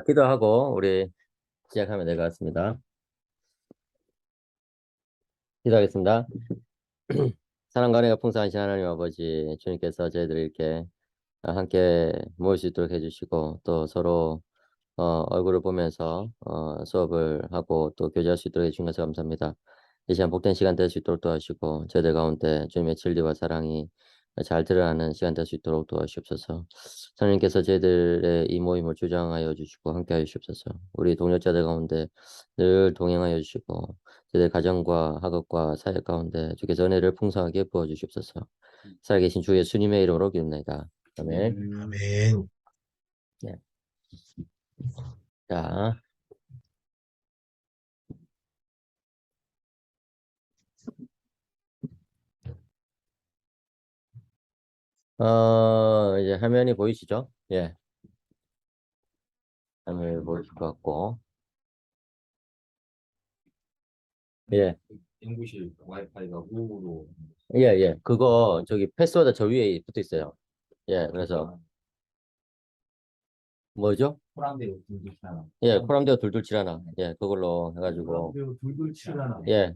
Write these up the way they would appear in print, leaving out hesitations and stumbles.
기도하고 우리 시작하면 될 것 같습니다. 기도하겠습니다. 사랑과 은혜가 풍성하신 하나님 아버지, 주님께서 저희들을 이렇게 함께 모일 수 있도록 해주시고, 또 서로 얼굴을 보면서 수업을 하고 또 교제할 수 있도록 해주신 것을 감사합니다. 이 시간 복된 시간 될 수 있도록 도와주시고, 저희들 가운데 주님의 진리와 사랑이 잘 드러나는 시간 될 수 있도록 도와주시옵소서. 성령님께서 저희들의 이 모임을 주장하여 주시고 함께하여 주시옵소서. 우리 동역자들 가운데 늘 동행하여 주시고, 저희들 가정과 학업과 사역 가운데 주께서 은혜를 풍성하게 부어주시옵소서. 살아계신 주 예수님의 이름으로 기도합니다. 아멘. 아멘. 네. 자, 이제 화면이 보이시죠? 예, 화면이 보이실 것 같고, 예, 연구실 와이파이가 우로 예. 그거 저기 패스워드 저 위에 붙어 있어요. 예, 그래서 뭐죠? 호랑대로 둘둘치나 예, 코람데오 둘둘칠하나. 예, 그걸로 해가지고, 호랑대로 둘둘치나 예,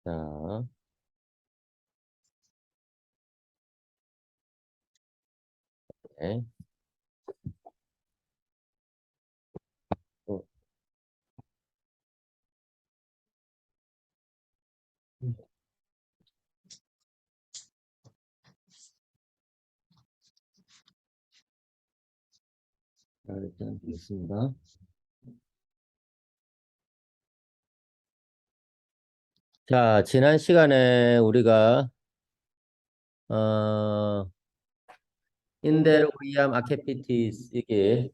자, 예. 어, 자, 일단 보겠습니다. 자, 지난 시간에 우리가 인데르위암 아케피티스 이게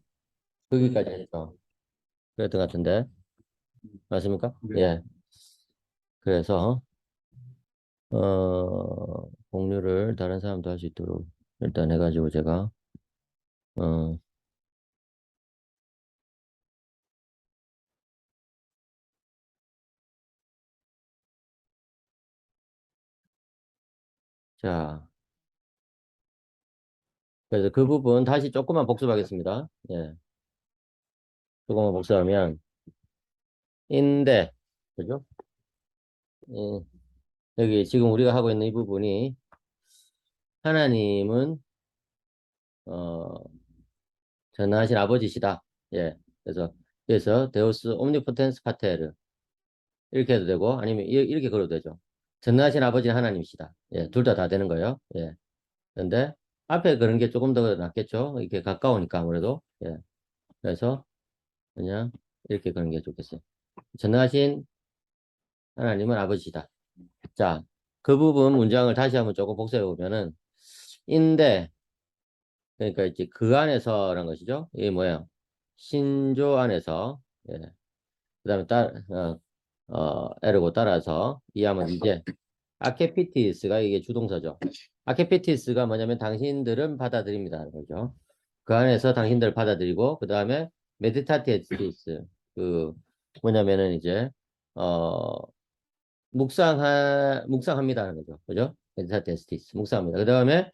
거기까지 했죠. 그랬던 것 같은데 맞습니까? 예. 그래서 공유를 다른 사람도 할 수 있도록 일단 해가지고 제가 어, 자, 그래서 그 부분 다시 조금만 복습하겠습니다. 예. 조금만 복습하면 인데 그죠? 예. 여기 지금 우리가 하고 있는 이 부분이 하나님은 어, 전능하신 아버지시다. 예. 그래서 데우스 옴니포텐스 파테르 이렇게 해도 되고 아니면 이렇게 걸어도 되죠. 전능하신 아버지는 하나님이시다. 예. 둘 다 되는 거예요. 예. 그런데 앞에 그런 게 조금 더 낫겠죠. 이렇게 가까우니까 아무래도. 예. 그래서 그냥 이렇게 그런 게 좋겠어요. 전능하신 하나님은 아버지시다. 자, 그 부분 문장을 다시 한번 조금 복사해 보면은 인데 그러니까 이제 그 안에서라는 것이죠. 이게 뭐예요? 신조 안에서 예. 그다음에 에르고 따라서 이하면 이제 아케피티스가 이게 주동사죠. 아케피티스가 뭐냐면 당신들은 받아들입니다. 그죠? 그 안에서 당신들을 받아들이고 그다음에 메디타티스티스 그 뭐냐면은 이제 어 묵상합니다는 거죠. 그죠? 메디타티스티스 묵상합니다. 그다음에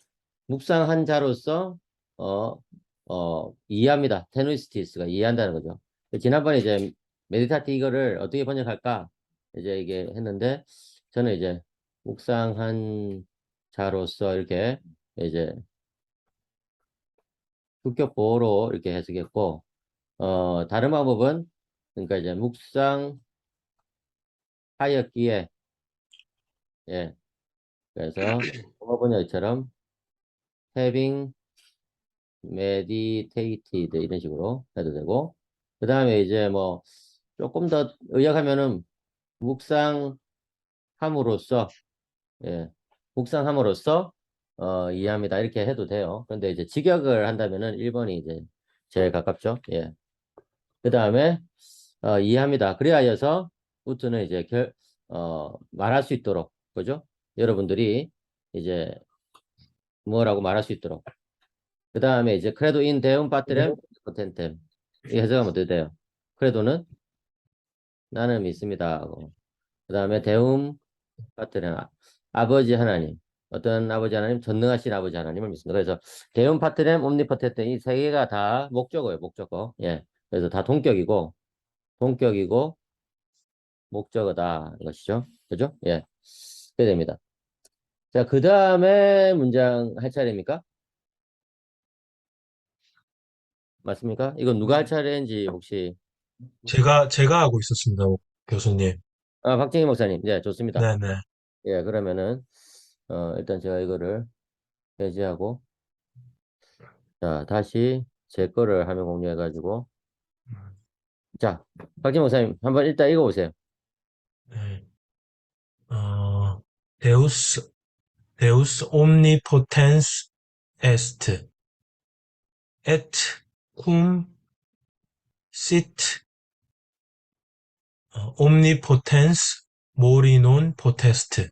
묵상한 자로서 어 이해합니다. 테누이스티스가 이해한다는 거죠. 지난번에 이제 메디타티 이거를 어떻게 번역할까 이제 이게 했는데 저는 이제 묵상한 자로서 이렇게 이제 국격 보호로 이렇게 해석했고 다른 방법은 그러니까 이제 묵상하였기에 예 그래서 영어 번역처럼 having meditated 이런 식으로 해도 되고 그 다음에 이제 뭐 조금 더 의역하면은 묵상함으로써 예 묵상함으로써 이해합니다 이렇게 해도 돼요. 그런데 이제 직역을 한다면은 1번이 이제 제일 가깝죠. 예. 그 다음에 이해합니다. 그리하여서 우트는 이제 말할 수 있도록 그죠? 여러분들이 이제 뭐라고 말할 수 있도록 그 다음에 이제 크레도 인 대음 파트렘 포텐템 이 해석하면 어떻게 돼요? 크레도는 나는 믿습니다. 그 다음에 대움 파트는 아버지 하나님. 어떤 아버지 하나님? 전능하신 아버지 하나님을 믿습니다. 그래서 대움 파트렘, 옴니포텐트 이 세 개가 다 목적어예요. 목적어. 예. 그래서 다 동격이고 목적어다 이것이죠. 그죠? 예. 그게 됩니다. 자, 그 다음에 문장 할 차례입니까? 맞습니까? 이건 누가 할 차례인지 혹시 제가 하고 있었습니다, 교수님. 박정희 목사님. 네, 좋습니다. 네네. 예, 그러면은 일단 제가 이거를 배제하고 자, 다시 제 거를 화면 공유해 가지고 자, 박정희 목사님 한번 일단 읽어 보세요. 네. 어, 데우스, 데우스 omnipotens est, et cum sit omnipotens mori non potest,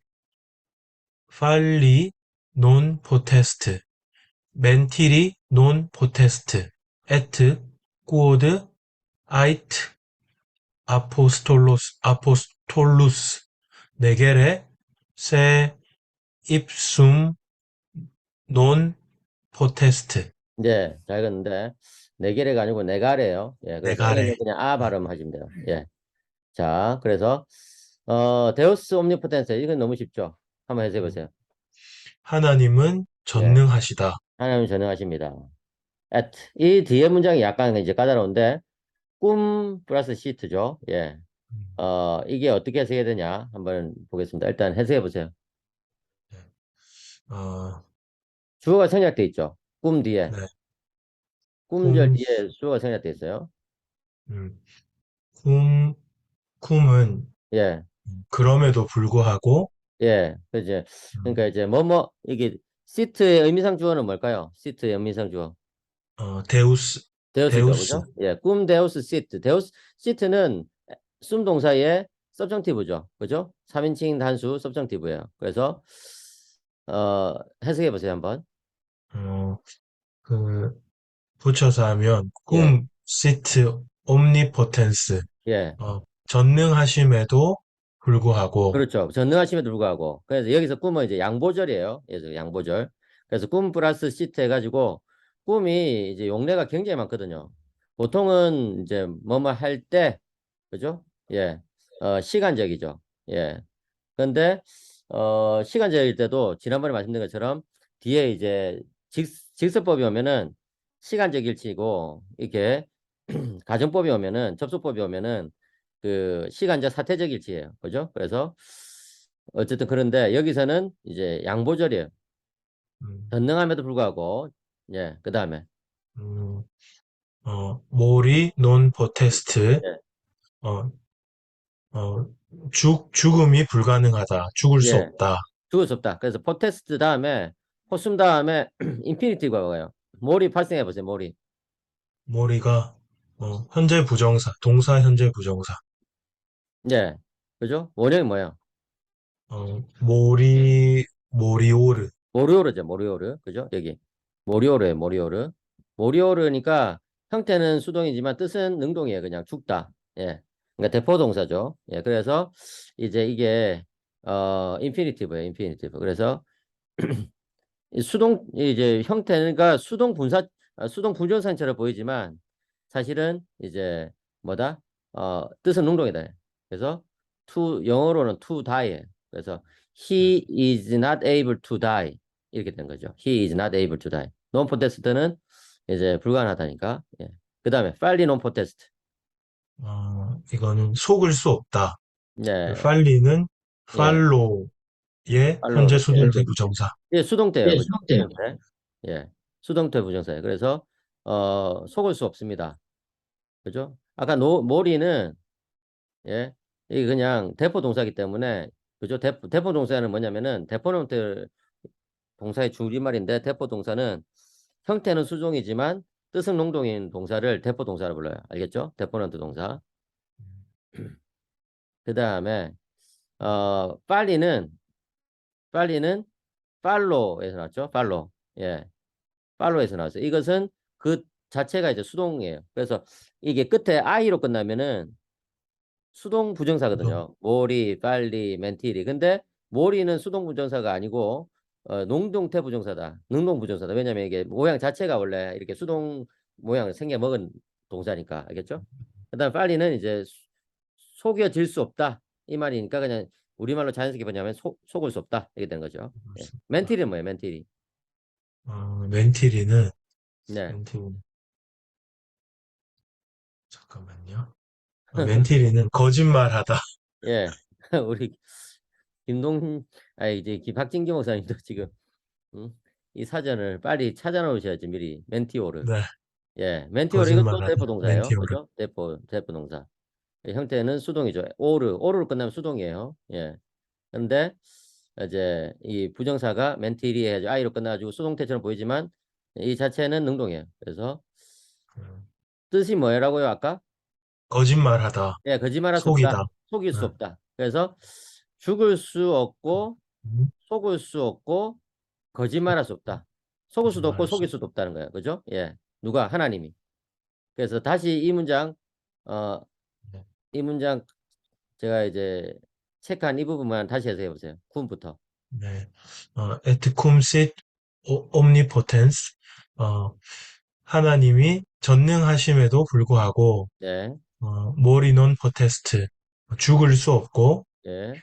falli non potest, mentiri non potest, et quod ait apostolus negere se ipsum non potest. 이제 자 이건데 네 개래가 아니고 네 가래요. 예, 그래서 negare. A는 그냥 아 네. 발음하시면 돼요. 예. 자, 그래서 데우스 옴니포텐스 이건 너무 쉽죠. 한번 해석해 보세요. 하나님은 예. 전능하시다. 하나님 전능하십니다. at 이 뒤에 문장이 약간 이제 까다로운데 꿈 플러스 시트죠. 예. 이게 어떻게 해석해야 되냐 한번 보겠습니다. 일단 해석해 보세요. 어, 주어가 생략돼 있죠. 꿈 뒤에 네. 꿈절 쿰, 뒤에 주어가 생략돼 있어요. 음, 쿰, 쿰은 예. 그럼에도 불구하고 예. 그죠. 그러니까 음, 이제 뭐뭐 이게 시트의 의미상 주어는 뭘까요? 시트의 의미상 주어. 데우스, 데우스죠. 데우스, 그죠? 예. 꿈 데우스 시트. 데우스 시트는 숨 동사의 서브정티브죠. 그죠? 3인칭 단수 서브정티브예요. 그래서 해석해 보세요, 한번. 어, 그, 붙여서 하면, 예. 시트, 옴니포텐스, 예. 전능하심에도 불구하고, 그렇죠. 전능하심에도 불구하고. 그래서 여기서 꿈은 이제 양보절이에요. 그래서 양보절. 그래서 꿈 플러스 시트 해가지고 꿈이 이제 용례가 굉장히 많거든요. 보통은 이제 뭐뭐 할 때, 그죠? 예. 시간적이죠. 예. 근데, 시간적일 때도 지난번에 말씀드린 것처럼 뒤에 이제 직설법이 오면은 시간적일치고 이렇게 가정법이 오면은 접속법이 오면은 그 시간적 사태적일치예요. 그죠? 그래서 어쨌든 그런데 여기서는 이제 양보절이에요. 음, 전능함에도 불구하고 예, 그다음에 음, 모리 논 포테스트, 예, 어, 죽음이 불가능하다. 죽을 수 예, 없다. 죽을 수 없다. 그래서 포테스트 다음에 포숨 다음에 인피니티가 와요. 몰이 발생해 보세요. 몰이. 모리가, 현재 부정사, 동사 현재 부정사. 예. 그죠? 원형이 뭐예요? 모리오르. 모리오르죠. 모리오르. 그죠? 여기. 모리오르예요. 모리오르. 모리오르니까 형태는 수동이지만 뜻은 능동이에요. 그냥 죽다. 예. 그러니까 대포 동사죠. 예. 그래서 이제 이게 인피니티브예요. 인피니티브. 그래서 이 수동 이제 형태가 수동 부정사처럼 보이지만 사실은 이제 뭐다? 뜻은 능동이다. 그래서 영어로는 to die예요. 그래서 he is not able to die 이렇게 된 거죠. He is not able to die. non potest는 이제 불가능하다니까. 예. 그다음에 falli non potest. 이거는 속을 수 없다. 네. 팔리는 예. 팔로의 fallo 현재 예. 수동태 부정사. 예, 수동태예요. 그죠? 수동태. 예. 수동태 부정사예요. 그래서 속을 수 없습니다. 그죠? 아까 모리는 예, 이게 그냥 대포 동사기 때문에 그죠? 대포 동사는 뭐냐면은 대포nom태 동사의 줄임말인데 대포 동사는 형태는 수동이지만 뜻은 능동인 동사를 대포 동사로 불러요. 알겠죠? 대포nom태 동사. 그 다음에 빨리는 팔로에서 나왔죠? 팔로. 예. 팔로에서 나왔어요. 이것은 그 자체가 이제 수동이에요. 그래서 이게 끝에 i로 끝나면은 수동 부정사거든요. 모리, 빨리, 멘티리. 근데 모리는 수동 부정사가 아니고 농동태 부정사다. 능동 부정사다. 왜냐면 이게 모양 자체가 원래 이렇게 수동 모양을 생겨 먹은 동사니까. 알겠죠? 그다음 빨리는 이제 속여질 수 없다. 이 말이니까 그냥 우리말로 자연스럽게 뭐냐면 속을 수 없다. 이렇게 되는 거죠. 예. 멘티리는 뭐예요? 멘티리. 멘티리는, 네. 멘티리, 잠깐만요. 멘티리는 거짓말하다. 예. 우리 이제 박진기 목사님도 지금 응? 이 사전을 빨리 찾아놓으셔야지 미리 멘티오르. 네, 예, 멘티오르 이것도 거짓말하다. 대포 동사예요. 멘티오르. 그죠? 대포 동사. 형태는 수동이죠. 오르로 끝나면 수동이에요. 예. 근데 이제 이 부정사가 멘티리 해가지고 i로 끝나가지고 수동태처럼 보이지만 이 자체는 능동이에요. 그래서 음, 뜻이 뭐라고요? 아까? 거짓말하다. 예, 거짓말할 수 없다. 속이다. 속일 수 네. 없다. 그래서 죽을 수 없고 음, 속을 수 없고 거짓말할 수 없다. 속을 수도 없고 거짓말할 수. 속일 수도 없다는 거예요. 그죠? 예. 누가? 하나님이. 그래서 다시 이 문장, 어, 네. 이 문장 제가 이제 체크한 이 부분만 다시 해석해 보세요. 9부터. 네. et cum sit omnipotens. 하나님이 전능하심에도 불구하고, 예, mori non potest. 죽을 수 없고, 예,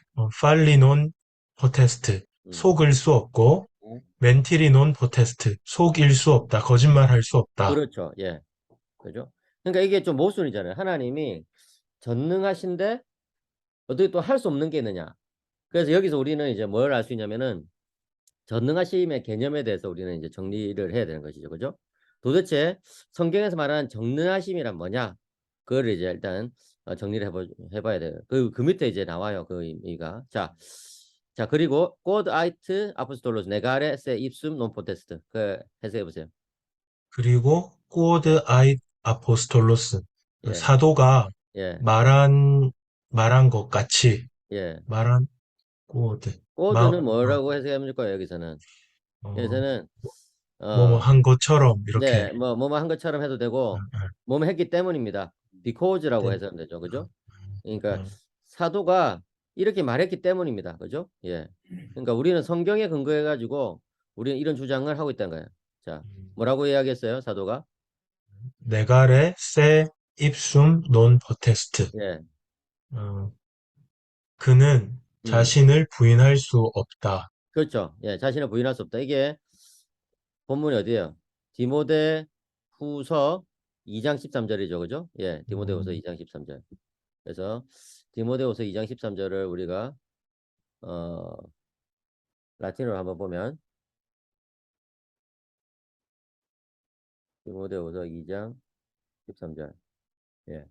falli non potest. 음, 속을 수 없고, 음. mentiri non potest. 속일 수 없다. 거짓말할 수 없다. 그렇죠. 예, 그죠? 그러니까 이게 좀 모순이잖아요. 하나님이 전능하신데 어떻게 또 할 수 없는 게 있느냐? 그래서 여기서 우리는 이제 뭘 알 수 있냐면은 전능하심의 개념에 대해서 우리는 이제 정리를 해야 되는 것이죠. 그죠? 도대체 성경에서 말하는 전능하심이란 뭐냐? 그거를 이제 일단 정리를 해봐야 돼요. 그 밑에 이제 나와요. 그 의미가. 자, 그리고 God ait apostolus negare se ipsum non potest. 그 해석해 보세요. 그리고 quod ait apostolus. 예, 사도가 예, 말한 것 같이 예. 말한 quod God는 뭐라고 해석하면 좋을까요? 여기서는. 어, 여기서는 뭐뭐 한 것처럼 이렇게 네, 뭐뭐 한 것처럼 해도 되고 뭐뭐 했기 때문입니다. because라고 때- 해석하면 되죠. 어, 그죠? 그러니까 어, 사도가 이렇게 말했기 때문입니다. 그죠? 예. 그러니까 우리는 성경에 근거해 가지고 우리는 이런 주장을 하고 있다는 거예요. 자, 뭐라고 이야기했어요? 사도가? 네가레 세 ipsum non potest. 예. 어, 그는 음. 자신을 부인할 수 없다. 그렇죠. 예. 자신을 부인할 수 없다. 이게 본문이 어디예요? 디모데 후서 2장 13절이죠. 그죠? 예. 디모데후서 음, 2장 13절. 그래서 디모데후서 2장 13절을 우리가 어 라틴어로 한번 보면 디모데후서 2장 13절. 예.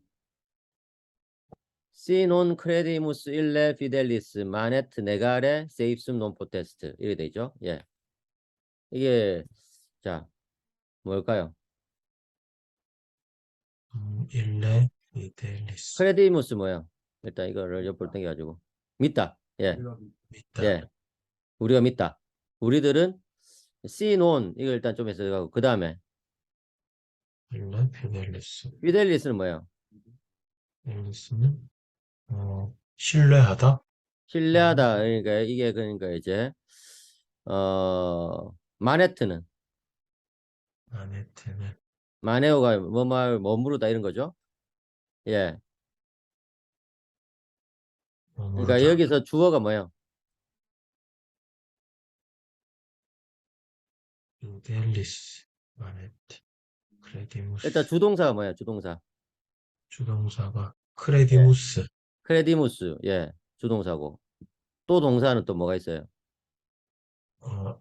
Si non credimus ille fidelis manet negare seipsum non potest. 이렇게 되죠. 예. 이게 자, 뭘까요? 일레 피델리스 크레디무스 뭐야? 일단 이거를 옆으로 당겨가지고 믿다. 예. 믿다. 예. 우리가 믿다. 우리들은 si non 이걸 일단 좀 해서 그 다음에 일레 피델리스. fidelis는 뭐예요? 델리스는 신뢰하다. 신뢰하다. 그러니까 이게 그러니까 이제 마네트는 아네트는 마네오가 뭐말 머무르다 이런 거죠. 예. 그러니까 머무르다. 여기서 주어가 뭐예요? 피델리스 아네트 일단 크레디무스. 주동사가 뭐예요? 주동사. 주동사가 예. 크레디무스. 크레디무스. 예. 주동사고. 또 동사는 또 뭐가 있어요?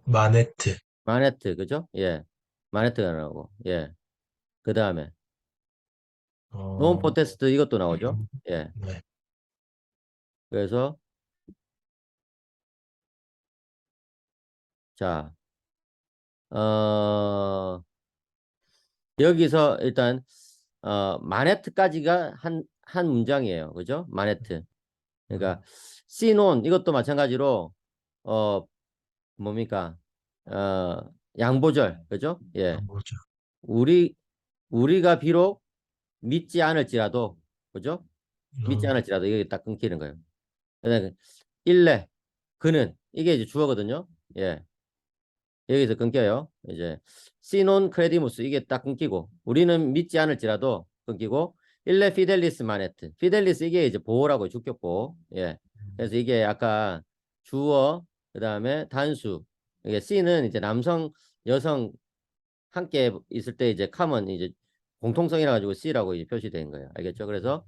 마네트. 마네트. 그죠? 예. 마네트가 나오고. 예. 그 다음에 논 어, 포테스트 이것도 나오죠? 예. 네. 그래서 자, 여기서 일단 마네트까지가 한 문장이에요. 그죠? 마네트. 그러니까 시논 이것도 마찬가지로 어 뭡니까? 어 양보절. 그죠? 예. 뭐죠? 우리가 비록 믿지 않을지라도 그죠? 믿지 않을지라도 여기 딱 끊기는 거예요. 그다음에 일레 그는 이게 이제 주어거든요. 예. 여기서 끊겨요. 이제 시논 크레디무스 이게 딱 끊기고 우리는 믿지 않을지라도 끊기고 일레 피델리스 마네트 피델리스 이게 이제 보호라고 주격보. 예. 그래서 이게 아까 주어 그다음에 단수 이게 C는 이제 남성 여성 함께 있을 때 이제 카먼 이제 공통성이라 가지고 C라고 이제 표시된 거예요. 알겠죠? 그래서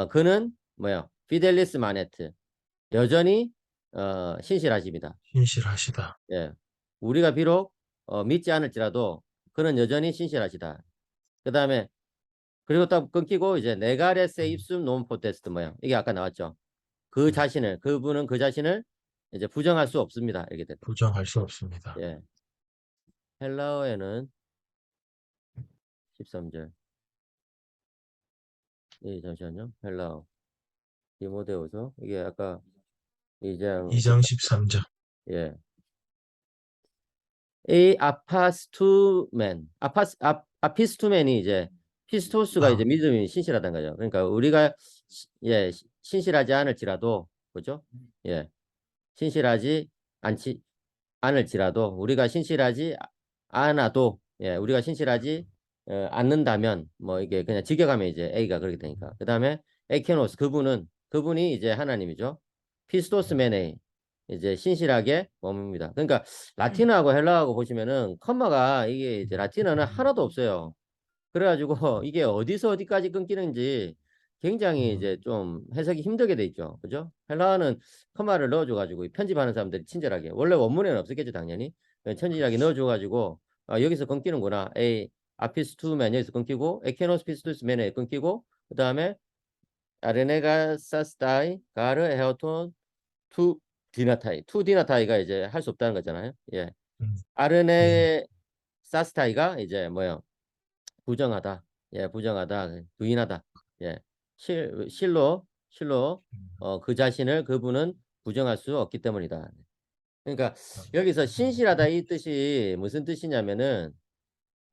그는 뭐야? 피델리스 마네트 여전히 신실하십니다. 신실하시다. 예. 우리가 비록 믿지 않을지라도 그는 여전히 신실하시다. 그다음에 그리고 딱 끊기고 이제 네가레세 입숨 논 포테스트 뭐야? 이게 아까 나왔죠. 그 자신을 그분은 그 자신을 이제 부정할 수 없습니다. 이렇게 됐다. 부정할 수 없습니다. 예. 헬라어에는 13절. 예, 잠시만요. 헬라어. 디모데후서 이게 아까 2장 2장 13절. 예. 이 아피스투맨이 이제 피스토스가 이제 믿음이 신실하다는 거죠. 그러니까 우리가 예, 신실하지 않을지라도 그죠? 예. 신실하지 않을지라도 우리가 신실하지 않아도 예, 우리가 신실하지 않는다면 뭐 이게 그냥 직역하면 이제 A가 그렇게 되니까. 그다음에 에케노스 그분이 이제 하나님이죠. 피스토스메네 이제 신실하게 머뭅니다. 그러니까 라틴어하고 헬라어하고 보시면은 컴마가 이게 이제 라틴어는 하나도 없어요. 그래가지고 이게 어디서 어디까지 끊기는지 굉장히 이제 좀 해석이 힘들게 돼 있죠. 그죠? 헬라어는 커마를 넣어줘가지고 편집하는 사람들이 친절하게 원래 원문에는 없었겠죠 당연히 친절하게 넣어줘가지고 여기서 끊기는구나. 아피스투맨 여기서 끊기고 에케노스 피스투스맨에 끊기고 그 다음에 아르네가 사스타이 가르 헤어톤 투 디나타이가 이제 할 수 없다는 거잖아요. 예. 음, 아르네 사스타이가 이제 뭐요? 부정하다. 예, 부정하다. 부인하다. 예. 실로 그 자신을 그분은 부정할 수 없기 때문이다. 그러니까 여기서 신실하다 이 뜻이 무슨 뜻이냐면은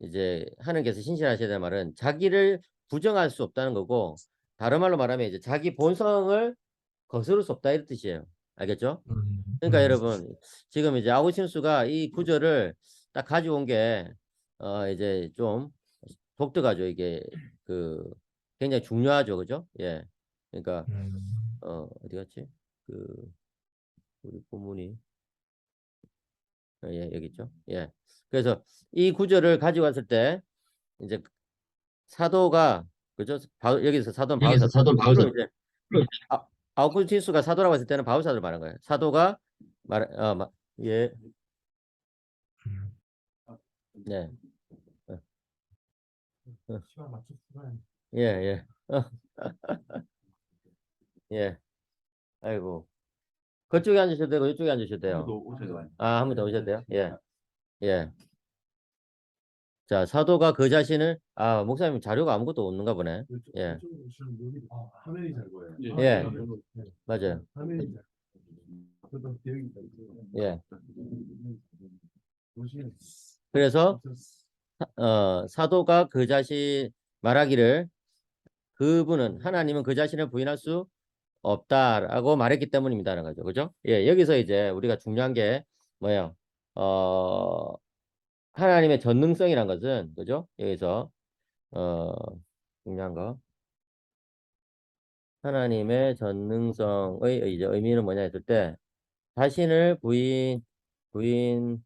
이제 하나님께서 신실하셔야 될 말은 자기를 부정할 수 없다는 거고 다른 말로 말하면 이제 자기 본성을 거스를 수 없다 이런 뜻이에요. 알겠죠? 그러니까 여러분 지금 이제 아우신수가 이 구절을 딱 가져온 게 이제 좀 독특하죠. 이게 그 굉장히 중요하죠. 그죠? 예. 그러니까 어디 갔지? 그 우리 본문이 예, 여기 있죠. 예. 그래서 이 구절을 가지고 왔을 때 이제 사도가 그죠? 여기서 사도는 바울사 이제 아우구스티누스가 사도라고 했을 때는 바울사를 말한 거예요. 사도가 예. 네. 시간 맞췄어. 예, 예. 예. 아이고. 그쪽에 앉으셔도 되고 이쪽에 앉으셔도 돼요. 한 분 더 오셔도 돼요. 예. 예. 자, 사도가 그 자신을 목사님 자료가 아무것도 없는가 보네. 예. 화면이 잘 보여요. 예. 맞아요. 화면이 잘 보여요. 예. 그래서 사도가 그 자신 말하기를 그분은 하나님은 그 자신을 부인할 수 없다라고 말했기 때문입니다라는 거죠. 그죠? 예, 여기서 이제 우리가 중요한 게 뭐예요? 하나님의 전능성이란 것은 그죠? 여기서 어, 중요한 거 하나님의 전능성의 이제 의미는 뭐냐 했을 때 자신을 부인할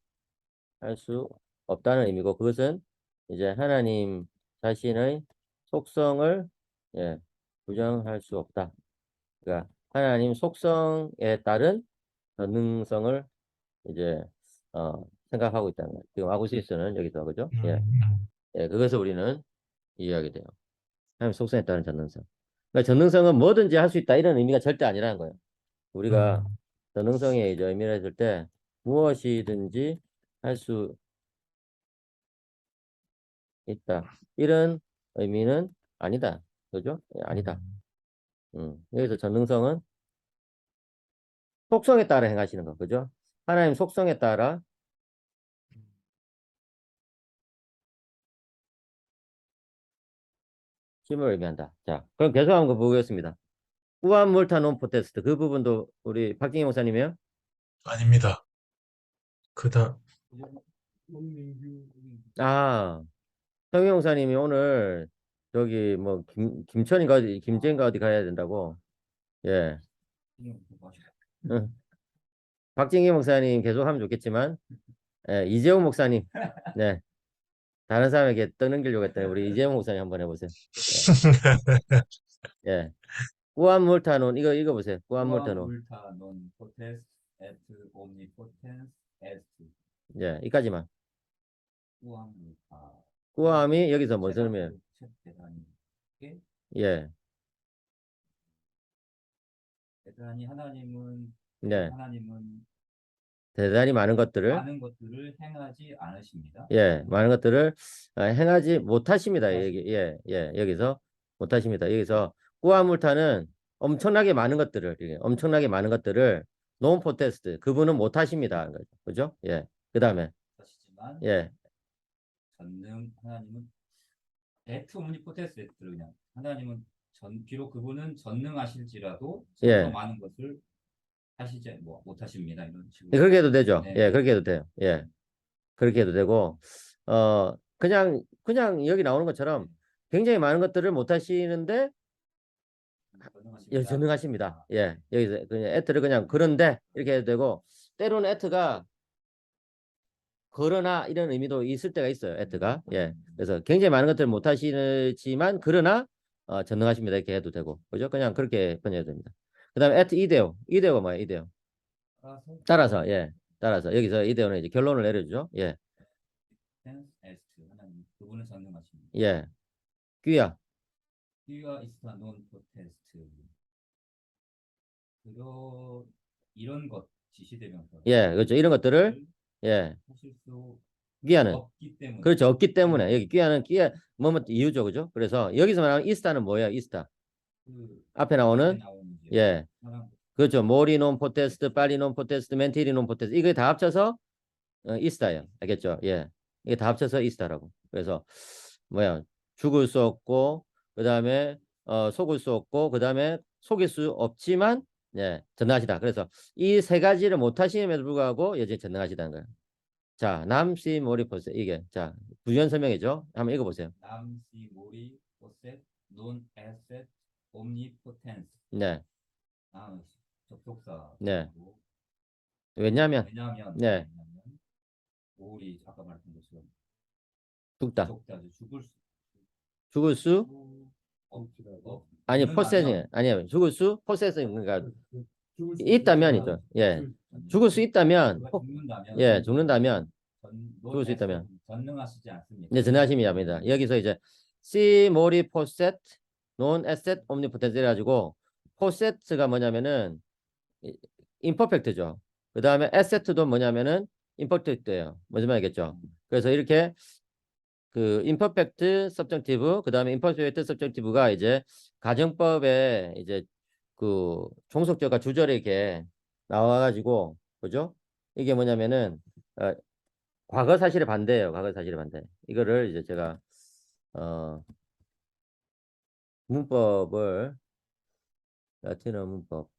수 없다는 의미고 그것은 이제 하나님 자신의 속성을 예, 부정할 수 없다. 그러니까 하나님 속성에 따른 전능성을 이제 생각하고 있다는 거예요. 지금 아구시스는 여기서 그죠? 예, 예, 그것을 우리는 이해하게 돼요. 하나님 속성에 따른 전능성. 그러니까 전능성은 뭐든지 할 수 있다 이런 의미가 절대 아니라는 거예요. 우리가 전능성의 이제 의미를 했을 때 무엇이든지 할 수 있다 이런 의미는 아니다. 그죠? 예, 아니다. 여기서 전능성은 속성에 따라 행하시는 거, 그죠? 하나님 속성에 따라 쉼을 의미한다. 자, 그럼 계속 한번 보겠습니다. 꾸안 몰타 논 포테스트 그 부분도 우리 박진희 목사님이요? 아닙니다. 그다 원민규 아, 성희 목사님이 오늘 저기 뭐 김천인가 어디 김제인가 어디 가야 된다고. 예. 응. 박진희 목사님 계속 하면 좋겠지만 예, 이재용 목사님 네 다른 사람에게 떠넘기려고 했더니 우리 이재용 목사님 한번 해보세요. 예. 예. 꾸안 몰타 논 이거 보세요. 꾸안 몰타 논. multa non potest et omnipotens est. 예, 이까지만. 꾸암 multa. 꾸암이 여기서 무슨 의미예요? 대단히 게 예. 대단히 하나님은 네. 하나님은 대단히 많은 것들을 많은 것들을 행하지 않으십니다. 예, 많은 것들을 행하지 못하십니다. 여기서 못하십니다. 여기서 꾸아물타는 엄청나게 많은 것들을 엄청나게 많은 것들을 논포테스트 그분은 못하십니다. 그죠? 예. 그다음에 것이지만 예, 전능 하나님은 에트 omnipoten스를 그냥 하나님은 비록 그분은 전능하실지라도 예. 더 많은 것을 하시지 못하십니다. 이런 식으로. 그렇게 해도 되죠. 네. 예, 그렇게 해도 돼요. 예, 그렇게 해도 되고 그냥 여기 나오는 것처럼 굉장히 많은 것들을 못하시는데 예, 전능하십니다. 예, 여기서 그냥 에트를 그냥 그런데 이렇게 해도 되고 때로는 에트가 그러나 이런 의미도 있을 때가 있어요. 에트가 예, 그래서 굉장히 많은 것들을 못하시지만 그러나 전능하십니다. 이렇게 해도 되고 그죠? 그냥 그렇게 번역해도 됩니다. 그다음에 에트 이데오가 뭐예요? 이데오 따라서 예, 따라서 여기서 이데오는 이제 결론을 내려주죠. 예, 에스트 하나님 그분은 전능하십니다. 예, 귀야 휘와 이스타 논 포테스트 이런 것 지시대명사 예, 그렇죠. 이런 것들을 예, 하실 수 귀야는 없기 때문에 그렇죠. 없기 때문에 여기 귀야는 뭐뭐 이유죠, 그죠? 그래서 여기서 말하는 이스타는 뭐예요? 이스타 그 앞에 나오는 이제 예, 사람 그렇죠. 모리논 포테스트, 빨리논 포테스트, 멘티리논 포테스트 이거 다 합쳐서 이스타예요. 알겠죠? 예, 이게 다 합쳐서 이스타라고. 그래서 뭐야 죽을 수 없고 그 다음에 속을 수 없고 그 다음에 속일 수 없지만 예, 전능하시다. 그래서 이 세 가지를 못하심에도 불구하고 여전히 전능하시다는 거예요. 자, 남시 모리포스 이게 자 부연 설명이죠. 한번 읽어보세요. 남시 모리 포셋 논 에셋 옴니포텐스 네, 접속사 네. 왜냐하면 왜냐하면 네, 모리 아까 말했던 것처럼 죽다. 접속자죠. 죽을 수 아니 죽는다면 포세싱 아니요 죽을 수 포세싱 그러니까 죽을 수 있다면이죠. 예, 죽을 수 있다면 죽는다면 죽을 수 있다면 전능하시지 않습니다. 네, 전능하심이 합니다. 여기서 이제 C 모리 포셋 논 에셋 옴니포텐스 해가지고 포셋가 뭐냐면은 임퍼펙트죠. 그 다음에 에셋도 뭐냐면은 임퍼펙트예요. 무슨 말이겠죠? 그래서 이렇게 그 임퍼펙트 서브정티브 그 다음에 임퍼펙트 서브정티브가 이제 가정법에 이제 그 종속절과 주절에 이렇게 나와가지고 그죠? 이게 뭐냐면은 과거 사실의 반대예요. 과거 사실의 반대. 이거를 이제 제가 문법을 라틴어 문법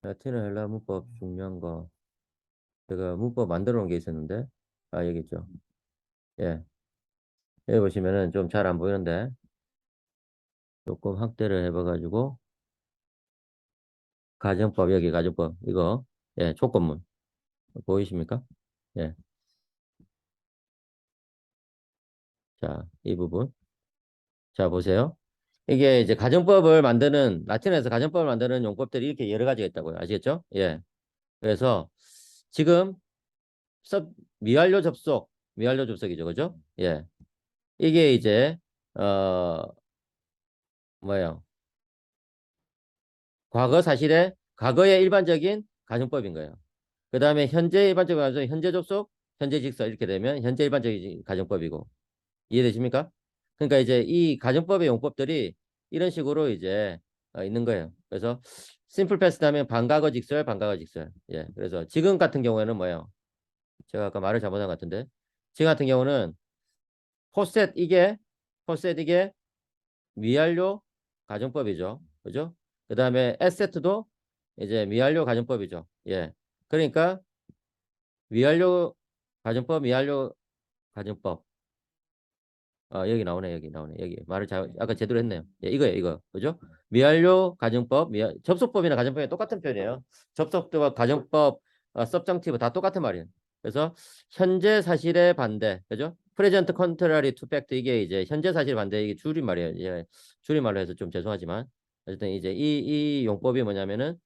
라틴어 헬라 문법 중요한 거 제가 문법 만들어 놓은 게 있었는데 여기 있죠. 예. 여기 보시면은 좀 잘 안 보이는데 조금 확대를 해봐가지고 가정법 여기 가정법 이거 예 조건문 보이십니까? 예. 자, 이 부분 자 보세요. 이게 이제 가정법을 만드는 라틴어에서 가정법을 만드는 용법들이 이렇게 여러 가지가 있다고요. 아시겠죠? 예. 그래서 지금 미완료 접속이죠, 그죠? 예. 이게 이제 뭐예요? 과거의 일반적인 가정법인 거예요. 그 다음에 현재 일반적인 가정, 현재 접속, 현재 직서 이렇게 되면 현재 일반적인 가정법이고 이해되십니까? 그러니까 이제 이 가정법의 용법들이 이런 식으로 이제 있는 거예요. 그래서 심플 패스트 하면 반과거 직설, 반과거 직설. 예. 그래서 지금 같은 경우에는 뭐예요? 제가 아까 말을 잘못한 것 같은데 지금 같은 경우는 포셋 이게 미완료 가정법이죠. 그죠? 그 다음에 에세트도 이제 미완료 가정법이죠. 예. 그러니까 미완료 가정법, 미완료 가정법. 여기 나오네, 여기 나오네. 여기 말을 아까 제대로 했네요. 예, 이거예요, 이거. 그죠? 미완료 가정법, 접속법이나 가정법이 똑같은 표현이에요. 접속법, 가정법, subjunctive 다 똑같은 말이에요. 그래서 현재 사실에 반대, 그죠? present contrary to fact 이게 이제 현재 사실 반대 이게 줄임말이에요. 예, 줄임말로 해서 좀 죄송하지만 어쨌든 이제 이 용법이 뭐냐면은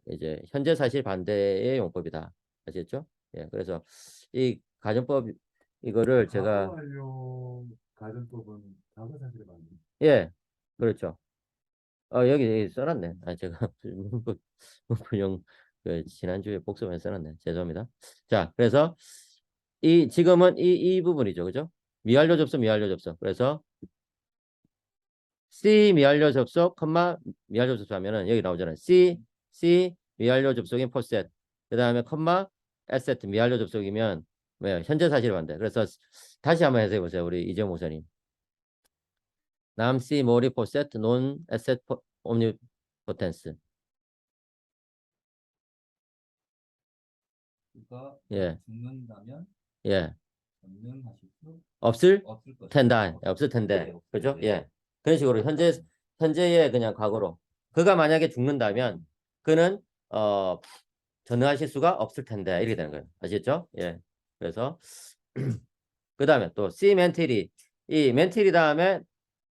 이제 현재 사실 반대의 용법이다. 아시겠죠? 예, 그래서 이 가정법 이거를 제가 과거 완료 가정법은 과거 사실에 맞는. 예, 그렇죠. 여기 써놨네. 제가 문구용 지난주에 복습에 써놨네. 죄송합니다. 자, 그래서 지금은 이 부분이죠. 그죠? 미완료 접속, 미완료 접속. 그래서 C 미완료 접속, 미완료 접속하면은 여기 나오잖아요. C 미완료 접속인 포셋. 그 다음에 에세트 미완료 접속이면 뭐예요? 현재 사실을 반대. 그래서 다시 한번 해석해 보세요. 우리 이재용 목사님. 남 C 모리 포셋 논 에셋 옴니포텐스. 그가 예. 죽는다면 예. 전능하실 수 없을 없을 것이다. 텐다. 없을 텐데. 그죠? 예. 그런 식으로 현재의 그냥 과거로. 그가 만약에 죽는다면 그는 전능하실 수가 없을 텐데. 이렇게 되는 거예요. 아시겠죠? 예. 그래서 그다음에 또 C 멘티리. 이 멘티리 다음에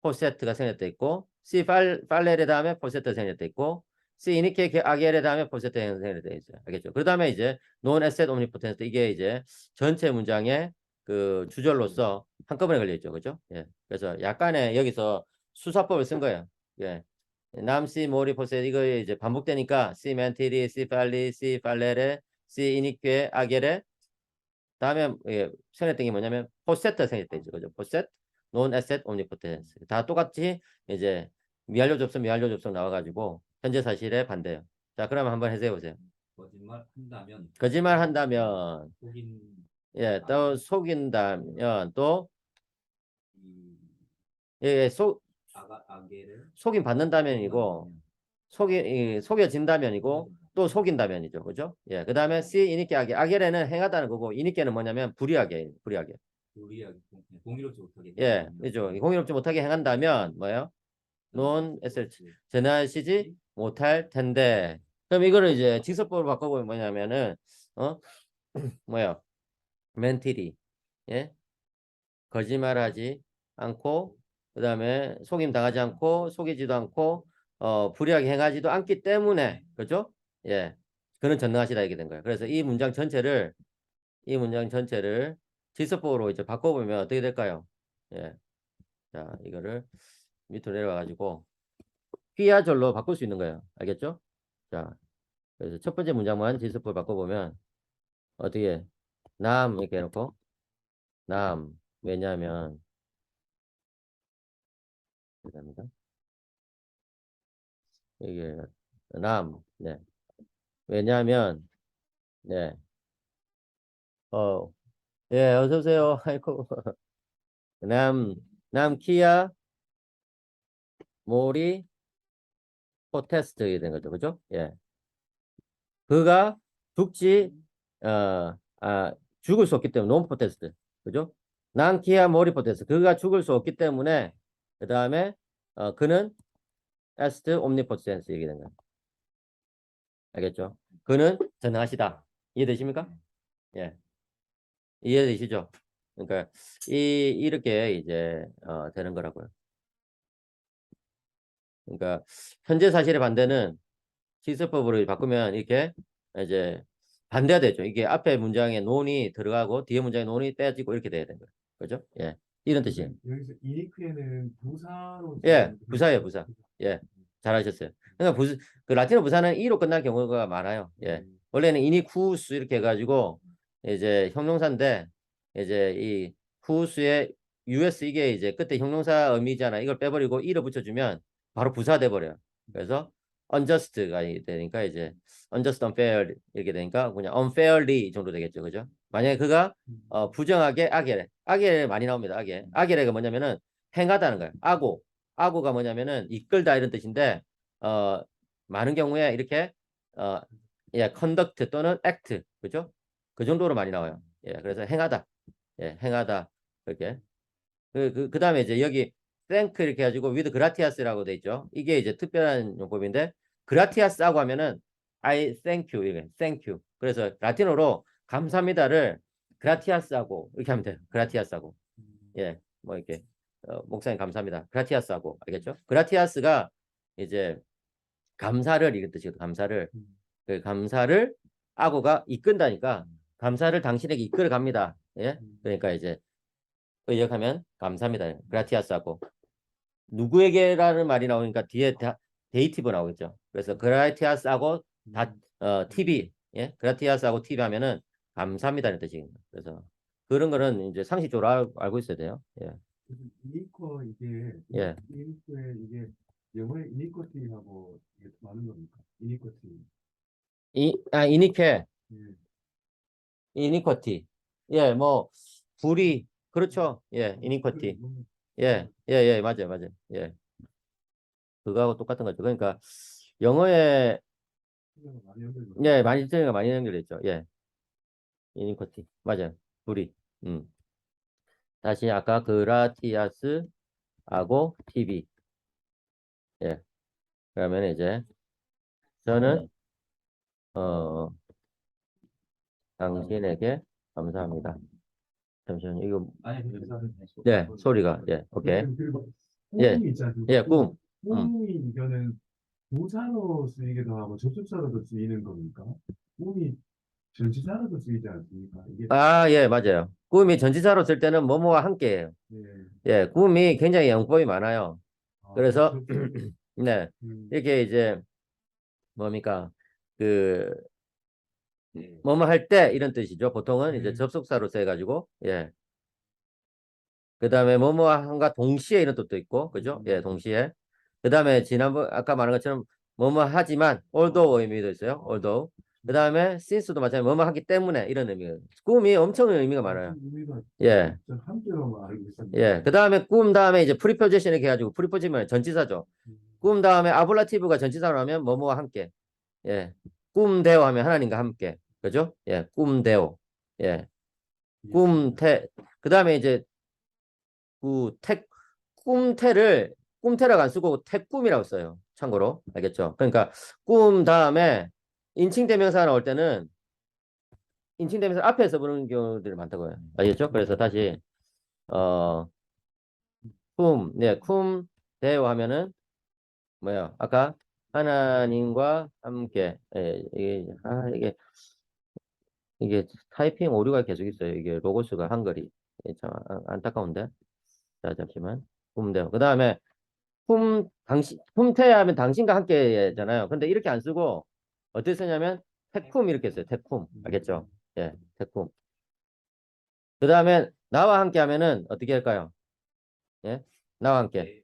포세트가 생겼다 있고 C 팔레레 다음에 포세트가 생겼다 있고 C 이니케 아게레 다음에 포세트가 생겼다 있어요. 알겠죠? 그다음에 이제 논 에셋 옴니포텐스 이게 이제 전체 문장의 그 주절로서 한꺼번에 걸려 있죠. 그죠? 예. 그래서 약간의 여기서 수사법을 쓴 거예요. 예. 남 C 모리 포세트 이거 이제 반복되니까 C 멘티리 C 팔리 C 팔레레 C 이니케 아게레 다음에 생겼던 게 뭐냐면 포셋 생겼다 있죠. 그죠? 포셋, 논 에셋, 옴니포텐스 다 똑같이 이제 미완료 접속 나와가지고 현재 사실에 반대요. 자, 그러면 한번 해석해 보세요. 거짓말 한다면 거짓말 한다면 속인 또 속인다면 또 이 예, 아게를 속임 받는다면이고 속여진다면이고 또 속인다면이죠. 그죠? 예. 그다음에 C 이니께 아게레는 행하다는 거고 이니께는 뭐냐면 불이하게. 우리하게 공유롭지 못하게 예, 그죠. 공유롭지 못하게 행한다면 뭐예요? 논 에셋 전하시지 못할 텐데. 그럼 이거를 이제 직설법으로 바꿔보면 뭐냐면은 뭐야? 멘티리. 예? 거짓말하지 않고 그다음에 속임 당하지 않고 속이지도 않고 불의하게 행하지도 않기 때문에 그죠? 예. 그는 전능하시다 이게 된 거예요. 그래서 이 문장 전체를 직설법으로 이제 바꿔보면 어떻게 될까요? 예. 자, 이거를 밑으로 내려와 가지고 휘하절로 바꿀 수 있는 거예요. 알겠죠? 자, 그래서 첫 번째 문장만 지수법을 바꿔보면 어떻게 남 이렇게 해놓고 남 왜냐하면 죄송합니다. 이게 네 왜냐하면 네 예 어서 오세요. 아이고 남 키아 모리 포테스트 이게 된 거죠, 그죠? 예, 그가 죽지 죽을 수 없기 때문에 논 포테스트 그죠? 난키아 모리 포테스트 그가 죽을 수 없기 때문에 그 다음에 그는 에스트 옴니포텐스 얘기된 거예요. 알겠죠? 그는 전능하시다. 이해되십니까? 예, 이해되시죠? 그러니까 이렇게 이제 되는 거라고요. 그러니까 현재 사실의 반대는 실습법으로 바꾸면 이렇게 이제 반대가 되죠. 이게 앞에 문장에 논이 들어가고 뒤에 문장에 논이 떼지고 이렇게 돼야 되는 거예요. 그죠? 예. 이런 뜻이에요. 여기서 이니크에는 부사로 예, 부사예요, 부사. 예. 잘하셨어요. 그러니까 그 라틴어 부사는 이로 끝날 경우가 많아요. 예. 원래는 이니쿠스 이렇게 해가지고 이제 형용사인데 이제 이 쿠스의 US 이게 이제 그때 형용사 의미잖아. 이걸 빼버리고 이로 붙여주면 바로 부사 돼버려요. 그래서 unjust가 되니까 이제 unjust, unfair 이렇게 되니까 그냥 unfairly 정도 되겠죠, 그죠? 만약에 그가 부정하게 악에 많이 나옵니다. 악에가 뭐냐면은 행하다는 거예요. 악오가 뭐냐면은 이끌다 이런 뜻인데 많은 경우에 이렇게 예, conduct 또는 act 그죠? 그 정도로 많이 나와요. 예, 그래서 행하다, 예, 행하다 그렇게. 그 다음에 이제 여기 thank 이렇게 해가지고 with gratias라고 돼 있죠. 이게 이제 특별한 용법인데 gratias하고 하면은 I thank you 이게 thank you. 그래서 라틴어로 감사합니다를 gratias하고 이렇게 하면 돼요. gratias하고 예, 뭐 이렇게 목사님 감사합니다. gratias하고 알겠죠? gratias가 이제 감사를 이런 뜻이거든. 감사를 그 감사를 하고가 이끈다니까 감사를 당신에게 이끌어 갑니다. 예, 그러니까 이제 의역하면 감사합니다. 그라티아스하고 누구에게라는 말이 나오니까 뒤에 데이티브 나오겠죠. 그래서 그라티아스하고 TV 예 그라티아스하고 TV 하면은 감사합니다는 뜻입니다. 그래서 그런 거는 이제 상식적으로 알고 있어야 돼요. 예. 이니커 이게 예. 이니커에 이게 영어의 이니커티하고 이게 많은 겁니까? 이니커티. 이니케 예. 이니쿼티 예 뭐 불이 그렇죠. 예 이니쿼티 예 맞아요 예 그거하고 똑같은 거죠. 그러니까 영어에 많이 연결돼. 예 많이 틀리가 많이 연결됐죠. 예 이니쿼티 맞아요. 불이 다시 아까 그라티아스하고 TV 예 그러면 이제 저는 당신에게 감사합니다. 잠시만요. 이거 아니 네 소리가 예 오케이 그리고 예. 꿈이 있잖아요. 예 꿈 꿈이 이거는 부사로 쓰이기도 하고 접속사로도 쓰이는 겁니까? 꿈이 전치사로도 쓰이지 않습니까? 이게 아, 예, 맞아요. 꿈이 전치사로 쓸 때는 뭐뭐와 함께해요. 예. 예, 꿈이 굉장히 영법이 많아요. 그래서 네, 음, 이렇게 이제 뭡니까 그 뭐뭐 할 때 이런 뜻이죠. 보통은 이제 접속사로 써가지고 예. 그 다음에 뭐뭐한가 동시에 이런 뜻도 있고, 그죠? 예, 동시에. 그 다음에 지난번 아까 말한 것처럼 뭐뭐 하지만 although 의미도 있어요. although. 그 다음에 since도 마찬가지로 뭐뭐 하기 때문에 이런 의미가. 꿈이 엄청 의미가 많아요. 의미가 예. 전 함께로 알고 있었는데. 예. 그 다음에 꿈 다음에 이제 프리포지션 이렇게 해가지고 프리포지션 전치사죠. 꿈 다음에 아블라티브가 전치사로 하면 뭐뭐와 함께. 예. 꿈대오 하면 하나님과 함께. 그죠? 예. 꿈대오. 예. 꿈태. 그 다음에 이제 꿈태라고 안 쓰고 태꿈이라고 써요. 참고로. 알겠죠? 그러니까 꿈 다음에 인칭대명사 나올 때는 인칭대명사 앞에서 부르는 경우들이 많다고요. 알겠죠? 그래서 다시 어 쿰대오 하면은 뭐야? 아까 하나님과 함께 이게 타이핑 오류가 계속 있어요. 이게 로고스가 한글이 참 안타까운데. 자 잠시만. 쿰대오. 그 다음에 품태하면 당신과 함께잖아요. 근데 이렇게 안 쓰고 어떻게 쓰냐면 태쿰 이렇게 써요. 태쿰. 알겠죠? 예, 태쿰. 그 다음에 나와 함께 하면은 어떻게 할까요? 예, 나와 함께.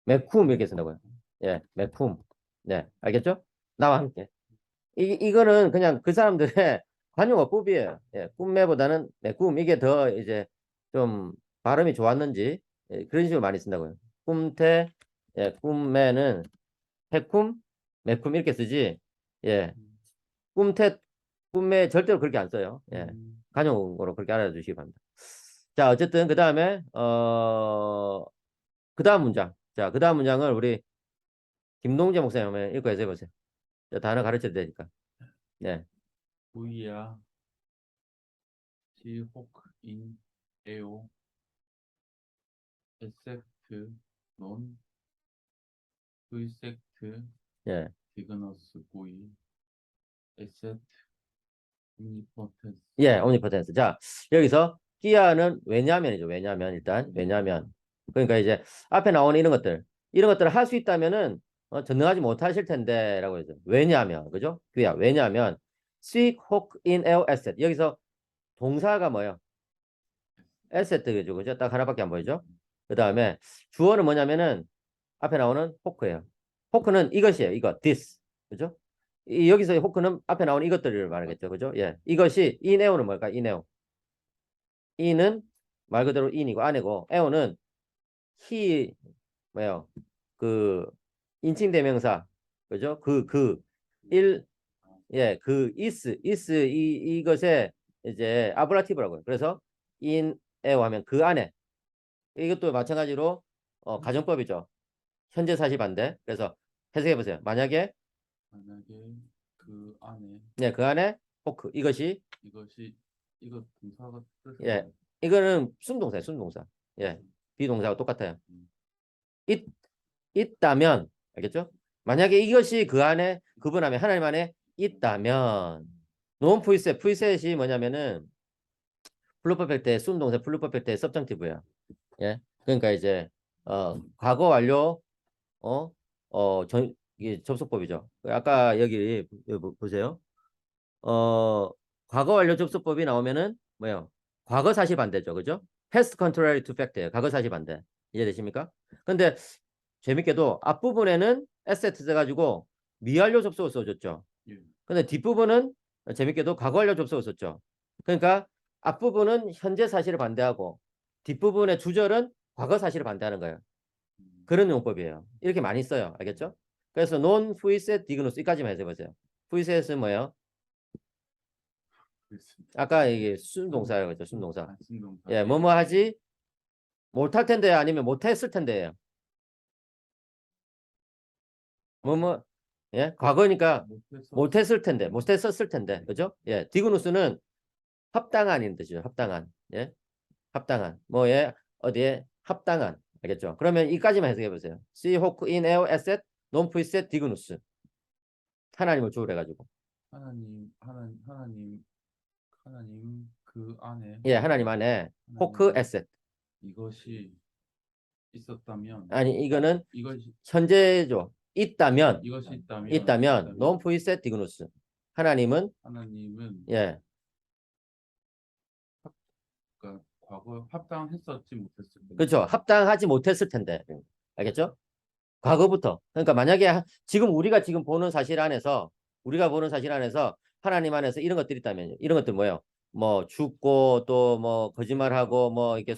매쿰 이렇게 쓴다고요. 예, 매쿰. 네, 알겠죠? 나와 함께. 이거는 그냥 그 사람들의 관용어법이에요. 예, 꿈매보다는 매꿈 이게 더 이제 좀 발음이 좋았는지 예, 그런 식으로 많이 쓴다고요. 꿈태, 예, 꿈매는 태쿰, 매쿰 이렇게 쓰지. 예, 꿈태, 꿈매 절대로 그렇게 안 써요. 예, 관용어로 그렇게 알아두시기 바랍니다. 자, 어쨌든 그 다음에 그 다음 문장. 자, 그 다음 문장을 우리 김동재 목사님 한번 읽고 해보세요. 자, 단어 가르쳐도 되니까. 네. V야 지혹 인 에오 에섹트 논 브이섹트 예. 디그너스 고이 에셋 옴니포텐스 예, omnipotence. 자, 여기서 끼아는 왜냐면이죠. 왜냐면 일단 왜냐면 그러니까 이제 앞에 나오는 이런 것들을 할 수 있다면은 전능하지 못하실 텐데라고 해서 왜냐면 그죠? 끼아 왜냐면 seek hook in our asset 여기서 동사가 뭐예요? asset죠, 그죠? 딱 하나밖에 안 보이죠? 그 다음에 주어는 뭐냐면은 앞에 나오는 hook예요. 호크는 이것이에요. 이거 this. 그죠? 여기서 호크는 앞에 나오는 이것들을 말하겠죠. 그죠? 예. 이것이 이 네오는 뭘까? 이 네오. 이는 말 그대로 인이고 안이고 에오는 he 뭐요? 그 인칭 대명사. 그죠? 일 예, is 이것의 이제 아브라티브라고요. 그래서 in 에오 하면 그 안에 이것도 마찬가지로 가정법이죠. 현재 사실 반대. 그래서 해석해 보세요. 만약에 그 안에 네, 그 안에 호크 이것이 이거 동사가 뜻은 예, 이거는 순동사예요. 순동사. 예, 비동사하고 똑같아요. 있, 있다면 알겠죠? 만약에 이것이 그 안에 그분 안에 하나님 안에 있다면 논 프리셋이 뭐냐면은 플루퍼펙트의 순동사 플루퍼펙트의 서브정티브예요. 예, 그러니까 이제 과거 완료 이게 접속법이죠. 아까 여기 보세요. 과거 완료 접속법이 나오면은 뭐예요? 과거 사실 반대죠. 그죠? past contrary to fact예요. 과거 사실 반대. 이해되십니까? 근데 재밌게도 앞부분에는 asset 써가지고 미완료 접속을 써줬죠. 예. 근데 뒷부분은 재밌게도 과거 완료 접속을 썼죠. 그러니까 앞부분은 현재 사실을 반대하고 뒷부분의 주절은 과거 사실을 반대하는 거예요. 그런 용법이에요. 이렇게 많이 써요. 알겠죠? 그래서 non fuiset dignus 이까지만 해보세요. fuiset은 뭐예요? 아까 이게 순동사라고 했죠. 순동사. 순동사. 예, 뭐뭐 하지 못할 텐데 아니면 못했을 텐데예요. 뭐뭐 예, 과거니까 못했을 텐데, 못했었을 텐데, 그죠? 예, 디그누스는 합당한인 뜻이죠. 합당한. 예, 합당한. 뭐에 어디에 합당한. 알겠죠? 그러면 이까지만 해석해 보세요. See hook in air asset non preset dignus. 하나님을 주우래 가지고. 하나님 그 안에 예, 하나님 안에 호크 에셋. 이것이 있었다면 아니 이거는 이것이 현재죠. 있다면 있다면 non preset dignus. 하나님은 하나님은 예, 그러니까 과거 합당했었지 못했을 때 그렇죠. 합당하지 못했을 텐데. 알겠죠? 과거부터. 그러니까 만약에 지금 우리가 지금 보는 사실 안에서 우리가 보는 사실 안에서 하나님 안에서 이런 것들이 있다면요. 이런 것들 뭐예요? 뭐 죽고 또 뭐 거짓말하고 뭐 이렇게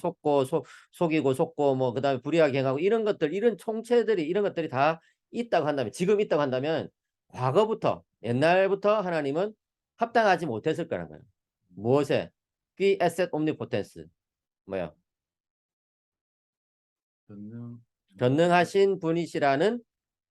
속이고 속고 뭐 그다음에 불의하게 행하고 이런 것들 이런 총체들이 이런 것들이 다 있다고 한다면 지금 있다고 한다면 과거부터 옛날부터 하나님은 합당하지 못했을 거라는 거예요. 무엇에? qui esset omnipotens. 뭐요? 전능하신 분이시라는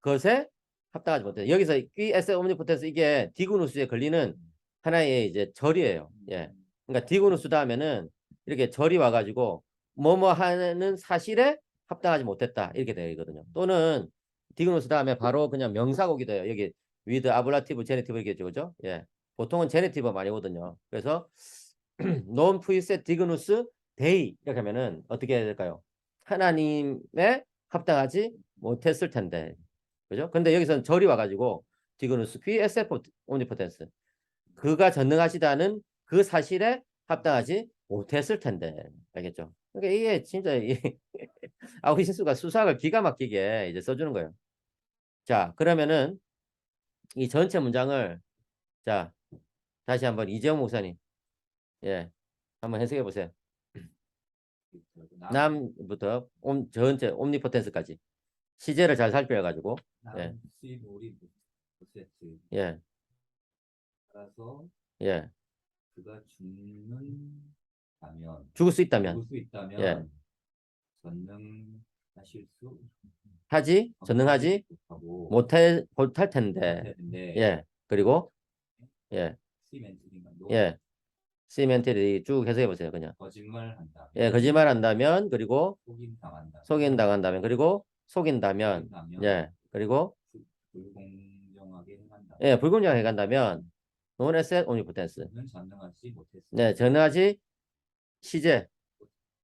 것에 합당하지 못해요. 여기서 qui esset omnipotens 이게 디그누스에 걸리는 하나의 이제 절이에요. 예. 그러니까 디그누스다 하면은 이렇게 절이 와가지고 뭐뭐 하는 사실에 합당하지 못했다 이렇게 되거든요. 또는 디그누스 다음에 바로 그냥 명사가 오기도 해요. 여기 with ablative, genitive 이렇게 그죠? 예. 보통은 genitive 많이 오거든요. 그래서 non preset dignus dei 이렇게 하면은 어떻게 해야 될까요? 하나님의 합당하지 못했을 텐데. 그죠? 근데 여기서는 절이 와가지고 디그누스 qui esset omnipotens 그가 전능하시다는 그 사실에 합당하지 못했을 텐데. 알겠죠? 그러니까 이게 진짜 아우신수가 수학을 기가 막히게 이제 써주는 거예요. 자, 그러면은 이 전체 문장을 자 다시 한번 이재용 목사님 예 한번 해석해 보세요. 남부터 전체 옴니포텐스까지 시제를 잘 살펴가지고 예. 우리 못했지. 예. 따라서 예. 그가 죽는다면 죽을 수 있다면 죽을 수 있다면 예. 전능하실 수 전능하지 못하고 못할 텐데 예. 그리고 예. 예. 시멘트리 쭉 해석해 보세요. 그냥 거짓말한다. 예, 거짓말한다면 그리고 속인다면 그리고 속인다면 예. 그리고 불공정하게 행한다. 예, 불공정하게 해간다면 non asset omnipotence 는 전능하지 못했습니다. 네, 전능하지 시제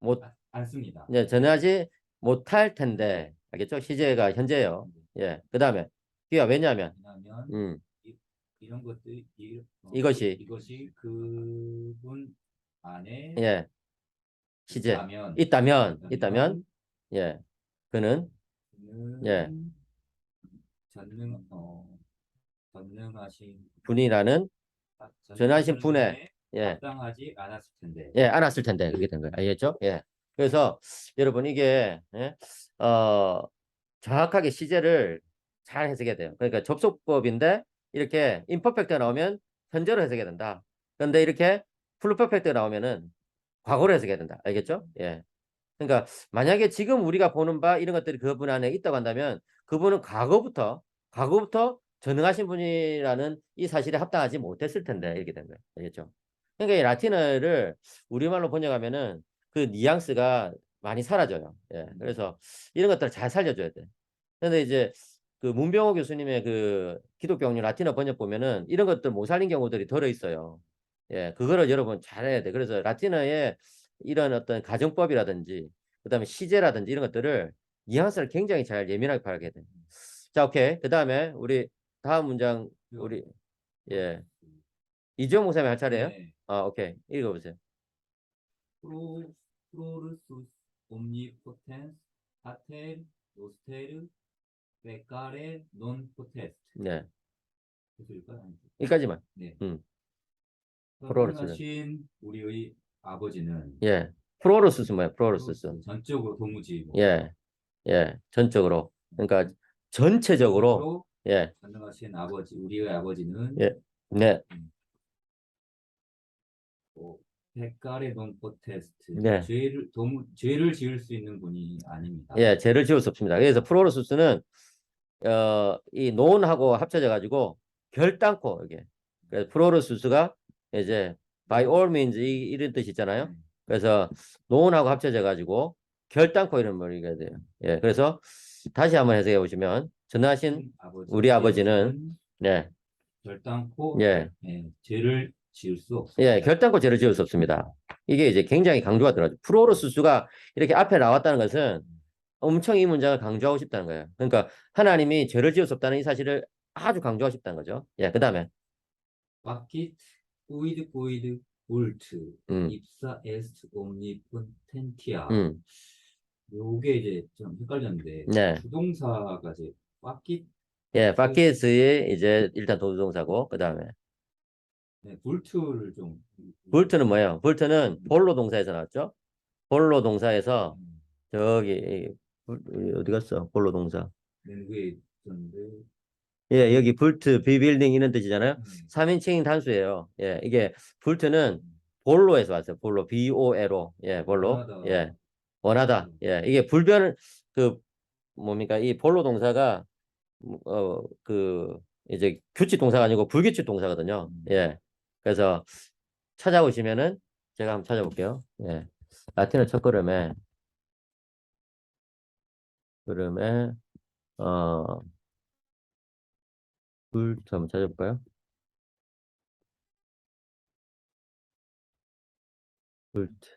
못 않습니다. 네, 전능하지 못할 텐데 알겠죠? 시제가 현재예요. 예, 그 다음에 왜냐하면 왜냐하면 이런 것들이 이것이 그분 안에 예 시제 있다면 예 그는 예 전능하신 분이라는 전능하신 분에 예. 합당하지 않았을 텐데. 예, 안 왔을 텐데 그렇게 된 거예요. 알겠죠? 예. 그래서 여러분 이게 예? 정확하게 시제를 잘 해석해야 돼요. 그러니까 접속법인데 이렇게 imperfect 나오면 현재로 해석해야 된다. 그런데 이렇게 pluperfect 나오면은 과거로 해석해야 된다. 알겠죠? 예. 그러니까 만약에 지금 우리가 보는 바 이런 것들이 그분 안에 있다고 한다면 그분은 과거부터 전능하신 분이라는 이 사실에 합당하지 못했을 텐데 이렇게 된 거예요. 알겠죠? 그러니까 이 라틴어를 우리말로 번역하면은 그 뉘앙스가 많이 사라져요. 예. 그래서 이런 것들을 잘 살려줘야 돼. 근데 이제 그 문병호 교수님의 그 기독교학령 라틴어 번역 보면은 이런 것들 못 살린 경우들이 들어 있어요. 예, 그거를 여러분 잘해야 돼. 그래서 라틴어의 이런 어떤 가정법이라든지 그다음에 시제라든지 이런 것들을 뉘앙스를 굉장히 잘 예민하게 파악해야 돼. 자, 오케이. 그다음에 우리 다음 문장 우리 예 이지영 목사님 할 차례예요. 네. 아, 오케이. 읽어보세요. 프로르수스 옴니포텐스 파텔 노스테르 베카레 논 포테스트. 네, 그럴까요? 여기까지만. 네. 프로르스는. 전능하신 우리의 아버지는 예, 프로르스스 뭐야? 프로르스스. 전적으로 도무지 뭐 예, 예, 전적으로. 그러니까 전체적으로. 예, 전능하신 아버지 우리의 아버지는 예, 네, 백갈의 논 포테스트. 네. 죄를 지을 수 있는 분이 아닙니다. 예, 죄를 지을 수 없습니다. 그래서 프로르스스는 이 논하고 합쳐져 가지고 결단코 이게 그래서 프로르스스가 이제 by all means 이런 뜻이 있잖아요. 그래서 논하고 합쳐져 가지고 결단코 이런 말이가 돼요. 예, 그래서 다시 한번 해석해 보시면 전능하신 우리 아버지는 네, 결단코 예, 죄를 지을 수 없습니다. 예, 결단코 죄를 지을 수 없습니다. 이게 이제 굉장히 강조가 들어가죠. 프로르스스가 이렇게 앞에 나왔다는 것은 엄청 이 문장을 강조하고 싶다는 거예요. 그러니까 하나님이 죄를 지을 수 없다는 이 사실을 아주 강조하고 싶다는 거죠. 예, 그 다음에 Facit quid vult 음. ipsa est omnipotentia. 요게 이제 좀 헷갈렸는데 네. 부동사가 이제 facit 예, 파키스의 이제 일단 도주동사고 그 다음에 vult를 좀 볼트는 뭐예요? 볼트는 볼로 동사에서 나왔죠. 볼로 동사에서 저기 어디 갔어? 볼로 동사. 맨 위에 있었는데 예, 여기 불트, 비빌딩 이런 뜻이잖아요. 3인칭 단수예요. 예, 이게 불트는 볼로에서 왔어요. 볼로, B-O-L-O. 예, 볼로. 원하다. 예, 원하다. 예, 이게 불변, 그, 뭡니까? 이 볼로 동사가, 이제 규칙 동사가 아니고 불규칙 동사거든요. 예. 그래서 찾아보시면은, 제가 한번 찾아볼게요. 예. 라틴어 첫 걸음에, 어, 불트 한번 찾아볼까요? 불트.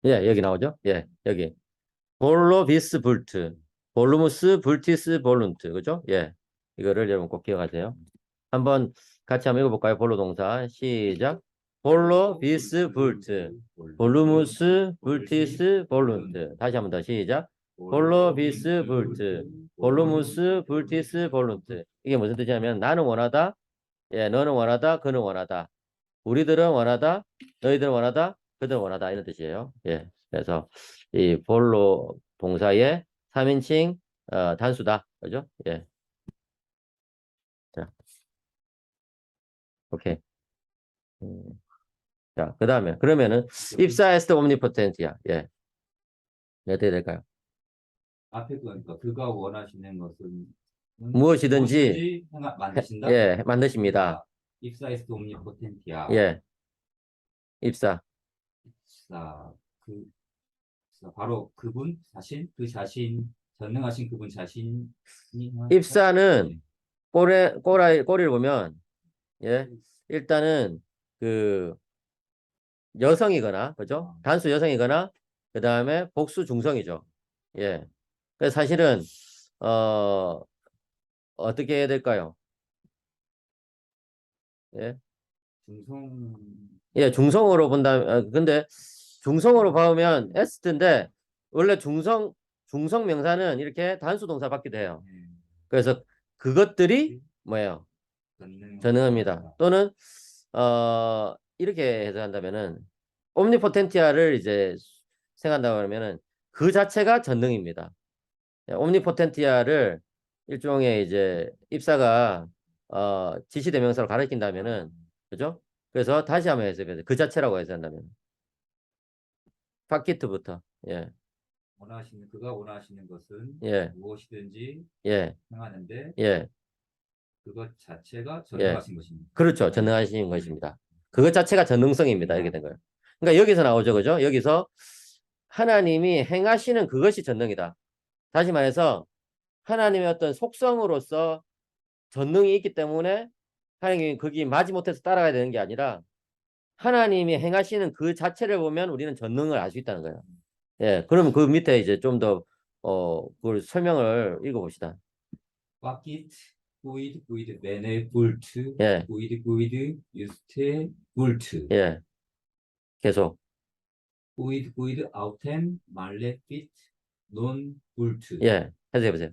예, 여기 나오죠? 예, 여기. 볼로비스 불트, 볼루무스 불티스 볼룬트, 그죠? 예, 이거를 여러분 꼭 기억하세요. 한번 같이 한번 읽어볼까요? 볼로 동사 시작. 볼로비스 불트, 볼루무스 불티스 볼룬트. 다시 한번 더 시작. 볼로비스 불트, 볼루무스 불티스 볼룬트. 이게 무슨 뜻이냐면 나는 원하다, 예, 너는 원하다, 그는 원하다. 우리들은 원하다, 너희들은 원하다, 그들은 원하다 이런 뜻이에요. 예, 그래서 이 볼로 동사의 3인칭 단수다, 그죠? 예, 자, 오케이. 자, 그 다음에 그러면은 ipsa est omnipotentia, 예, 어떻게 될까요? 앞에 그러니까 그가 원하시는 것은 무엇이든지 만드신다. 예, 만드십니다. ipsa est omnipotentia. 예, ipsa, 바로 그분 자신, 그 자신 전능하신 그분 자신이 ipsa는 꼬리를 보면 예, 일단은 그 여성이거나 그죠? 단수 여성이거나 그 다음에 복수 중성이죠. 예. 그래서 사실은 어떻게 해야 될까요? 예. 예, 중성으로 본다. 근데 중성으로 봐오면 에스트인데 원래 중성 명사는 이렇게 단수 동사 받기도 해요. 예. 그래서 그것들이 뭐예요? 전능합니다. 또는 이렇게 해석한다면은 옴니포텐티아를 이제 생각한다고 하면은 그 자체가 전능입니다. 옴니포텐티아를 일종의 이제 입사가 지시대명사로 가리킨다면은 그죠? 그래서 다시 한번 해석해야 돼. 그 자체라고 해석한다면 파키트부터 그가 원하시는 것은 예. 무엇이든지 예. 행하는데 예. 그것 자체가 전능하신 것입니다. 그렇죠. 전능하신 것입니다. 그것 자체가 전능성입니다. 이렇게 된 거예요. 그러니까 여기서 나오죠. 그죠? 여기서 하나님이 행하시는 그것이 전능이다. 다시 말해서 하나님의 어떤 속성으로서 전능이 있기 때문에 하나님이 거기 마지못해서 따라가야 되는 게 아니라 하나님이 행하시는 그 자체를 보면 우리는 전능을 알 수 있다는 거예요. 예, 그러면 그 밑에 이제 좀 더 그걸 설명을 읽어봅시다. Facit quid benevult 예, quid juste vult 예, 계속. quid autem malefit non vult. 예, 해석해보세요.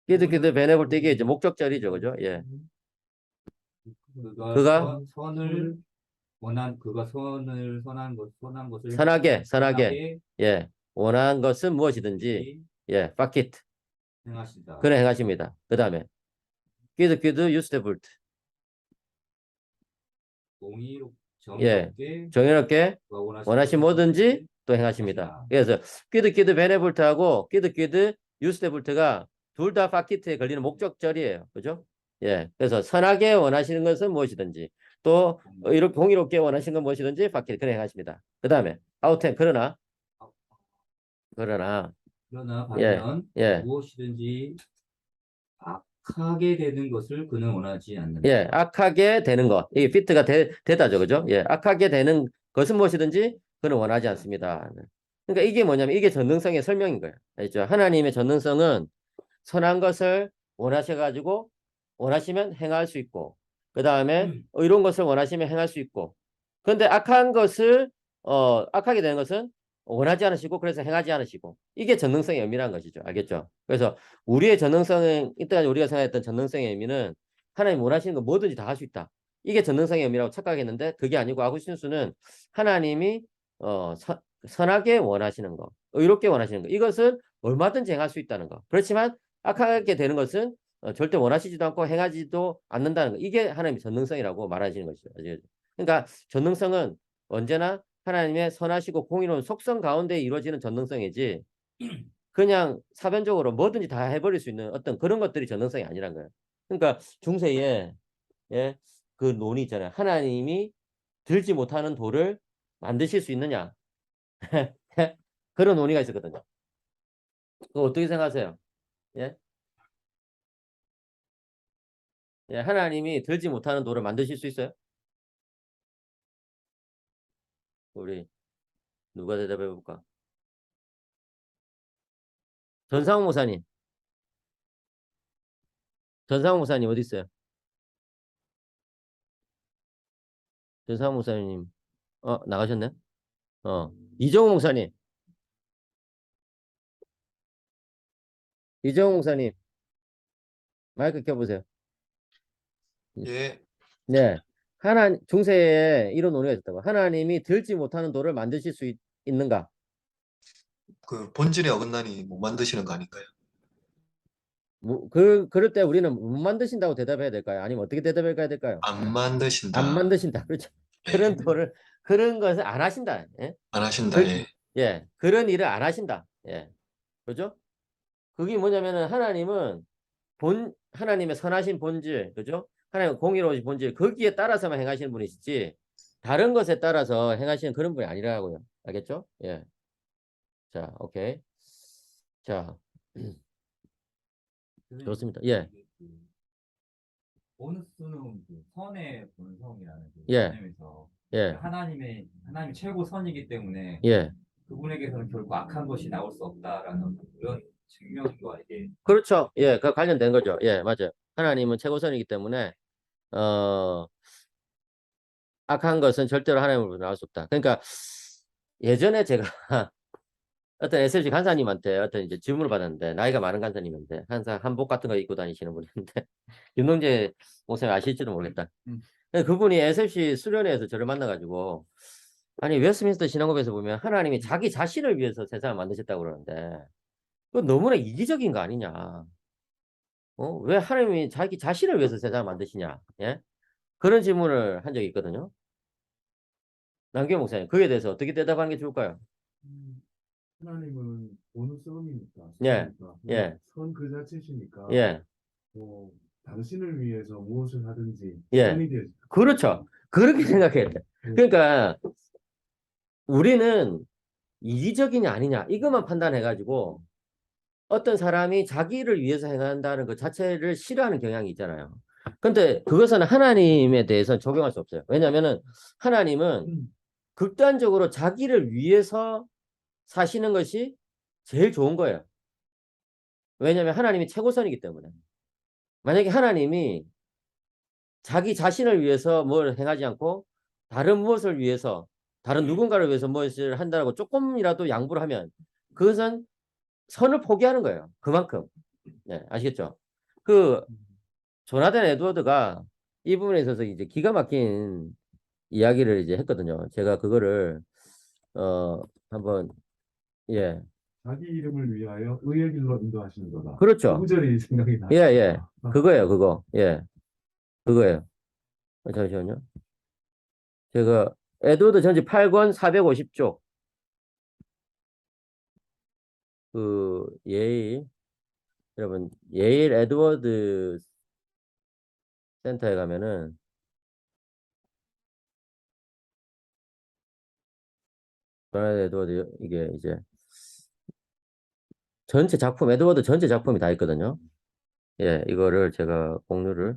기드 베네볼 때 이게 이제 목적절이죠, 그죠? 예, 그가 선을 그가 선한 것을 선하게, 예, 원한 것은 무엇이든지, 예, 파키트, 행하신다. 그는 행하십니다. 그 다음에 기드 유스테불트, 공의롭 예, 정의롭게 정의롭게 그가 원하신 뭐든지 또 행하십니다. 그래서 기드 베네볼트하고 기드 유스테불트가 둘 다 파키트에 걸리는 목적절이에요. 그죠? 예. 그래서 선하게 원하시는 것은 무엇이든지 또 이렇게 공의롭게 원하시는 건 무엇이든지 파키트 그래 행하십니다. 그 다음에 아우텐 그러나 예. 반면 예. 무엇이든지 악하게 되는 것을 그는 원하지 않는다. 예. 악하게 되는 것. 이게 피트가 되다죠. 그죠? 예. 악하게 되는 것은 무엇이든지 그는 원하지 않습니다. 그러니까 이게 뭐냐면 이게 전능성의 설명인 거예요. 알죠? 하나님의 전능성은 선한 것을 원하셔가지고 원하시면 행할 수 있고 그 다음에 이런 것을 원하시면 행할 수 있고 그런데 악한 것을 악하게 되는 것은 원하지 않으시고 그래서 행하지 않으시고 이게 전능성의 의미라는 것이죠. 알겠죠? 그래서 우리의 전능성은 이때까지 우리가 생각했던 전능성의 의미는 하나님 원하시는 거 뭐든지 다 할 수 있다. 이게 전능성의 의미라고 착각했는데 그게 아니고 아구스티누스는 하나님이 선하게 원하시는 거, 의롭게 원하시는 거 이것은 얼마든지 행할 수 있다는 거. 그렇지만 악하게 되는 것은 절대 원하시지도 않고 행하지도 않는다는 거. 이게 하나님의 전능성이라고 말하시는 것이죠. 그러니까 전능성은 언제나 하나님의 선하시고 공의로운 속성 가운데 이루어지는 전능성이지 그냥 사변적으로 뭐든지 다 해버릴 수 있는 어떤 그런 것들이 전능성이 아니란 거예요. 그러니까 중세에 그 논의 있잖아요. 하나님이 들지 못하는 돌을 만드실 수 있느냐. 그런 논의가 있었거든요. 그거 어떻게 생각하세요? 예? 예, 하나님이 들지 못하는 돌을 만드실 수 있어요? 우리 누가 대답해 볼까? 전상훈 목사님. 전상훈 목사님 어디 있어요? 전상훈 목사님. 나가셨네? 이정우 목사님. 이정우 목사님. 마이크 켜보세요. 예, 네. 중세에 이런 논의가 있었다고. 하나님이 들지 못하는 돌을 만드실 수 있는가? 그 본질에 어긋나니 못 만드시는 거 아닌가요? 그럴 때 우리는 못 만드신다고 대답해야 될까요? 아니면 어떻게 대답해야 될까요? 안 만드신다. 안 만드신다. 그렇죠. 예, 그런 것을 안 하신다. 예? 안 하신다. 예. 예. 그런 일을 안 하신다. 예. 그죠? 그게 뭐냐면은 하나님의 선하신 본질, 그죠? 하나님의 공의로우신 본질, 거기에 따라서만 행하시는 분이시지, 다른 것에 따라서 행하시는 그런 분이 아니라고요. 알겠죠? 예. 자, 오케이. 자, 좋습니다. 예. 보너스는 선의 본성이라는 예. 개념에서 예. 하나님이 최고 선이기 때문에 예. 그분에게서는 결코 악한 것이 나올 수 없다라는 그런 측면과 이게 그렇죠. 예. 그 관련된 거죠. 예, 맞아요. 하나님은 최고선이기 때문에, 악한 것은 절대로 하나님으로부터 나올 수 없다. 그러니까 예전에 제가 어떤 SLC 간사님한테 어떤 이제 질문을 받았는데, 나이가 많은 간사님인데, 항상 한복 같은 거 입고 다니시는 분인데, 윤동재 목사님 아실지도 모르겠다. 근데 그분이 SLC 수련회에서 저를 만나가지고, 아니, 웨스트민스터 신앙법에서 보면 하나님이 자기 자신을 위해서 세상을 만드셨다고 그러는데, 그건 너무나 이기적인 거 아니냐. 왜 하나님이 자기 자신을 위해서 세상을 만드시냐. 예? 그런 질문을 한 적이 있거든요. 남경 목사님, 그에 대해서 어떻게 대답하는 게 좋을까요? 하나님은 어느 썸이니까, 예, 예, 선그 자체시니까, 예, 뭐, 당신을 위해서 무엇을 하든지, 예. 선이 될 그렇죠. 그렇게 생각해야 돼. 그러니까 우리는 이기적이냐 아니냐 이것만 판단해가지고 어떤 사람이 자기를 위해서 행한다는 것 자체를 싫어하는 경향이 있잖아요. 근데 그것은 하나님에 대해서 적용할 수 없어요. 왜냐하면은 하나님은 극단적으로 자기를 위해서 사시는 것이 제일 좋은 거예요. 왜냐하면 하나님이 최고선이기 때문에. 만약에 하나님이 자기 자신을 위해서 뭘 행하지 않고 다른 무엇을 위해서, 다른 누군가를 위해서 무엇을 한다고 조금이라도 양보를 하면 그것은 선을 포기하는 거예요. 그만큼. 네, 아시겠죠? 그 조나단 에드워드가 이 부분에 있어서 이제 기가 막힌 이야기를 이제 했거든요. 제가 그거를 한번, 예, 자기 이름을 위하여 의의 길로 인도하시는 거다. 그렇죠. 구절이 생각이 나. 예, 예, 그거예요, 그거. 예, 그거예요. 잠시만요. 제가 에드워드 전지 8권 450쪽 그 예일, 여러분 예일 에드워드 센터에 가면은 버나드 에드워드, 이게 이제 전체 작품, 에드워드 전체 작품이 다 있거든요. 예, 이거를 제가 공유를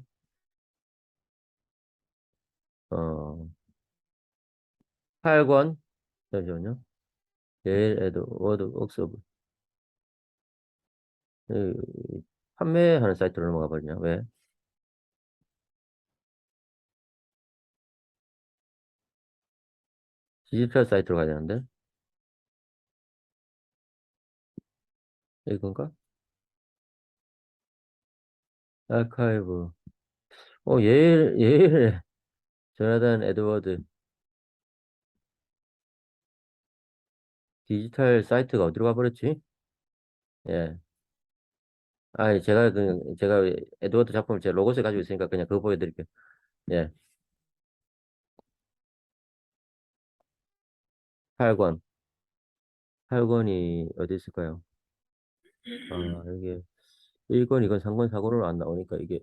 어 8권, 잠시만요. 예일 에드워드 옥스퍼드, 판매하는 사이트로 넘어가 버리냐? 왜? 디지털 사이트로 가야 되는데 이건가? 아카이브. 예일 조나단 에드워드 디지털 사이트가 어디로 가버렸지? 예. 제가 에드워드 작품을 제 로고스 가지고 있으니까 그냥 그거 보여드릴게요. 예. 8권. 8권이 어디 있을까요? 이게 1권, 2권, 3권, 4권으로 안 나오니까 이게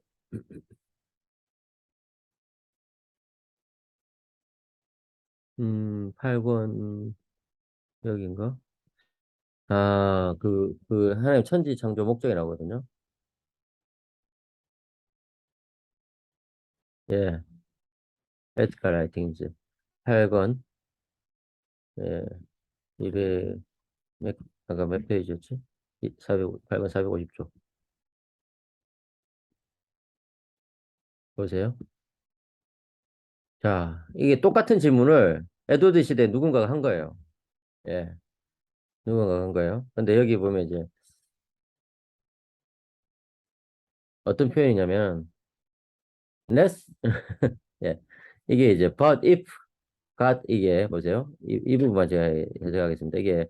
8권 여기인가? 하나님 천지 창조 목적이 나오거든요. 예. 에티컬 라이팅즈 8권. 예. 200, 아까 몇 페이지였지? 8권 450쪽. 보세요. 자, 이게 똑같은 질문을 에드워드 시대에 누군가가 한 거예요. 예. 누군가가 한 거예요. 근데 여기 보면 이제 어떤 표현이냐면, less, 예. 이게 이제, but if, got, 이게, 보세요. 이 부분만 제가 해석하겠습니다. 이게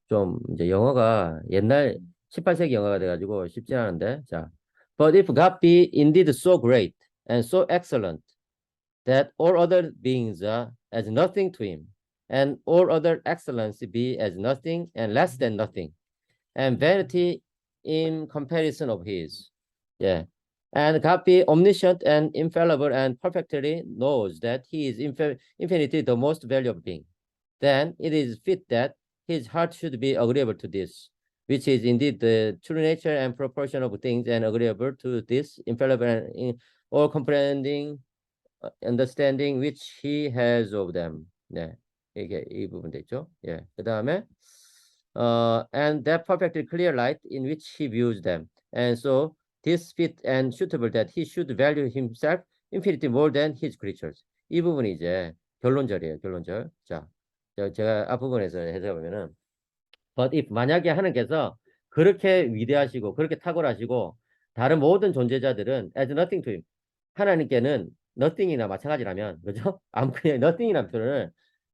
좀 이제 영어가 옛날 18세기 영어가 돼가지고 쉽지 않은데, 자, but if God be indeed so great and so excellent that all other beings are as nothing to him, and all other excellence be as nothing and less than nothing, and vanity in comparison of his. Yeah. And God be omniscient and infallible and perfectly knows that he is infinitely the most valuable being. Then it is fit that his heart should be agreeable to this, which is indeed the true nature and proportion of things, and agreeable to this infallible and all comprehending understanding which he has of them. 네, 이게 이 부분 됐죠? 예, 그 다음에 and that perfectly clear light in which he views them, and so this fit and suitable that he should value himself infinitely more than his creatures. 이 부분이 이제 결론절이에요, 결론절. 자, 제가 앞부분에서 해석해 보면은 but if 만약에 하나님께서 그렇게 위대하시고 그렇게 탁월하시고 다른 모든 존재자들은 as nothing to him 하나님께는 nothing이나 마찬가지라면 그죠? 아무 그냥 nothing이라는 표현을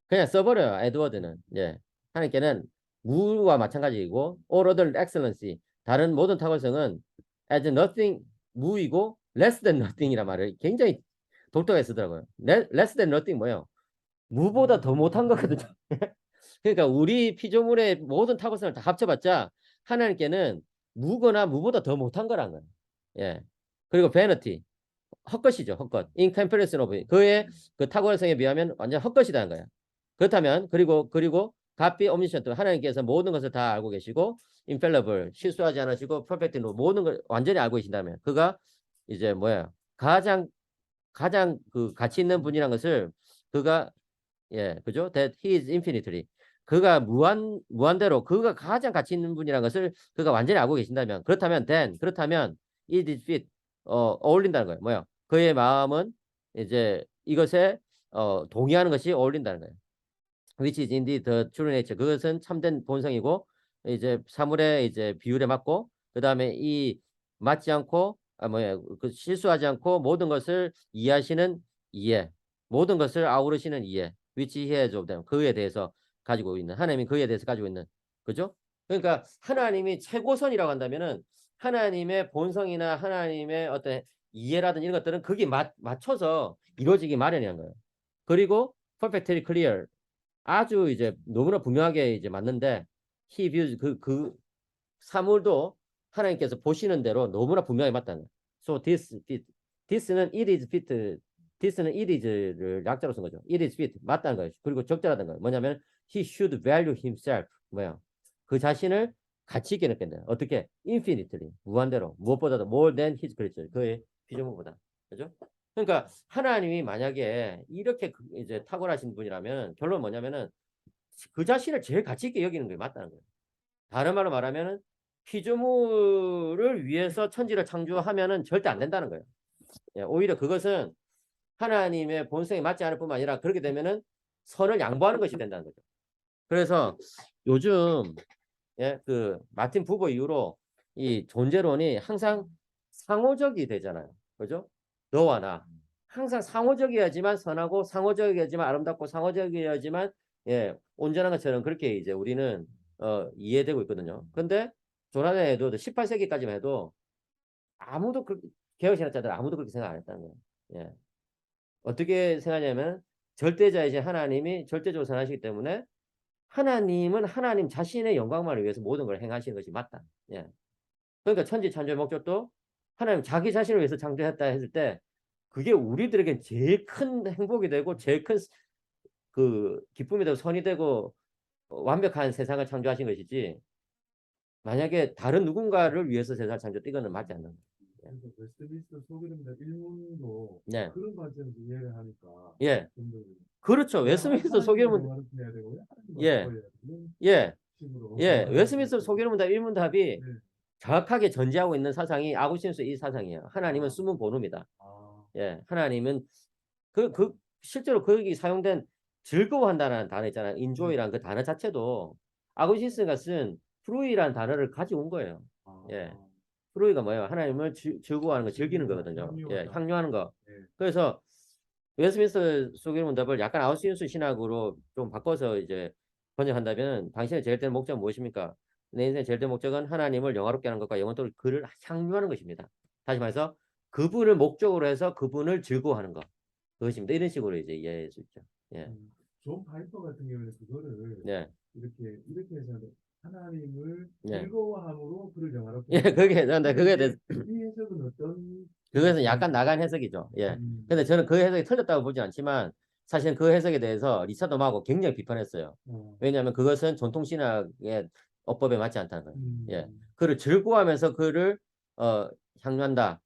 그냥 써버려요. 에드워드는 예 하나님께는 무와 마찬가지이고 all other excellency 다른 모든 탁월성은 as nothing 무이고 less than nothing이란 말을 굉장히 독특하게 쓰더라고요. less than nothing 뭐예요? 무보다 더 못한 거거든요. 그러니까 우리 피조물의 모든 탁월성을 다 합쳐봤자 하나님께는 무거나 무보다 더 못한 거란 거예요. 예. 그리고 vanity 헛것이죠. 헛것. in comparison of 그의 그 탁월성에 비하면 완전 헛것이다는 거예요. 그렇다면 그리고 God be omniscient 하나님께서 모든 것을 다 알고 계시고 infallible 실수하지 않으시고 perfect 모든 걸 완전히 알고 계신다면 그가 이제 뭐야 가장 그 가치 있는 분이란 것을 그가 예 그죠? That he is infinitely 그가 무한대로 그가 가장 가치 있는 분이라는 것을 그가 완전히 알고 계신다면 그렇다면 it is fit 어울린다는 거예요. 뭐요? 그의 마음은 이제 이것에 동의하는 것이 어울린다는 거예요. which is indeed the true nature. 그것은 참된 본성이고 이제 사물의 이제 비율에 맞고 그다음에 이 맞지 않고 그 실수하지 않고 모든 것을 이해하시는 이해, 모든 것을 아우르시는 이해, which he has of them. 그에 대해서 가지고 있는 하나님이 그에 대해서 가지고 있는 그죠? 그러니까 하나님이 최고선이라고 한다면은 하나님의 본성이나 하나님의 어떤 이해라든지 이런 것들은 거기 맞춰서 이루어지기 마련이란 거예요. 그리고 perfectly clear 아주 이제 너무나 분명하게 이제 맞는데 he views 그 사물도 하나님께서 보시는 대로 너무나 분명히 맞다는 거예요. So this fit. this는 it is fit. this는 it is를 약자로 쓴 거죠. it is fit. 맞다는 거예요. 그리고 적절하다는 거예요. 뭐냐면 he should value himself. 뭐야? 그 자신을 가치 있게 느낀다. 어떻게? infinitely. 무한대로. 무엇보다도 more than his creature. 그의 피조물보다. 그죠? 그러니까 하나님이 만약에 이렇게 이제 탁월하신 분이라면 결론 뭐냐면은 그 자신을 제일 가치 있게 여기는 게 맞다는 거예요. 다른 말로 말하면은 피조물을 위해서 천지를 창조하면은 절대 안 된다는 거예요. 예, 오히려 그것은 하나님의 본성에 맞지 않을 뿐만 아니라 그렇게 되면은 선을 양보하는 것이 된다는 거죠. 그래서 요즘 예, 그 마틴 부버 이후로 이 존재론이 항상 상호적이 되잖아요. 그죠? 너와 나. 항상 상호적이어야지만 선하고 상호적이어야지만 아름답고 상호적이어야지만 예, 온전한 것처럼 그렇게 이제 우리는 이해되고 있거든요. 근데 조나단 에드워드 18세기까지만 해도 아무도 개혁신학자들 아무도 그렇게 생각 안 했다는 거예요. 예. 어떻게 생각하냐면 절대자이신 하나님이 절대적으로 선하시기 때문에 하나님은 하나님 자신의 영광만을 위해서 모든 걸 행하시는 것이 맞다. 예. 그러니까 천지 창조의 목적도 하나님 자기 자신을 위해서 창조했다 했을 때 그게 우리들에게 제일 큰 행복이 되고 제일 큰 그 기쁨이 되고 선이 되고 완벽한 세상을 창조하신 것이지 만약에 다른 누군가를 위해서 세상을 창조했다 이거는 맞지 않는 거예요. 그래서 웨스트민스터 소개됩니다. 일문도 네. 그런 관점에서 이해를 하니까 예. 좀 더 그렇죠. 웨스트민스터 소개문 해야 되고 예. 예. 식으로 예. 웨스트민스터 소개문답 일문답이 네. 정확하게 전제하고 있는 사상이 아구스티누스 이 사상이에요. 하나님은 숨은 본우입니다. 아, 예. 하나님은 실제로 거기 사용된 즐거워한다는 단어 있잖아요. enjoy라는 그 단어 자체도 아구스티누스가 쓴 프루이라는 단어를 가지고 온 거예요. 예. 프루이가 뭐예요? 하나님을 즐거워하는 거, 즐기는 거거든요. 예, 향유하는 거. 네. 그래서 웨스트민스터 소개문답을 약간 아우스티누스 신학으로 좀 바꿔서 이제 번역한다면 당신의 제일 된 목적은 무엇입니까? 내 인생의 제일 된 목적은 하나님을 영화롭게 하는 것과 영원토록 그를 향유하는 것입니다. 다시 말해서 그분을 목적으로 해서 그분을 즐거워하는 것. 그것입니다. 이런 식으로 이제 이해할 수 있죠. 예. 존 파이퍼 같은 경우에는 그거를 네. 이렇게 해서 하나님을 네. 즐거워함으로 그를 영화롭게 예, 그게 대해서 이 해석은 어떤 그것은 약간 나간 해석이죠. 예. 근데 저는 그 해석이 틀렸다고 보진 않지만 사실은 그 해석에 대해서 리차드 마고 굉장히 비판했어요. 왜냐하면 그것은 전통신학의 어법에 맞지 않다는 거예요. 예. 그를 즐거워하면서 그를 향유한다.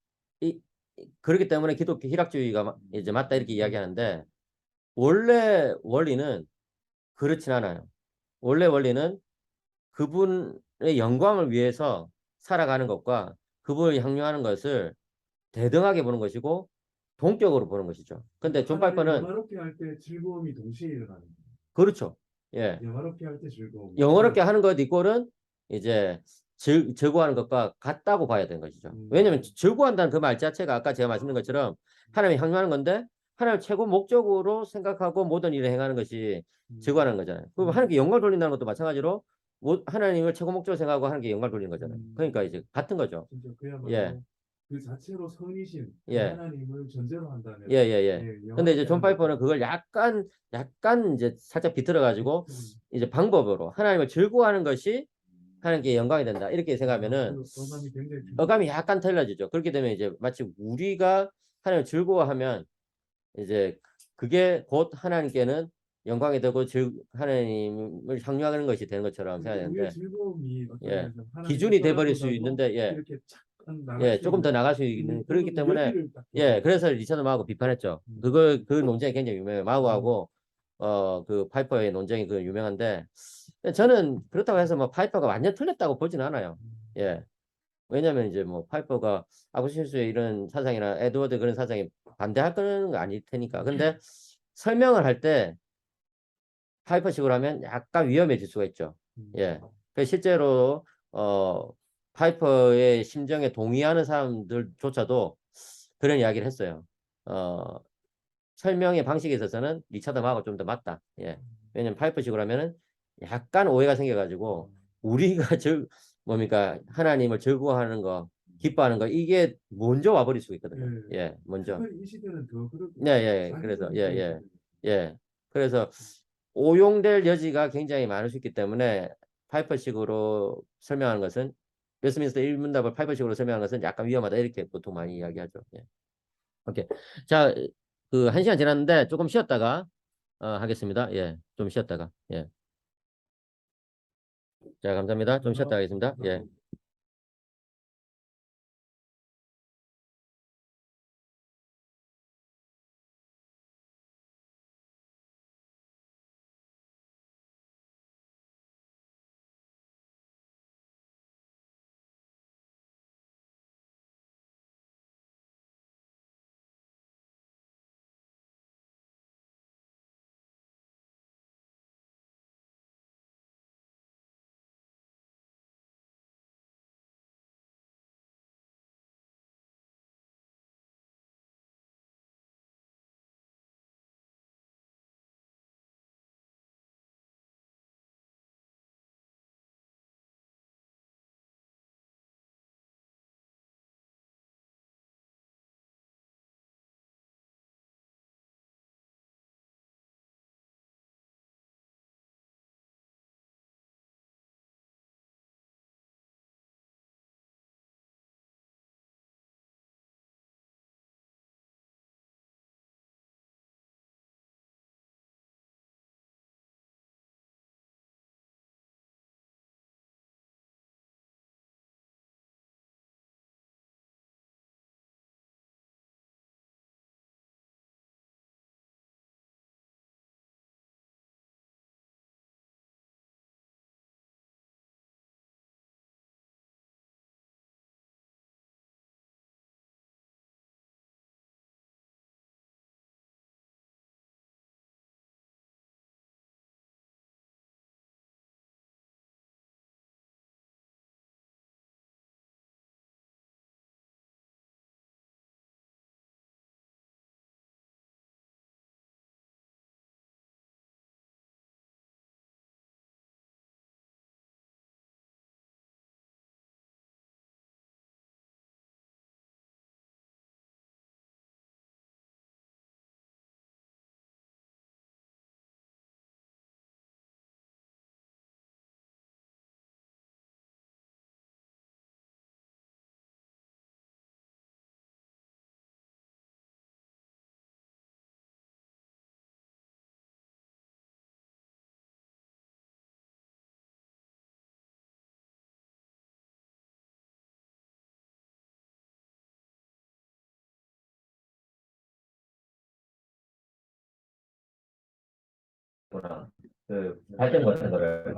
그렇기 때문에 기독교 희락주의가 이제 맞다 이렇게 이야기하는데 원래 원리는 그렇진 않아요. 원래 원리는 그분의 영광을 위해서 살아가는 것과 그분을 향유하는 것을 대등하게 보는 것이고 동격으로 보는 것이죠. 근데 존 파이퍼는 영화롭게 할 때 즐거움이 동시에 일어나는 거예요. 그렇죠. 예. 영어롭게 할 때 즐거움. 영어롭게 하는 것 이꼴은 이제 즐거워하는 것과 같다고 봐야 되는 것이죠. 음. 왜냐하면 즐거워한다는 그 말 자체가 아까 제가 말씀드린 것처럼 하나님이 향유하는 건데 하나님을 최고 목적으로 생각하고 모든 일을 행하는 것이 즐거워하는 거잖아요. 그리고 하나님께 영광 돌린다는 것도 마찬가지로 하나님을 최고 목적으로 생각하고 하나님께 영광 돌리는 거잖아요. 그러니까 이제 같은 거죠. 진짜 그야말로 예. 그 자체로 선이신 그 예. 하나님을 전제로 한다면 예, 예, 예. 근데 이제 존 영화에 파이퍼는 그걸 약간 이제 살짝 비틀어가지고 이제 방법으로 하나님을 즐거워하는 것이 하나님께 영광이 된다. 이렇게 생각하면은 그 어감이 굉장히 어감이 약간 달라지죠. 그렇게 되면 이제 마치 우리가 하나님을 즐거워하면 이제 그게 곧 하나님께는 영광이 되고 하나님을 향유하는 것이 되는 것처럼 우리의 생각하는데 즐거움이 어떤 예. 면에서 하나님의 기준이 돼버릴 수 사랑보다도 있는데 예. 이렇게 착 나갈 예, 수 조금 더 있는 나갈 수 있는 그렇기 때문에 여지를 딱 예, 줘요. 그래서 리차드 마하고 비판했죠. 그 논쟁이 굉장히 유명해요. 마하고 그 파이퍼의 논쟁이 그 유명한데 저는 그렇다고 해서 뭐 파이퍼가 완전 틀렸다고 보진 않아요. 예. 왜냐면 이제 뭐 파이퍼가 아구실수의 이런 사상이나 에드워드 그런 사상이 반대할 거는 아닐 테니까. 근데 설명을 할 때 파이퍼식으로 하면 약간 위험해질 수가 있죠. 예. 그 실제로 파이퍼의 심정에 동의하는 사람들조차도 그런 이야기를 했어요. 설명의 방식에 있어서는 리차드 마하가 좀 더 맞다. 예. 왜냐면 파이퍼식으로 하면은 약간 오해가 생겨가지고 우리가 뭡니까 하나님을 즐거워하는 거, 기뻐하는 거 이게 먼저 와버릴 수 있거든요. 예. 예, 먼저. 특별히 이 시대는 더 그렇고 예, 예. 그래서 예. 그래서 오용될 여지가 굉장히 많을 수 있기 때문에 파이퍼식으로 설명하는 것은 웨스트민스터 1문답을 파이퍼식으로 설명하는 것은 약간 위험하다 이렇게 보통 많이 이야기하죠. 예. 오케이. 자, 그 1시간 지났는데 조금 쉬었다가 하겠습니다. 예. 좀 쉬었다가. 예. 자, 감사합니다. 좀 쉬었다 하겠습니다. 예. 그 발전 같은 거를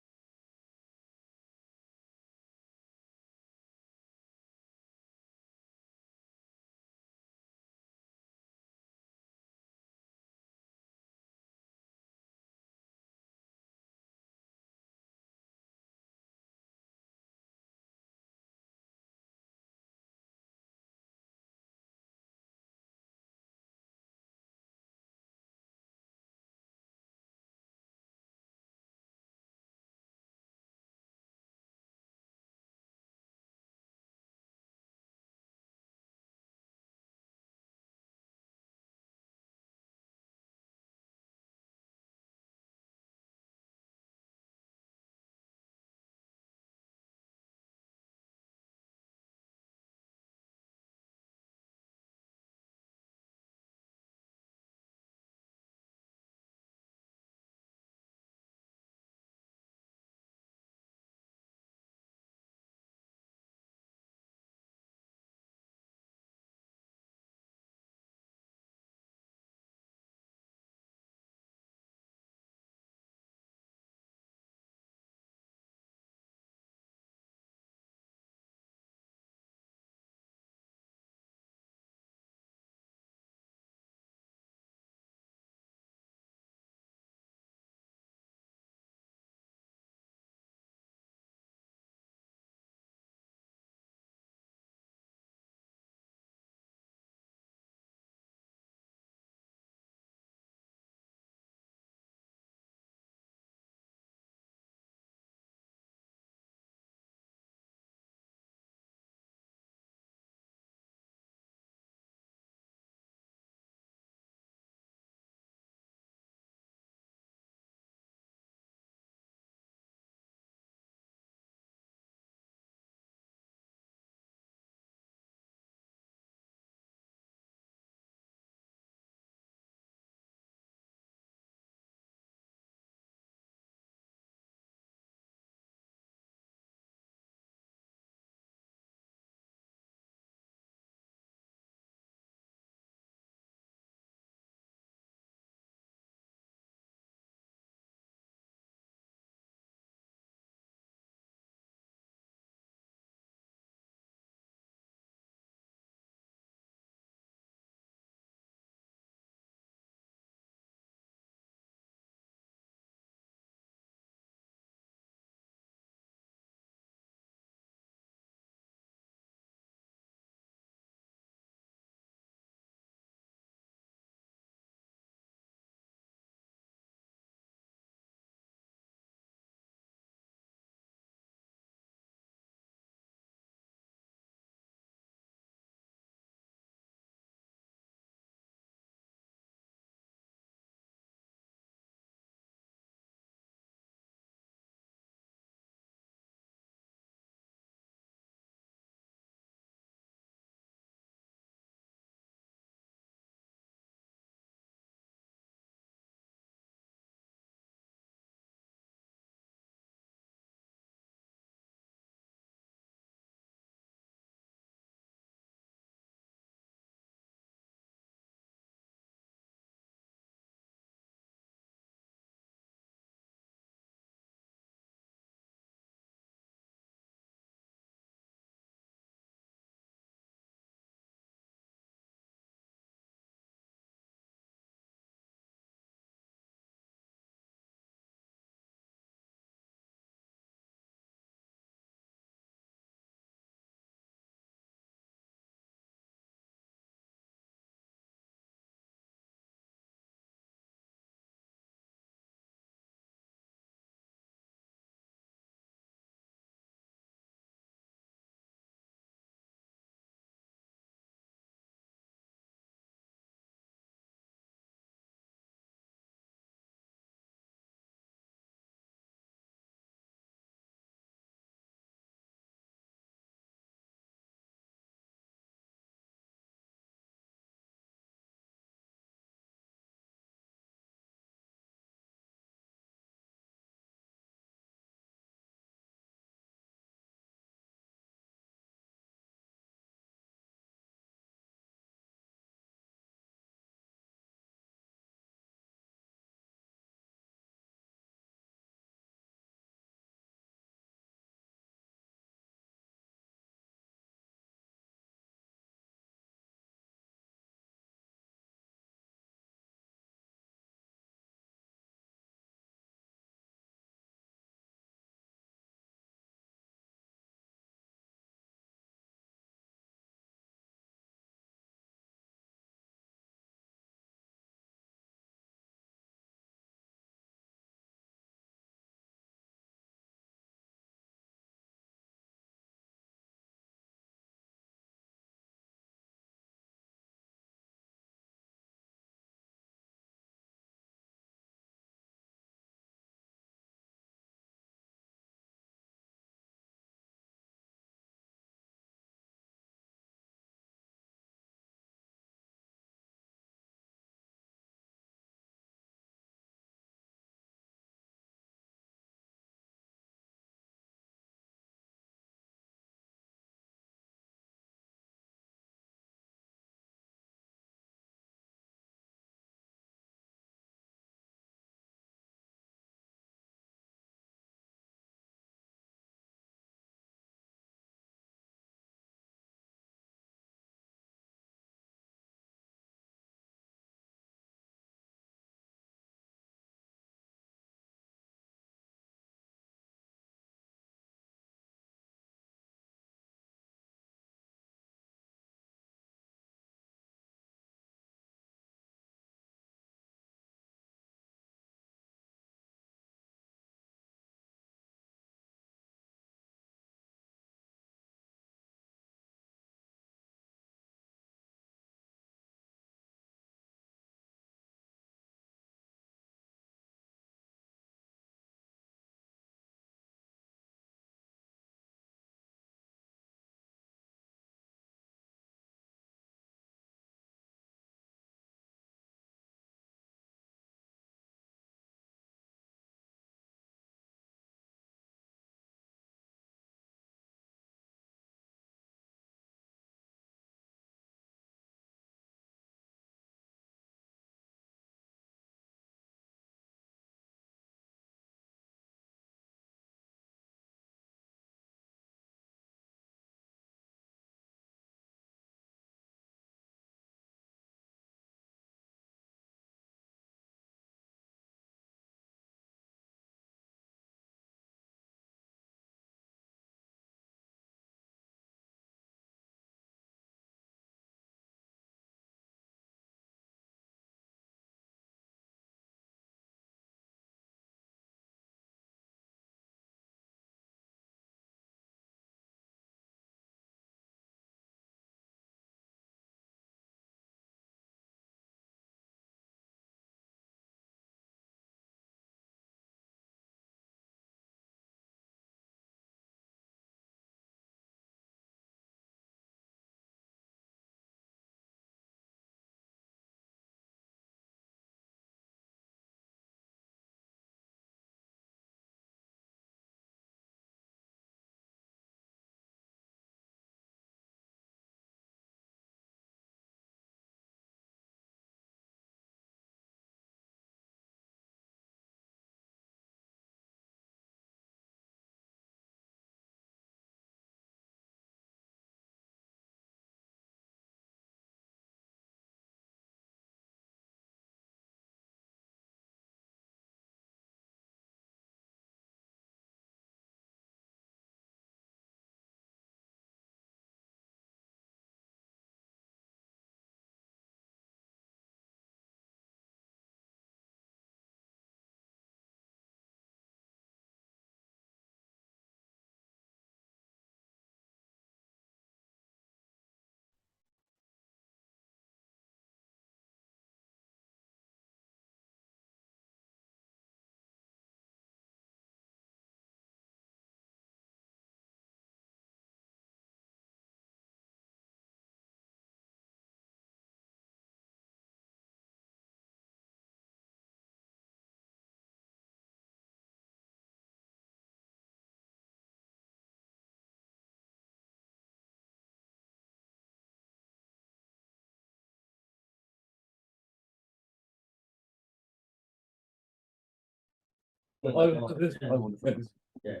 예.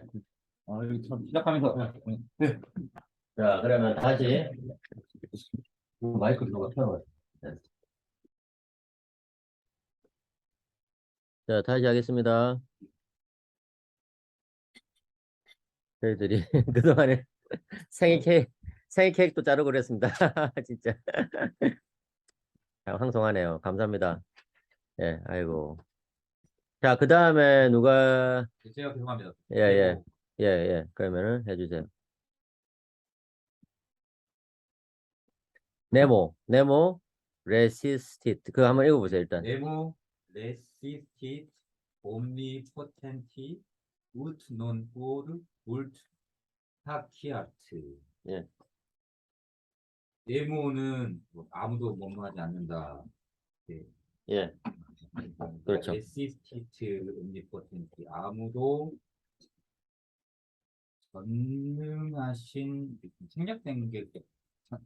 여기 참 시작하면서 자, 그러면 다시 마이크 좀 켜놓을게요. 네. 자, 다시 하겠습니다. 저희들이 그동안에 생일 케이크도 자르고 그랬습니다. 진짜. 황송하네요. 감사합니다. 예, 아이고. 자, 그 다음에 누가, 제가 죄송합니다. 예, 예, 예, 예. 그러면은 해주세요. 네모, 레시스티트. 그거 한번 읽어보세요, 일단. 네모 레시스티드 옴니포텐티 우트 논 오르 울트 타키아트. 예. 네모는 뭐 아무도 머무하지 않는다. 네. 예, 그렇죠. 레시스티드 옴니포텐티 아무도 전능하신 생략된 게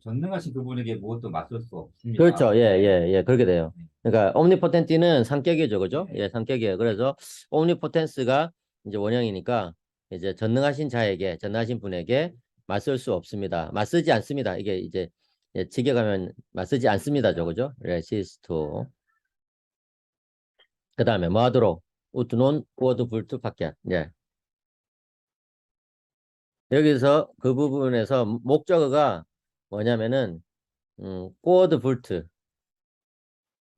전능하신 그분에게 무엇도 맞설 수 없습니다. 그렇죠. 예, 예, 예. 그렇게 돼요. 그러니까, 옴니포텐티는 상격이죠. 그죠? 예, 상격이에요. 그래서, 옴니포텐스가 이제 원형이니까, 이제 전능하신 자에게, 전능하신 분에게 맞설 수 없습니다. 맞서지 않습니다. 이게 이제, 예, 직역하면 맞서지 않습니다죠. 그죠? 레시스토. 그 다음에, 뭐 하도록? 우트논, 우어드, 불트, 파키아. 예. 여기서 그 부분에서 목적어가 뭐냐면은, 꼬어드 불트.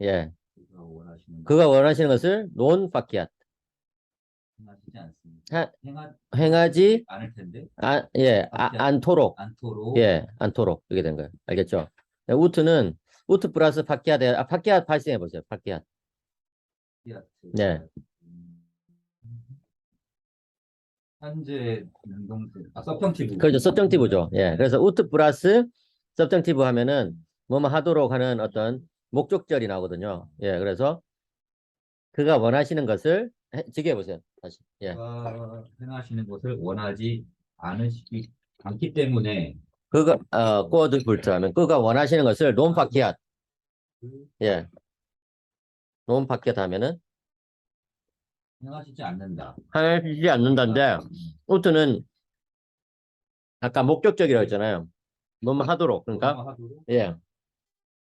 예. 그가 원하시는 그가 원하시는 것을 논 파키아. 행하시지 않습니다. 하- 행하, 행하지 않을 텐데 않도록. 않도록 예, 않도록. 이렇게 된 거예요. 알겠죠? 네, 우트는, 우트 플러스 파키아 파키아 발생해 보세요. 파키아. 피아트. 네. 현재 능동태 서브정티브. 그렇죠. 서정티브죠. 예. 그래서 우트 플러스 서정티브 하면은, 뭐뭐 하도록 하는 어떤 목적절이 나오거든요. 예. 그래서, 그가 원하시는 것을, 지게 해보세요. 다시. 예. 행하시는 것을 원하지 않기 때문에 그가, 꼬어드 불트 하면, 그가 원하시는 것을 논 파키아. 예. 논 파키아 하면은, 행하시지 않는다. 하지 않는다인데, 우트는 아까 목적적이라고 했잖아요. 뭐뭐 하도록. 그러니까, 하도록 예.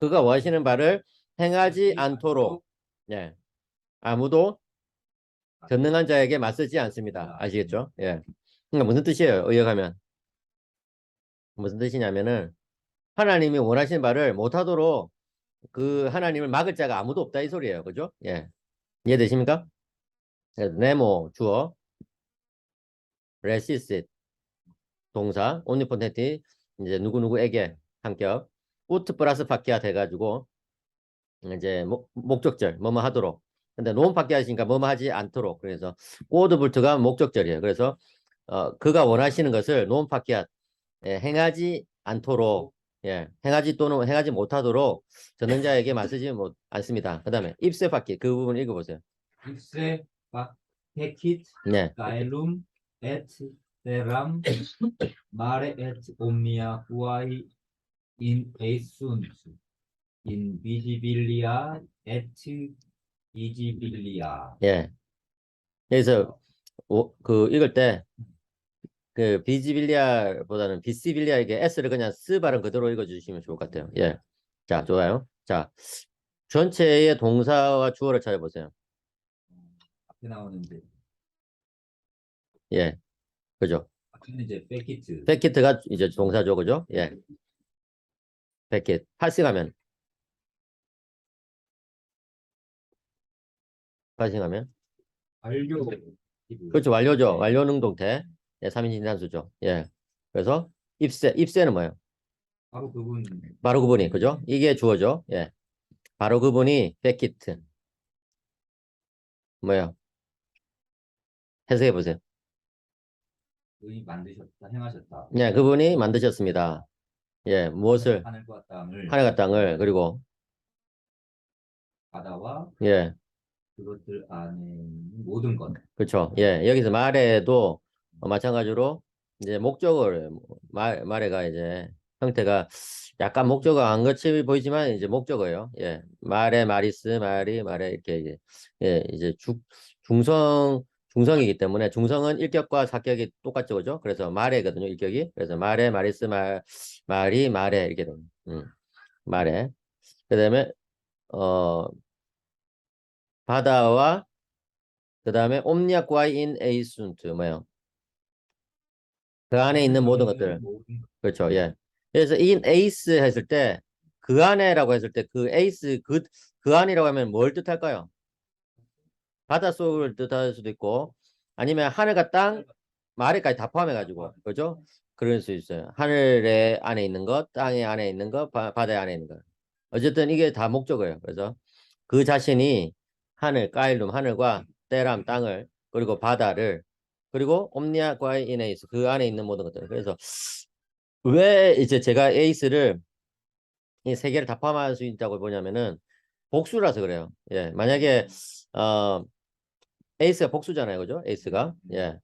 그가 원하시는 바를 행하지 않도록, 예. 아무도 전능한 자에게 맞서지 않습니다. 아시겠죠? 예. 그러니까 무슨 뜻이에요? 의역하면. 무슨 뜻이냐면은, 하나님이 원하시는 바를 못하도록 그 하나님을 막을 자가 아무도 없다 이 소리예요. 그죠? 예. 이해되십니까? 그래서 네모 주어, 레시스 동사, 온니포텐티 이제 누구누구에게 한격, 우트 플러스 파키아 돼가지고 이제 목적절 뭐뭐 하도록. 근데 논 파키아 하시니까 뭐뭐 하지 않도록. 그래서 꼬드불트가 목적절이에요. 그래서 그가 원하시는 것을 논 파키아 행하지 않도록, 예, 행하지 또는 행하지 못하도록 전능자에게 맞서지 않습니다. 그 다음에 입세 파키 그 부분 읽어보세요. 입세 파케킷 네, 가엘룸 에트 데람 마레 에트 옴니아 후아이 인 에이순스 인 비지빌리아 에트 비지빌리아. 예. 여기서 그 읽을 때 그 비지빌리아보다는 비시빌리아에게 S를 그냥 스 발음 그대로 읽어주시면 좋을 것 같아요. 예. 자, 좋아요. 자, 전체의 동사와 주어를 찾아보세요. 앞에 나오는데 예. 그죠? 앞에는 이제 페키트 패키트가 이제 동사죠. 그죠? 예. 패킷. 파싱하면. 파싱하면. 완료. 그렇죠. 완료죠. 완료 능동태. 예, 3인칭 단수죠. 예. 그래서 입세는 뭐예요? 바로 그분 바로 그분이. 그죠? 이게 주어죠. 예. 바로 그분이 패키트. 뭐예요? 해석해 보세요. 의 만드셨다 행하셨다. 예, 그분이 만드셨습니다. 예, 무엇을? 하늘과 땅을 하늘과 땅을. 그리고 바다와 예, 그것들 안에 있는 모든 것. 그렇죠. 예, 여기서 말에도 마찬가지로 이제 목적어를 말에가 이제 형태가 약간 목적어 한 것이 보이지만 이제 목적어예요. 예, 말에 마리스 말이 말에 이렇게 이제 예, 이제 중성이기 때문에 중성은 일격과 사격이 똑같죠, 그죠? 그래서 말해거든요, 일격이. 그래서 말해, 마리스, 말이, 말해 이렇게 됩니다. 말해. 그다음에 바다와 그다음에 옴니아과이 인 에이순트 뭐요? 그 안에 있는 모든 것들. 그렇죠. 예. 그래서 인 에이스 했을 때 그 안에라고 했을 때 그 에이스 그 안이라고 하면 뭘 뜻할까요? 바닷속을 뜻할 수도 있고 아니면 하늘과 땅 아래까지 다 포함해 가지고 그죠? 그럴 수 있어요. 하늘의 안에 있는 것, 땅의 안에 있는 것, 바다의 안에 있는 것. 어쨌든 이게 다 목적어예요. 그래서 그 자신이 하늘, 까일룸 하늘과 때람 땅을 그리고 바다를 그리고 옴니아 과이 인에이스 그 안에 있는 모든 것들. 그래서 왜 이제 제가 에이스를 이 세 개를 다 포함할 수 있다고 보냐면은 복수라서 그래요. 예, 만약에 에이스가 복수잖아요, 그죠? 에이스가 예,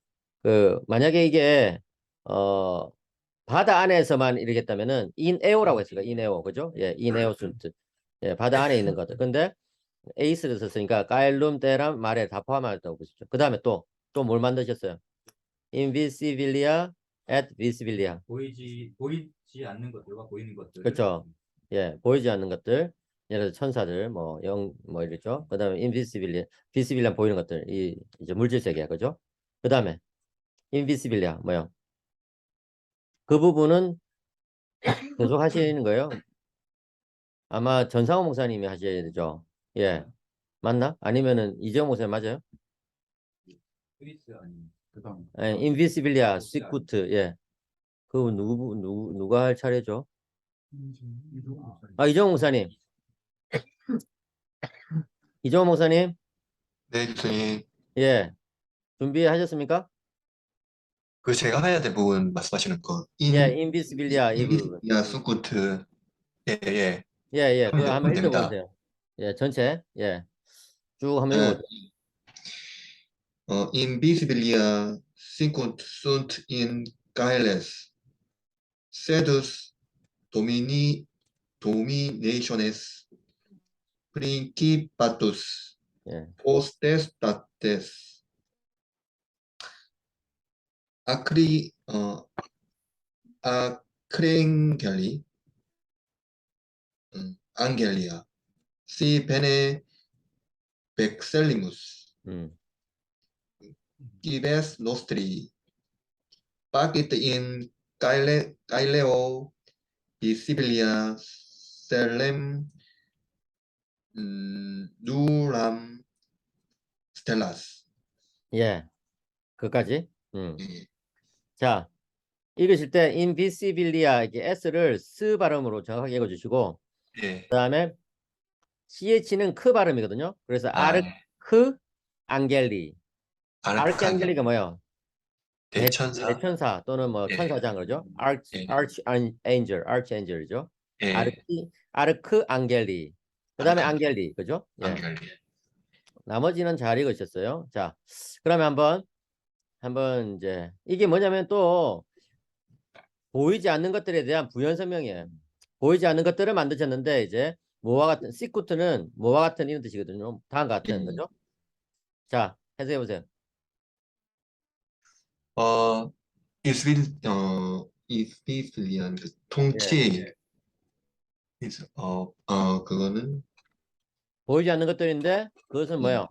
그 만약에 이게 바다 안에서만 이러겠다면은 인에오라고 했으니까 인에오 그죠? 예, 인에오 순트 예, 바다 안에 있는 것들. 근데 에이스를 썼으니까 까일룸, 데람, 마레 다 포함하였다고 보시죠. 그 다음에 또 뭘 만드셨어요? 인비시빌리아, 앳 비시빌리아. 보이지 않는 것들과 보이는 것들. 그렇죠. 예, 보이지 않는 것들, 예를 들어 천사들, 뭐 이랬죠. 그 다음에 인비시빌리아, 비시빌리아 보이는 것들, 이제 물질 세계, 그죠? 그 다음에 인비시빌리아, 뭐요? 그 부분은 계속 하시는 거예요. 아마 전상호 목사님이 하셔야 되죠. 예, 맞나? 아니면은 이재용 목사님 맞아요? 스위스 아니면 그다음 예, 인비시빌리아, 시쿠트, 예. 그 누가 할 차례죠? 아, 이재용 목사님. 이재용 목사님, 네, 교수님. 예, 준비하셨습니까? 그 제가 해야 될 부분 말씀하시는 거. 예, 인비시빌리아 이 부분. 인비시비아 수쿠트. 예, 예. 예, 예, 그거 한번 하면 됩니다. 읽어보세요. 예, 전체, 예, 쭉 한번 예. 읽어보세요. Invisibilia sicut sunt in caeles, sedus dominationes, principatus, 예, potestates, acrengeli, angelia, si bene vexellimus, Gives nostri, pacit in caeleo visibilia celem nuram stellas. 예, 그까지. 예, 자, 읽으실 때 인비시빌리아 이게 S를 스 발음으로 정확하게 읽어주시고, 예. 그 다음에 CH는 크 발음이거든요. 그래서 아, 아르크 앙겔리. 아르칸 아르크앙겔리가 뭐예요? 대천사. 대천사 또는 뭐 예, 천사장 그러죠? 예, 아르치엔젤이죠. 예. 아르크 앙겔리. 그 다음에 아르칸 앙겔리, 그죠? 예. 안겔리. 나머지는 잘 읽으셨어요. 자, 그러면 한번 이제 이게 뭐냐면 또 보이지 않는 것들에 대한 부연 설명이에요. 보이지 않는 것들을 만드셨는데 이제 뭐와 같은 시쿠트는 뭐와 같은 이런 뜻이거든요. 다음과 같은 그죠? 자, 해석해 보세요. 이스빌리안 그 통치, 그거는 보이지 않는 것들인데 그것은 음, 뭐예요?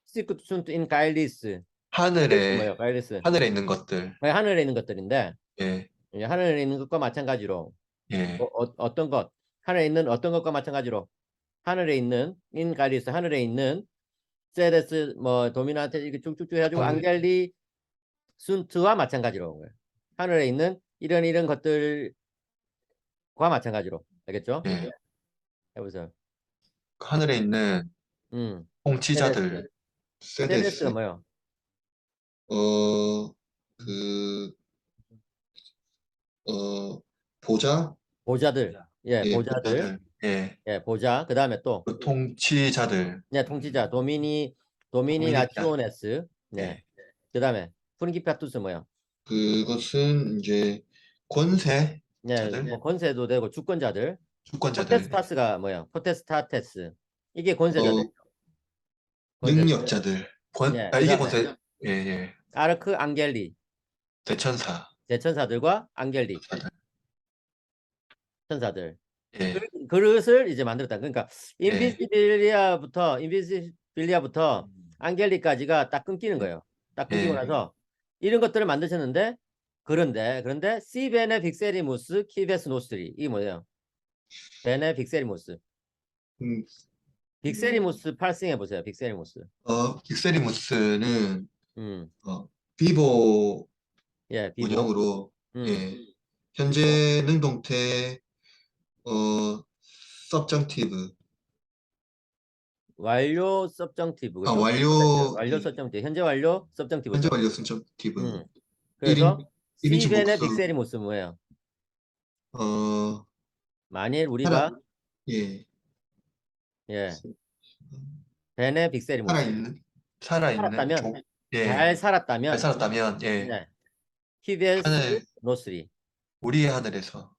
시쿠트 순트 인 가일리스. 하늘에 뭐예요? 가일리스. 하늘에 있는 것들. 하늘에 있는 것들인데 예, 하늘에 있는 것과 마찬가지로 예. 어떤 것 하늘에 있는 어떤 것과 마찬가지로 하늘에 있는 인 가일리스 하늘에 있는 세레스 뭐 도미나한테 이렇게 쭉쭉쭉 해가지고 앙겔리 순트와 마찬가지로 거예요. 하늘에 있는 이런 것들과 마찬가지로 알겠죠? 예. 해보세요. 하늘에 있는 통치자들, 세데스가 세데스, 뭐예요? 그, 보좌, 보좌들. 예, 예, 보좌들. 보좌들, 예, 예, 보좌. 그 다음에 또 그 통치자들, 예, 통치자 도미니 도미니카. 나치오네스. 네. 예, 그 다음에 프린기파투스 뭐예요? 그것은 이제 권세자들, 예, 뭐 권세도 되고 주권자들. 주권자들, 포테스타스가 뭐예요? 포테스타테스. 이게 권세자들. 능력자들, 예, 이게 그다음에 본사, 예, 예. 아르크 앙겔리 대천사. 대천사들과 앙겔리 천사들 예, 그릇을 이제 만들었다. 그러니까 예, 인비시빌리아부터 앙겔리까지가 딱 끊기는 거예요. 딱 끊기고 예. 나서 이런 것들을 만드셨는데 그런데 시베네 빅세리무스 키베스 노스트리 이게 뭐예요? 베네 빅세리무스 음, 빅세리무스 팔싱해 보세요. 빅세리무스 빅세리무스는, 음, 비보 예, 비보 운영으로, 음, 예, 비보 현재 능동태, 서브정티브, 완료 서브정티브 그죠? 완료, 완료 서브정티브 현재 완료 현재 서브정티브죠. 완료 서브정티브, 그래서 1인칭 시벤의 복수, 빅세리무스 뭐예요? 어, 만일 살아, 우리가 예, 예 벤의 빅세리무스 살아있는, 살았다면 예, 잘 잘 살았다면 살았다면, 예, 네 KBS 하늘, 노스리 우리의 하늘에서,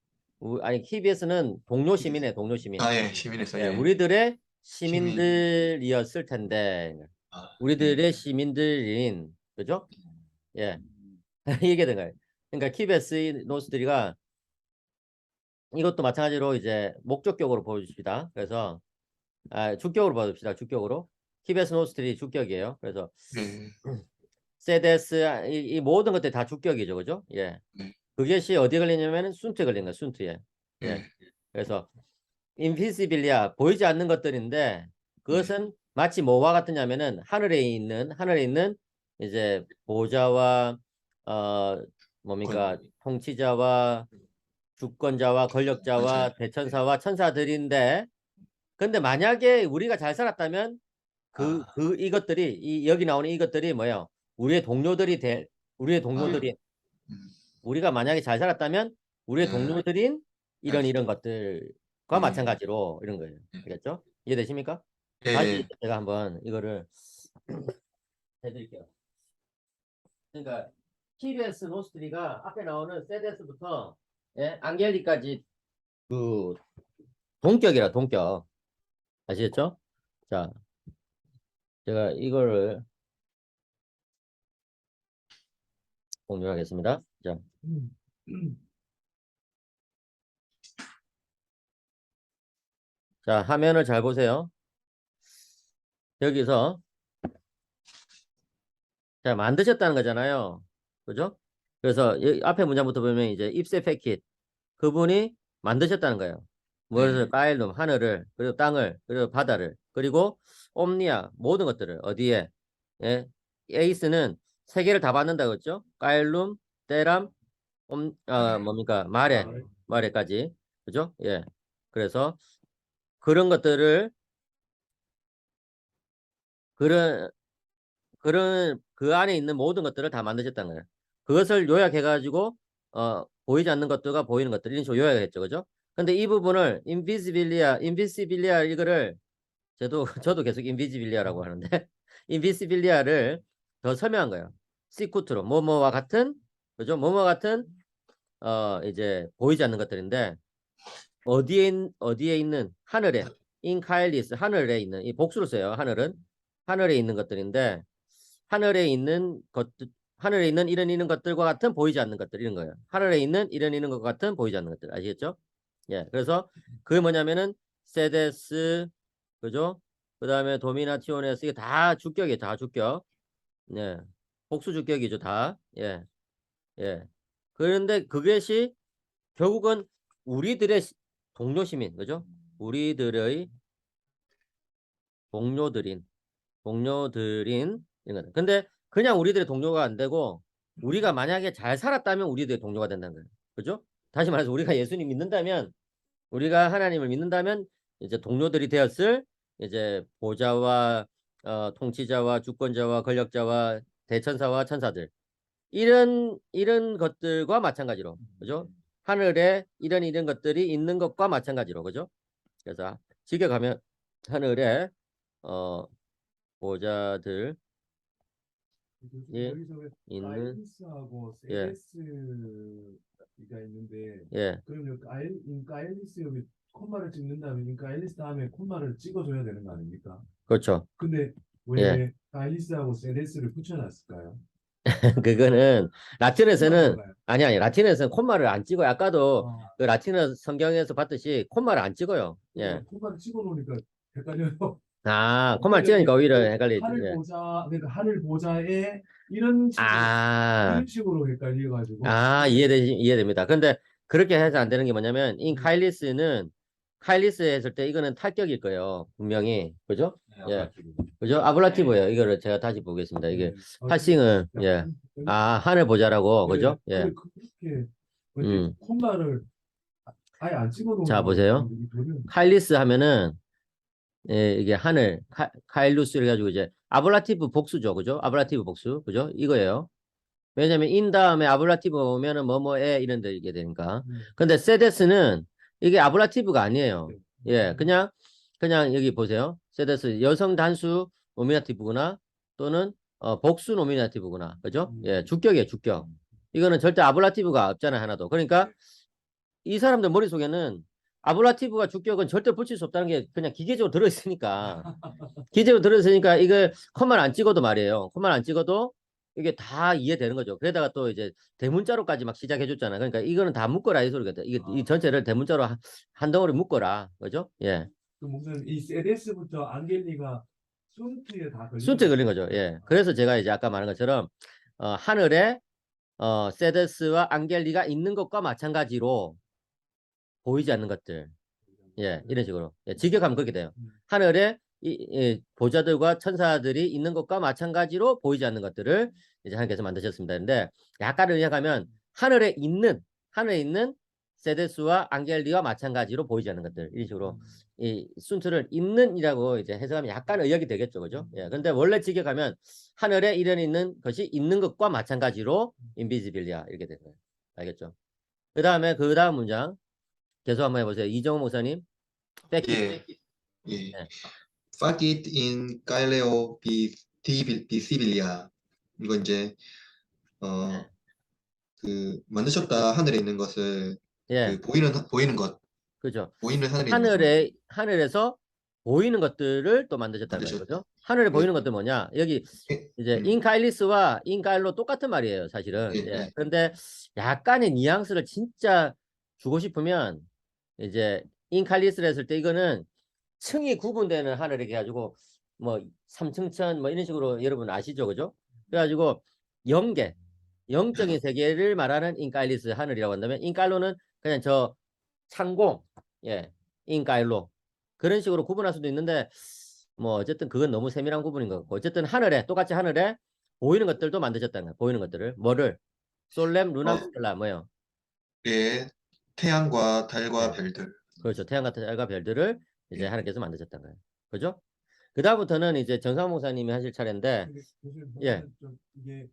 아니 KBS는 동료 시민이에요. 동료 시민. 예, 시민에서, 예, 예, 우리들의 시민, 시민들이었을 텐데 아, 우리들의 시민들인 그죠? 예 이게 된 거예요. 그러니까 KBS 노스리가 이것도 마찬가지로 이제 목적격으로 보여줍시다. 그래서 주격으로 봐줍시다. 주격으로. KBS 노스트리 주격이에요. 그래서 예, 세데스 이 모든 것들이 다 주격이죠. 그죠? 예. 네. 그것이 어디에 걸리냐면 순투에 걸린 거예요. 순투에. 예. 예, 그래서 인비시빌리아 보이지 않는 것들인데 그것은 마치 뭐와 같으냐면은 하늘에 있는 이제 보좌와 뭡니까 통치자와 주권자와 권력자와 맞아요. 대천사와 천사들인데 근데 만약에 우리가 잘 살았다면 이것들이 여기 나오는 이것들이 뭐예요? 우리의 동료들이 우리의 동료들이 음, 우리가 만약에 잘 살았다면 우리의 예, 동료들인 이런 알겠습니다. 것들과 예, 마찬가지로 이런 거예요. 예, 알겠죠? 이해되십니까? 예, 다시 제가 한번 이거를 해드릴게요. 그러니까 TBS 노스트리가 앞에 나오는 세데스부터 앙겔리까지 그 동격이라 동격 아시겠죠? 자, 제가 이거를 공유하겠습니다. 자, 자, 화면을 잘 보세요. 여기서 자, 만드셨다는 거잖아요. 그죠? 그래서 앞에 문장부터 보면 이제 입세 패킷 그분이 만드셨다는 거예요. 무엇을 까일룸 하늘을 그리고 땅을 그리고 바다를 그리고 옴니아 모든 것들을 어디에 예? 에이스는 세 개를 다 받는다고 했죠? 까일룸, 때람, 뭡니까 마레까지 그죠? 예. 그래서 그런 것들을 그런 그 안에 있는 모든 것들을 다 만드셨다는 거예요. 그것을 요약해가지고 보이지 않는 것들과 보이는 것들 이런 식으로 요약했죠, 그죠? 근데 이 부분을 인비시빌리아 이거를 저도 계속 인비지빌리아라고 하는데 인비시빌리아를 더 설명한 거예요. 시쿠트로 뭐뭐와 같은 그죠? 뭐뭐 같은 이제 보이지 않는 것들인데 어디에 있는 하늘에 인카일리스 하늘에 있는 이 복수로 써요. 하늘에 있는 것들인데 하늘에 있는 이런 것들과 같은 보이지 않는 것들 이런 거예요. 하늘에 있는 이런 것 같은 보이지 않는 것들 아시겠죠? 예, 그래서 그게 뭐냐면은 세데스 그죠? 그 다음에 도미나티오네스 이게 다 주격이에요. 다 주격. 예, 복수 주격이죠. 다. 예, 예. 그런데 그것이 결국은 우리들의 동료 시민 그죠? 우리들의 동료들인 이런 거다. 근데 그냥 우리들의 동료가 안 되고 우리가 만약에 잘 살았다면 우리들의 동료가 된다는 거예요. 그죠? 다시 말해서 우리가 예수님 믿는다면 우리가 하나님을 믿는다면 이제 동료들이 되었을 이제 보좌와 통치자와 주권자와 권력자와 대천사와 천사들 이런 것들과 마찬가지로 그죠? 하늘에 이런 것들이 있는 것과 마찬가지로 그죠? 그래서 지켜가면 하늘에 보좌들 예, 여기서 왜 있는 가일리스하고 예, 세데스가 있는데 예, 그러면 인가일리스 여기 콤마를 찍는다면 인가일리스 다음에 콤마를 찍어줘야 되는 거 아닙니까? 그렇죠. 근데 왜 예. 카일리스하고 세데스를 붙여놨을까요? 그거는 라틴에서는 콤마인가요? 아니 라틴에서는 콤마를 안 찍어요. 아까도 아, 그 라틴어 성경에서 봤듯이 콤마를 안 찍어요. 예. 그러니까 콤마를 찍어놓으니까 헷갈려요. 아, 콤마를 찍으니까 오히려 헷갈리지. 하늘 예. 보자, 그러니까 하늘 보자에 이런 식으로 아, 이런 식으로 헷갈려가지고 이해됩니다. 근데 그렇게 해서 안 되는 게 뭐냐면, 카일리스는, 카일리스 했을 때 이거는 탈격일 거예요. 분명히. 그죠? 네, 예. 아까 그죠? 아블라티브예요. 이거를 제가 다시 보겠습니다. 이게 아, 파싱은, 예. 아, 하늘 보자라고. 그죠? 예. 그렇게 음. 콤마를 아예 안 찍어놓은 자, 보세요. 이 도는 카일리스 하면은, 예, 이게 하늘, 카일루스 해가지고 이제 아블라티브 복수죠. 그죠? 아블라티브 복수. 그죠? 이거예요. 왜냐면 인 다음에 아블라티브 오면은 뭐뭐에 이런 데 이게 되니까. 근데 세데스는 이게 아블라티브가 아니에요. 예, 그냥 여기 보세요. 세데스 여성 단수 노미나티브구나 또는 복수 노미나티브구나. 그죠? 예, 주격이에요, 주격. 이거는 절대 아블라티브가 없잖아요, 하나도. 그러니까 이 사람들 머릿속에는 아블라티브가 주격은 절대 붙일 수 없다는 게 그냥 기계적으로 들어있으니까. 기계적으로 들어있으니까 이거 컴만 안 찍어도 말이에요. 컴만 안 찍어도 이게 다 이해되는 거죠. 그러다가 또 이제 대문자로까지 막 시작해줬잖아. 그러니까 이거는 다 묶어라 이 소리가 돼. 이 전체를 대문자로 한 덩어리 묶어라. 그죠? 예. 그 무슨 이 세데스부터 안겔리가 순트에 다 걸린 순트에 걸린 거죠. 예. 그래서 제가 이제 아까 말한 것처럼 하늘에 세데스와 안겔리가 있는 것과 마찬가지로 보이지 않는 것들. 예, 이런 식으로. 예, 직역하면 그렇게 돼요. 하늘에 보좌들과 천사들이 있는 것과 마찬가지로 보이지 않는 것들을 이제 하나님께서 만드셨습니다. 근데 약간을 의역하면 하늘에 있는 세데스와 앙겔리와 마찬가지로 보이지 않는 것들 이런 식으로 이 순투를 있는이라고 이제 해석하면 약간 의역이 되겠죠, 그죠? 예, 근데 원래 직역하면 하늘에 이런 있는 것이 있는 것과 마찬가지로 인비지빌리아 이렇게 되는 거예요. 알겠죠? 그 다음 문장 계속 한번 해보세요. 이정호 목사님. 예, 예. 네. Facit in Galileo visibilia. 이거 이제 네. 그 만드셨다 하늘에 있는 것을 예, 그 보이는 것, 그죠. 보이는 하늘에 있는 것 하늘에서 보이는 것들을 또 만드셨다는 거예요. 만드셨다. 그죠? 하늘에 네. 보이는 것들 뭐냐? 여기 예, 이제 인카일리스와 인카일로 똑같은 말이에요, 사실은. 예, 예. 예. 그런데 약간의 뉘앙스를 진짜 주고 싶으면 이제 인카일리스를 했을 때 이거는 층이 구분되는 하늘 이렇게 해가지고 뭐 삼층천 뭐 이런 식으로 여러분 아시죠, 그죠? 그래가지고 영적인 세계를 말하는 인카일리스 하늘이라고 한다면 인카일로는 그냥 저 창공, 예, 인카일로 그런 식으로 구분할 수도 있는데 뭐 어쨌든 그건 너무 세밀한 구분인 것 같고 어쨌든 똑같이 하늘에 보이는 것들도 만드셨다는 거예요. 보이는 것들을 뭐를 솔렘 루남 스텔라 뭐요? 예, 태양과 달과 네. 별들. 그렇죠. 태양 같은 달과 별들을 이제 예. 하나님께서 만드셨다는 거예요. 그죠? 그 다음부터는 이제 정상 목사님이 하실 차례인데 근데 교수님 예. 보면 좀 이게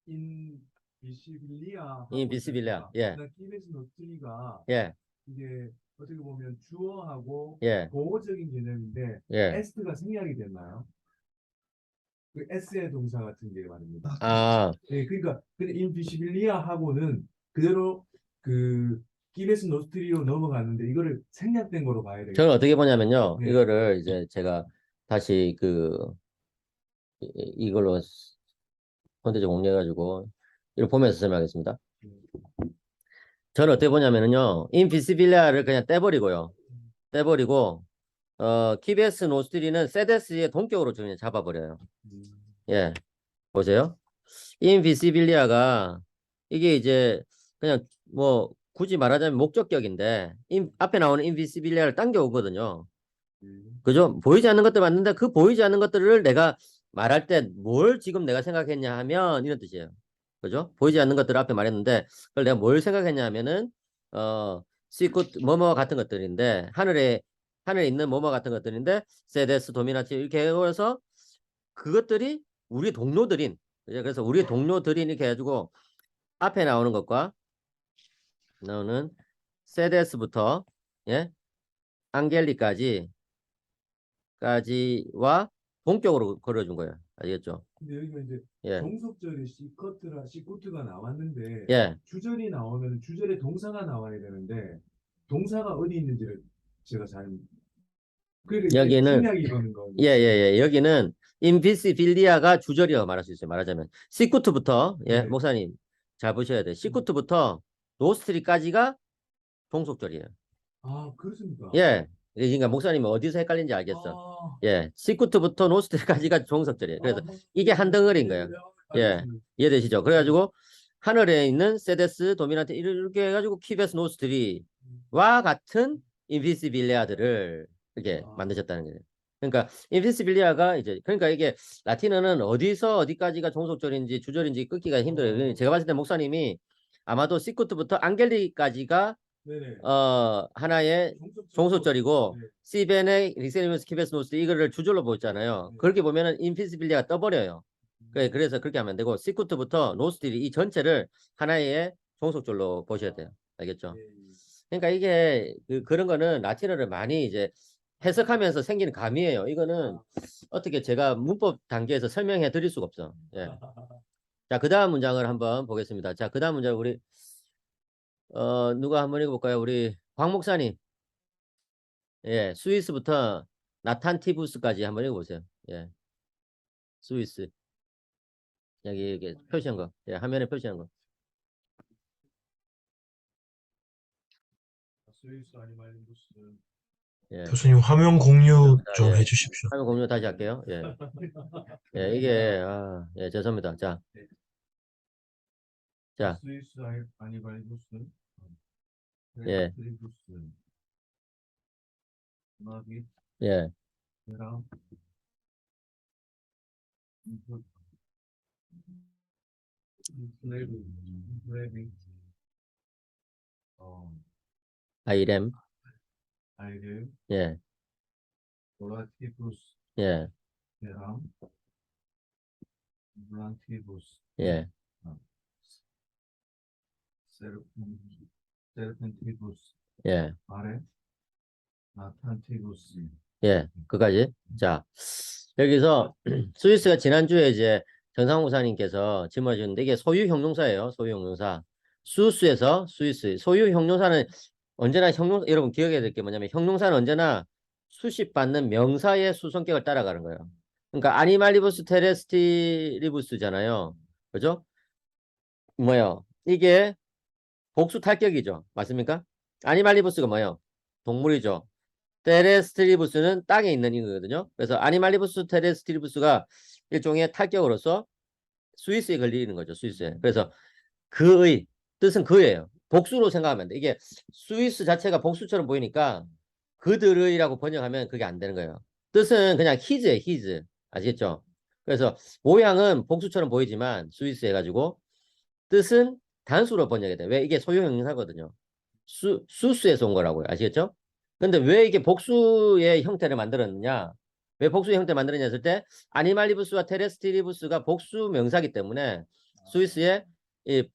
인 비시빌리아 인비시빌리아. 예. 키베스 노트리가 예. 이게 어떻게 보면 주어하고 예. 보호적인 개념인데 예. S가 생략이 됐나요? 그 S의 동사 같은 게 말입니다. 아, 네, 그러니까 근데 인비시빌리아하고는 그대로 그 키베스 노트리로 넘어갔는데 이거를 생략된 거로 봐야 되겠죠. 저는 어떻게 보냐면요. 네. 이거를 이제 제가 다시 이걸로 콘텐츠 공유해가지고 이걸 보면서 설명하겠습니다. 저는 어떻게 보냐면요. 인비시빌리아를 그냥 떼버리고요. 떼버리고 키베스 노스트리는 세데스의 동격으로 그냥 잡아버려요. 예, 보세요. 인비시빌리아가 이게 이제 그냥 뭐 굳이 말하자면 목적격인데 앞에 나오는 인비시빌리아를 당겨오거든요. 그죠? 보이지 않는 것들 맞는데 그 보이지 않는 것들을 내가 말할 때 뭘 지금 내가 생각했냐 하면 이런 뜻이에요. 그죠? 보이지 않는 것들을 앞에 말했는데 그걸 내가 뭘 생각했냐 하면은 시쿠트 뭐뭐 같은 것들인데 하늘에 있는 뭐뭐 같은 것들인데 세데스 도미나치 이렇게 해서 그것들이 우리 동료들인 그래서 우리 동료들인 이렇게 해가지고 앞에 나오는 것과 나오는 세데스부터 예 안겔리까지와 본격으로 걸어준 거예요. 알겠죠? 근데 여기가 이제 예. 종속절이 시쿠트가 나왔는데 예. 주절이 나오면 주절에 동사가 나와야 되는데 동사가 어디 있는지를 제가 잘 그러니까 여기는 식량이 거는 거. 예. 여기는 인비시빌리아가 주절이라고 말할 수 있어요. 말하자면 시쿠트부터 예, 네. 목사님 잘 보셔야 돼. 시쿠트부터 노스트리까지가 종속절이에요. 아, 그렇습니까? 예. 그러니까 목사님이 어디서 헷갈린지 알겠어. 예. 시쿠트부터 노스트리까지가 종속절이에요. 그래서 이게 한 덩어리인 거예요. 예. 이해되시죠? 그래가지고 하늘에 있는 세데스, 도미나트 이렇게 해가지고 키베스 노스트리와 같은 인비시빌리아들을 이렇게 만드셨다는 거예요. 그러니까 인비시빌리아가 이제 그러니까 이게 라틴어는 어디서 어디까지가 종속절인지 주절인지 끊기가 힘들어요. 제가 봤을 때 목사님이 아마도 시쿠트부터 앙겔리까지가 네네. 하나의 종속절이고 네. 시벤의 릭세리무스 키베스 노스트 이거를 주절로 보잖아요. 네. 그렇게 보면은 인피시빌리아가 떠버려요. 그래서 그렇게 하면 안 되고 시쿠트부터 노스틸이 이 전체를 하나의 종속절로 보셔야 돼요. 알겠죠? 네. 그러니까 이게 그런 거는 라틴어를 많이 이제 해석하면서 생기는 감이에요. 이거는 어떻게 제가 문법 단계에서 설명해 드릴 수가 없어. 예. 자, 그 다음 문장을 한번 보겠습니다. 자, 그 다음 문장 우리 누가 한번 읽어볼까요? 우리 광 목사님. 예, 스위스부터 나탄티부스까지 한번 읽어보세요. 예, 스위스. 여기 이게 표시한 거. 예, 화면에 표시한 거. 스위스 아니말리부스. 예. 교수님 화면 공유 좀 예. 해주십시오. 화면 공유 다시 할게요. 예. 예, 이게 예, 죄송합니다. 자, 자, 스위스 아니말리부스. 예, 트리부스. 나비 예, 베랑 플레비 아이렘. 아이르 예, 보라티부스 예, 베랑 블란티부스 예, 세르펜티부스 예, 아래 나탄티부스. 예, 그까지. 자, 여기서 스위스가 지난주에 이제 정상호 목사님께서 질문해 주셨는데 이게 소유 형용사예요. 소유 형용사. 스위스에서 스위스. 소유 형용사는 언제나 여러분 기억해야 될 게 뭐냐면 형용사는 언제나 수식받는 명사의 수성격을 따라가는 거예요. 그러니까 아니말리부스 테레스티리부스잖아요. 그죠? 뭐예요? 이게 복수 탈격이죠. 맞습니까? 아니말리부스가 뭐예요? 동물이죠. 테레스트리부스는 땅에 있는 이거거든요. 그래서 아니말리부스 테레스트리부스가 일종의 탈격으로서 스위스에 걸리는 거죠. 스위스에. 그래서 그의 뜻은 그예요. 복수로 생각하면 안 돼. 이게 스위스 자체가 복수처럼 보이니까 그들의라고 번역하면 그게 안 되는 거예요. 뜻은 그냥 히즈예요. 히즈. 아시겠죠? 그래서 모양은 복수처럼 보이지만 스위스 해가지고 뜻은 단수로 번역이 돼. 왜? 이게 소유 형용사거든요. 수스에서 온 거라고요. 아시겠죠? 근데 왜 이게 복수의 형태를 만들었느냐? 왜 복수의 형태를 만들었냐 했을 때 아니말리부스와 테레스티리부스가 복수 명사기 때문에 스위스에 이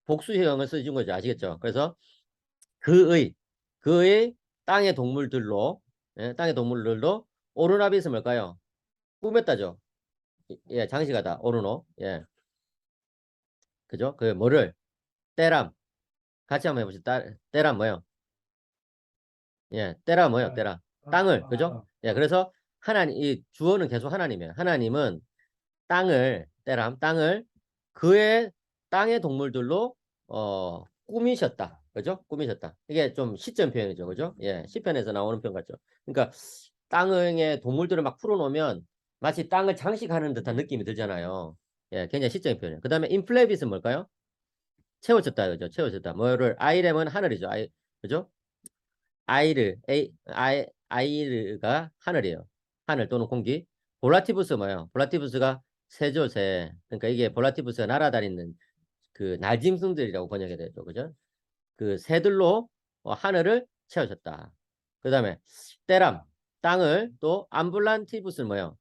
복수형을 써준 거죠. 아시겠죠? 그래서 그의 땅의 동물들로 예, 땅의 동물들로 오르나비스 뭘까요? 꾸몄다죠. 예, 장식하다. 오르노. 예. 그죠? 그 뭐를 때람 같이 한번 해보시죠. 때람 뭐요? 예, 때라 뭐요? 때라 땅을 그죠? 예, 그래서 하나님 이 주어는 계속 하나님이에요. 하나님은 땅을 때람 땅을 그의 땅의 동물들로 꾸미셨다. 그죠? 꾸미셨다. 이게 좀 시점 표현이죠. 그죠? 예, 시편에서 나오는 표현 같죠. 그러니까 땅의 동물들을 막 풀어놓으면 마치 땅을 장식하는 듯한 느낌이 들잖아요. 예, 굉장히 시적인 표현이에요. 그 다음에 인플레빗은 뭘까요? 채워졌다. 그죠? 채워졌다. 뭐를 아이렘은 하늘이죠. 그죠? 아이르가 하늘이에요. 하늘 또는 공기. 볼라티부스 뭐예요? 볼라티부스가 새죠, 새. 그러니까 이게 볼라티부스가 날아다니는 그 날짐승들이라고 번역이 되죠. 그죠? 그 새들로 하늘을 채우셨다. 그 다음에 때람, 땅을 또 암블란티부스는 뭐예요?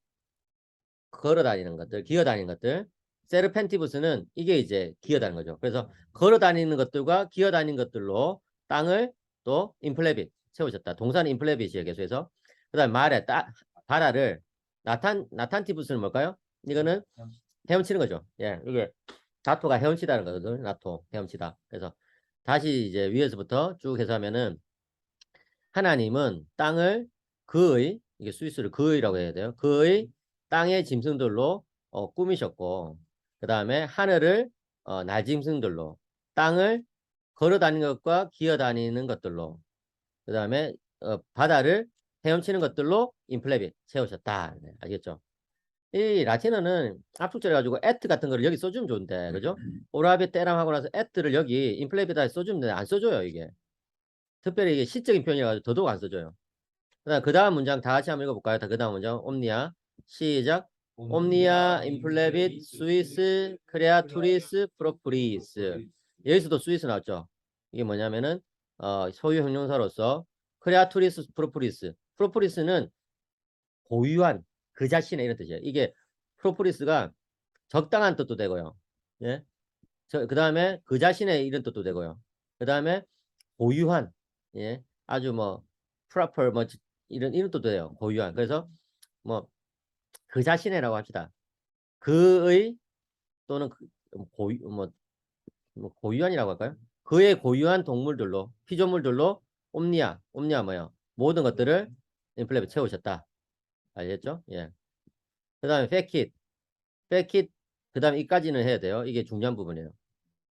걸어다니는 것들, 기어다니는 것들. 세르펜티부스는 이게 이제 기어다니는 거죠. 그래서 걸어다니는 것들과 기어다니는 것들로 땅을 또 인플레빗 채우셨다. 동사는 인플레빗이에요. 계속해서. 그 다음에 바다를 나탄티부스는 뭘까요? 이거는 헤엄치는 거죠. 예, 이게 나토가 헤엄치다는 거거든요. 나토 헤엄치다. 그래서 다시 이제 위에서부터 쭉 해서 하면은 하나님은 땅을 그의 이게 스위스를 그의라고 해야 돼요. 그의 땅의 짐승들로 꾸미셨고, 그 다음에 하늘을 날짐승들로, 땅을 걸어 다니는 것과 기어 다니는 것들로, 그 다음에 바다를 헤엄치는 것들로 인플레빗 채우셨다. 네, 알겠죠? 이 라틴어는 압축절 해가지고 at 같은 거를 여기 써주면 좋은데, 그죠? 오라비 때랑 하고 나서 at를 여기 인플레빗에 써주면 되는데 안 써줘요, 이게. 특별히 이게 시적인 표현이라가지고 더더욱 안 써줘요. 그 다음 문장 다 같이 한번 읽어볼까요? 그 다음 문장 옴니아 시작. 옴니아 인플레빗 스위스 크레아투리스 프로프리스. 여기서도 스위스 나왔죠. 이게 뭐냐면은 소유 형용사로서 크레아투리스 프로프리스. 프로프리스는 고유한 그 자신의 이런 뜻이에요. 이게 프로프리스가 적당한 뜻도 되고요. 예. 그 다음에 그 자신의 이런 뜻도 되고요. 그 다음에 고유한, 예, 아주 뭐 proper 뭐 이런 뜻도 돼요. 고유한. 그래서 뭐 그 자신의라고 합시다. 그의 또는 뭐 고유한이라고 할까요? 그의 고유한 동물들로 피조물들로 옴니아 뭐요? 모든 것들을 인플레브 채우셨다. 알겠죠? 예. 그 다음에 fake it 그 다음에 이까지는 해야 돼요. 이게 중요한 부분이에요.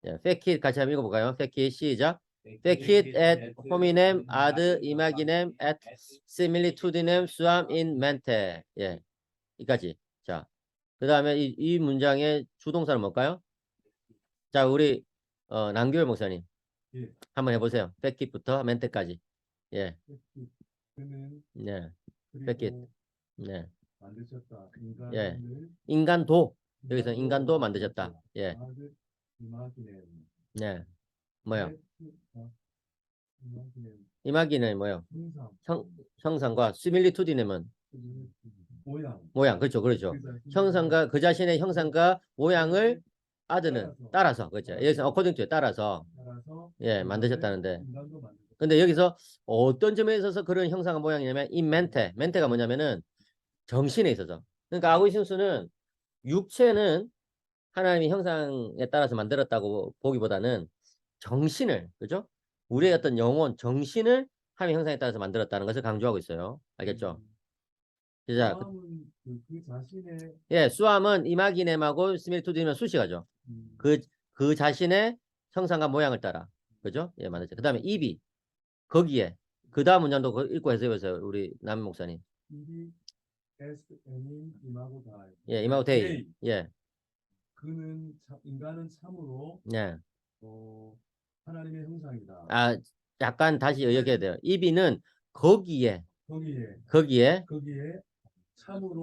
예, fake it 같이 한번 읽어볼까요? fake it 시작. fake it et hominem ad imaginem et similitudinem suam in mente. 예, 이까지. 자, 그 다음에 이 문장의 주동사는 뭘까요? 자, 우리 남규열 목사님 예. 한번 해보세요. fake it부터 mente까지. 예, 그는 네, fake it. 그리고 네, 만드셨다. 예. 인간을 인간도 여기서 인간도 만드셨다. 예, 아드 이마기네. 네, 뭐요? 이마기네. 이마기는 뭐요? 형상. 형상과 시밀리투디nem은 모양. 그렇죠, 그렇죠. 그래서 형상과 그 자신의 형상과 모양을 아드는 따라서 그렇죠. 여기서 according to에 따라서 따라서 예 만드셨다는데, 인간도 만드셨다. 근데 여기서 어떤 점에 있어서 그런 형상과 모양이냐면 이 멘테가 뭐냐면은 정신에 있어서. 그러니까 아구이신수는 육체는 하나님의 형상에 따라서 만들었다고 보기보다는 정신을, 그죠? 우리의 어떤 영혼, 정신을 하나님의 형상에 따라서 만들었다는 것을 강조하고 있어요. 알겠죠? 자, 마음은 그 자신의 예, 수함은 이마기넴하고 스밀투디는 수식하죠. 음, 그 자신의 형상과 모양을 따라. 그죠? 예, 맞았죠. 그 다음에 입이 거기에 그 다음 문장도 읽고 해석해보세요. 우리 남 목사님. 일이 에스 에닌 이마고 다이. 예, 이마고 데이. 예, 그는 인간은 참으로 예. 하나님의 형상이다. 아, 약간 다시 요약해야 돼요. 입이는 거기에 거기에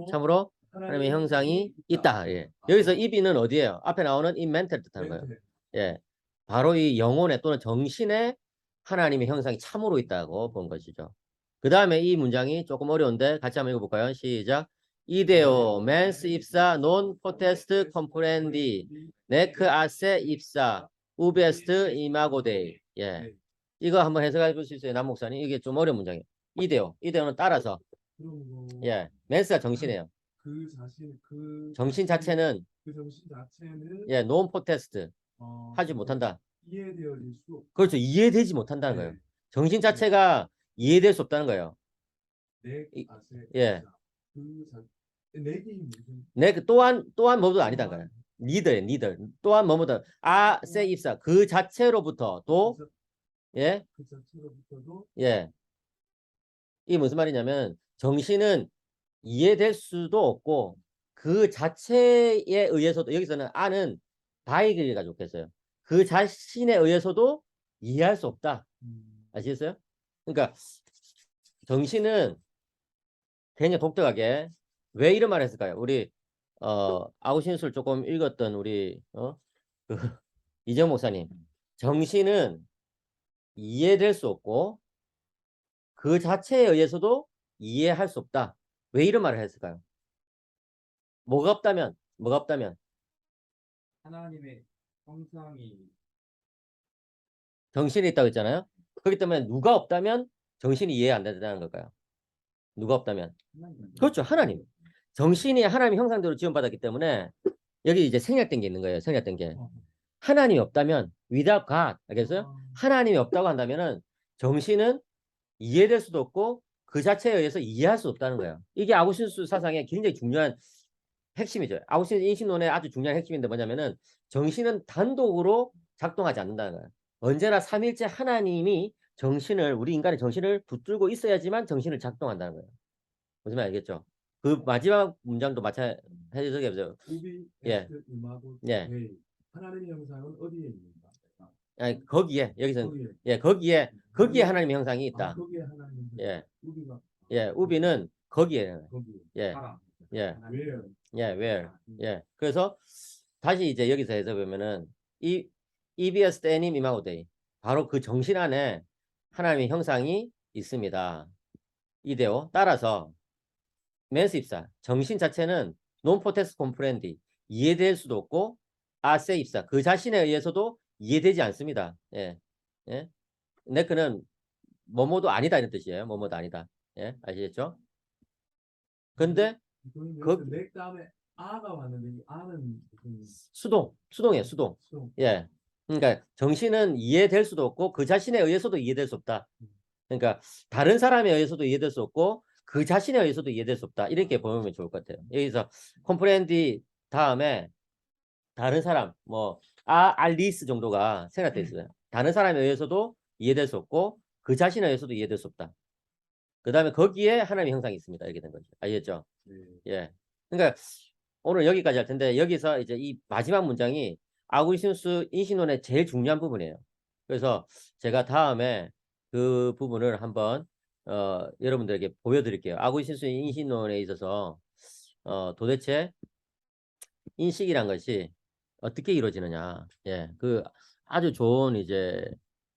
참으로 하나님의 형상이 있다. 예. 여기서 입이는 어디예요? 앞에 나오는 인멘트를 뜻하는 거예요. 예. 바로 이 영혼의 또는 정신의 하나님의 형상이 참으로 있다고 본 것이죠. 그 다음에 이 문장이 조금 어려운데 같이 한번 읽어볼까요? 시작. 이데오 멘스 입사 논 포테스트 컴프렌디 네크 아세 입사 우베스트 이마고데이. 예. 이거 한번 해석해 볼 수 있어요, 남 목사님? 이게 좀 어려운 문장이에요. 이데오는 따라서. 예. 멘스가 정신이에요. 정신 자체는 예, 논 포테스트 하지 못한다. 이해되어질 수 없. 그렇죠. 이해되지 못한다는 네. 거예요. 정신 자체가 이해될 수 없다는 거예요. 예. 내기 무슨 또한 뭐도 아니다는 거예요. 니들 또한 뭐뭐다. 세 입사 그 자체로부터도 예, 그 자체로부터도 예. 이게 무슨 말이냐면 정신은 이해될 수도 없고 그 자체에 의해서도, 여기서는 아는 바이를 가지고 했어요. 그 자신에 의해서도 이해할 수 없다. 아시겠어요? 그러니까 정신은 굉장히 독특하게 왜 이런 말을 했을까요? 우리 아우신술 조금 읽었던 우리 그 이정 목사님, 정신은 이해될 수 없고 그 자체에 의해서도 이해할 수 없다. 왜 이런 말을 했을까요? 뭐가 없다면 하나님의 형상이 정신이 있다고 했잖아요. 그렇기 때문에 누가 없다면 정신이 이해 안 된다는 걸까요? 누가 없다면? 그렇죠. 하나님. 정신이 하나님의 형상대로 지원받았기 때문에 여기 이제 생략된 게 있는 거예요. 생략된 게. 하나님이 없다면 without God. 알겠어요? 하나님이 없다고 한다면은 정신은 이해될 수도 없고 그 자체에 의해서 이해할 수 없다는 거예요. 이게 아구스티누스 사상의 굉장히 중요한 핵심이죠. 아구스티누스 인식론의 아주 중요한 핵심인데 뭐냐면은 정신은 단독으로 작동하지 않는다는 거예요. 언제나 삼일째 하나님이 정신을 우리 인간의 정신을 붙들고 있어야지만 정신을 작동한다는 거예요. 무슨 말 알겠죠? 그 마지막 문장도 마찬가지죠. 우비, 예. 에스트, 이마고, 예. 웨이. 하나님의 형상은 어디에 있는가? 아니, 거기에 여기서 거기에. 예 거기에 하나님의 형상이 아, 있다. 거기에 하나님. 예. 우비가 예, 우비는 거기에 거기에. 예 사람. 예. 왜요? 예, where. 예. 그래서 다시 이제 여기서 해서 보면은 이 EBS 때님 이마고 데이 바로 그 정신 안에 하나님의 형상이 있습니다. 이데오 따라서 멘스 입사 정신 자체는 논 포테스 콤프렌디 이해될 수도 없고 아세 입사 그 자신에 의해서도 이해되지 않습니다. 예. 예. 네크는 뭐뭐도 아니다 이런 뜻이에요. 뭐뭐도 아니다. 예. 아시겠죠? 근데 그럼 그- 여기서 넥 다음에 아가 왔는데 이 아는 무슨 수동이에요. 수동. 수동. 예. 그러니까 정신은 이해될 수도 없고 그 자신에 의해서도 이해될 수 없다. 그러니까 다른 사람에 의해서도 이해될 수 없고 그 자신에 의해서도 이해될 수 없다. 이렇게 보면 좋을 것 같아요. 여기서 컴프렌디 다음에 다른 사람 뭐 알리스 정도가 생각돼 있어요. 다른 사람에 의해서도 이해될 수 없고 그 자신에 의해서도 이해될 수 없다. 그 다음에 거기에 하나님의 형상이 있습니다. 이렇게 된 거죠. 알겠죠? 네. 예. 그러니까 오늘 여기까지 할 텐데 여기서 이제 이 마지막 문장이 아구스티누스 인신론의 제일 중요한 부분이에요. 그래서 제가 다음에 그 부분을 한번 여러분들에게 보여드릴게요. 아구스티누스 인신론에 있어서 도대체 인식이란 것이 어떻게 이루어지느냐. 예. 그 아주 좋은 이제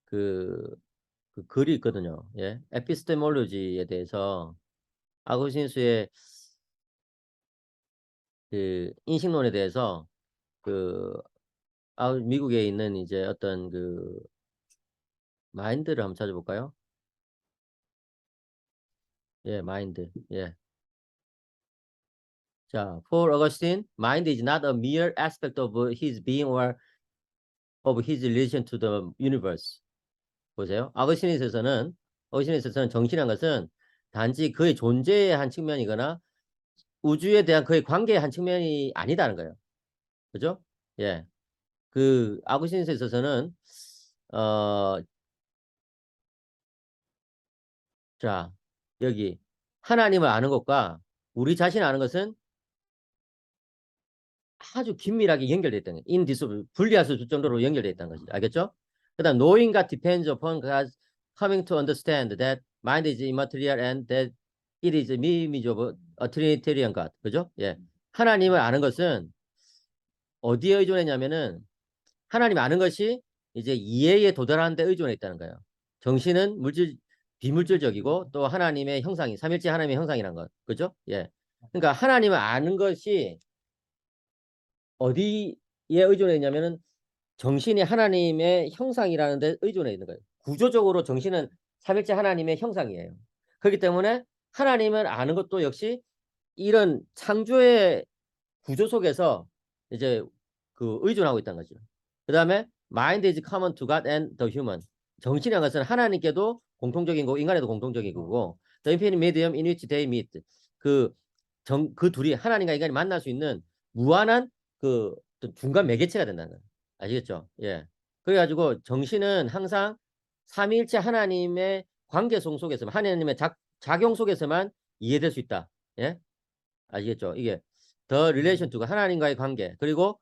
그 글이 있거든요. 예. 에피스테몰로지에 대해서 아구스티누스의 그 인식론에 대해서 그 미국에 있는 이제 어떤 그 마인드를 한번 찾아볼까요? 예, 마인드. 예. 자, for Augustine, mind is not a mere aspect of his being or of his relation to the universe. 보세요. 어거스틴에서는 정신이란 것은 단지 그의 존재의 한 측면이거나 우주에 대한 그의 관계의 한 측면이 아니다는 거예요. 그죠? 예. 그 아구스틴에 있어서는 자, 여기 하나님을 아는 것과 우리 자신을 아는 것은 아주 긴밀하게 연결되어 있다는 거예요. indissoluble, 분리할 수 없을 정도로 연결되어 있다는 것이죠. 알겠죠? 그 다음 knowing가 depends upon God's coming to understand that mind is immaterial and that it is a image of a Trinitarian God. 그죠? 예. 하나님을 아는 것은 어디에 의존했냐면은 하나님 아는 것이 이제 이해에 도달하는 데 의존해 있다는 거예요. 정신은 비물질적이고 또 하나님의 형상이 삼일째 하나님의 형상이라는 것. 그죠? 예. 그러니까 하나님을 아는 것이 어디에 의존해 있냐면은 정신이 하나님의 형상이라는 데 의존해 있는 거예요. 구조적으로 정신은 삼일째 하나님의 형상이에요. 그렇기 때문에 하나님을 아는 것도 역시 이런 창조의 구조 속에서 이제 그 의존하고 있다는 거죠. 그 다음에 mind is common to God and the human. 정신이라는 것은 하나님께도 공통적인 거고 인간에도 공통적인 거고 the infinite medium in which they meet. 그 둘이 하나님과 인간이 만날 수 있는 무한한 그 중간 매개체가 된다는 거예요. 아시겠죠? 예. 그래가지고 정신은 항상 삼위일체 하나님의 관계성 속에서만 하나님의 작용 속에서만 이해될 수 있다. 예. 아시겠죠? 이게 the relation to가 하나님과의 관계 그리고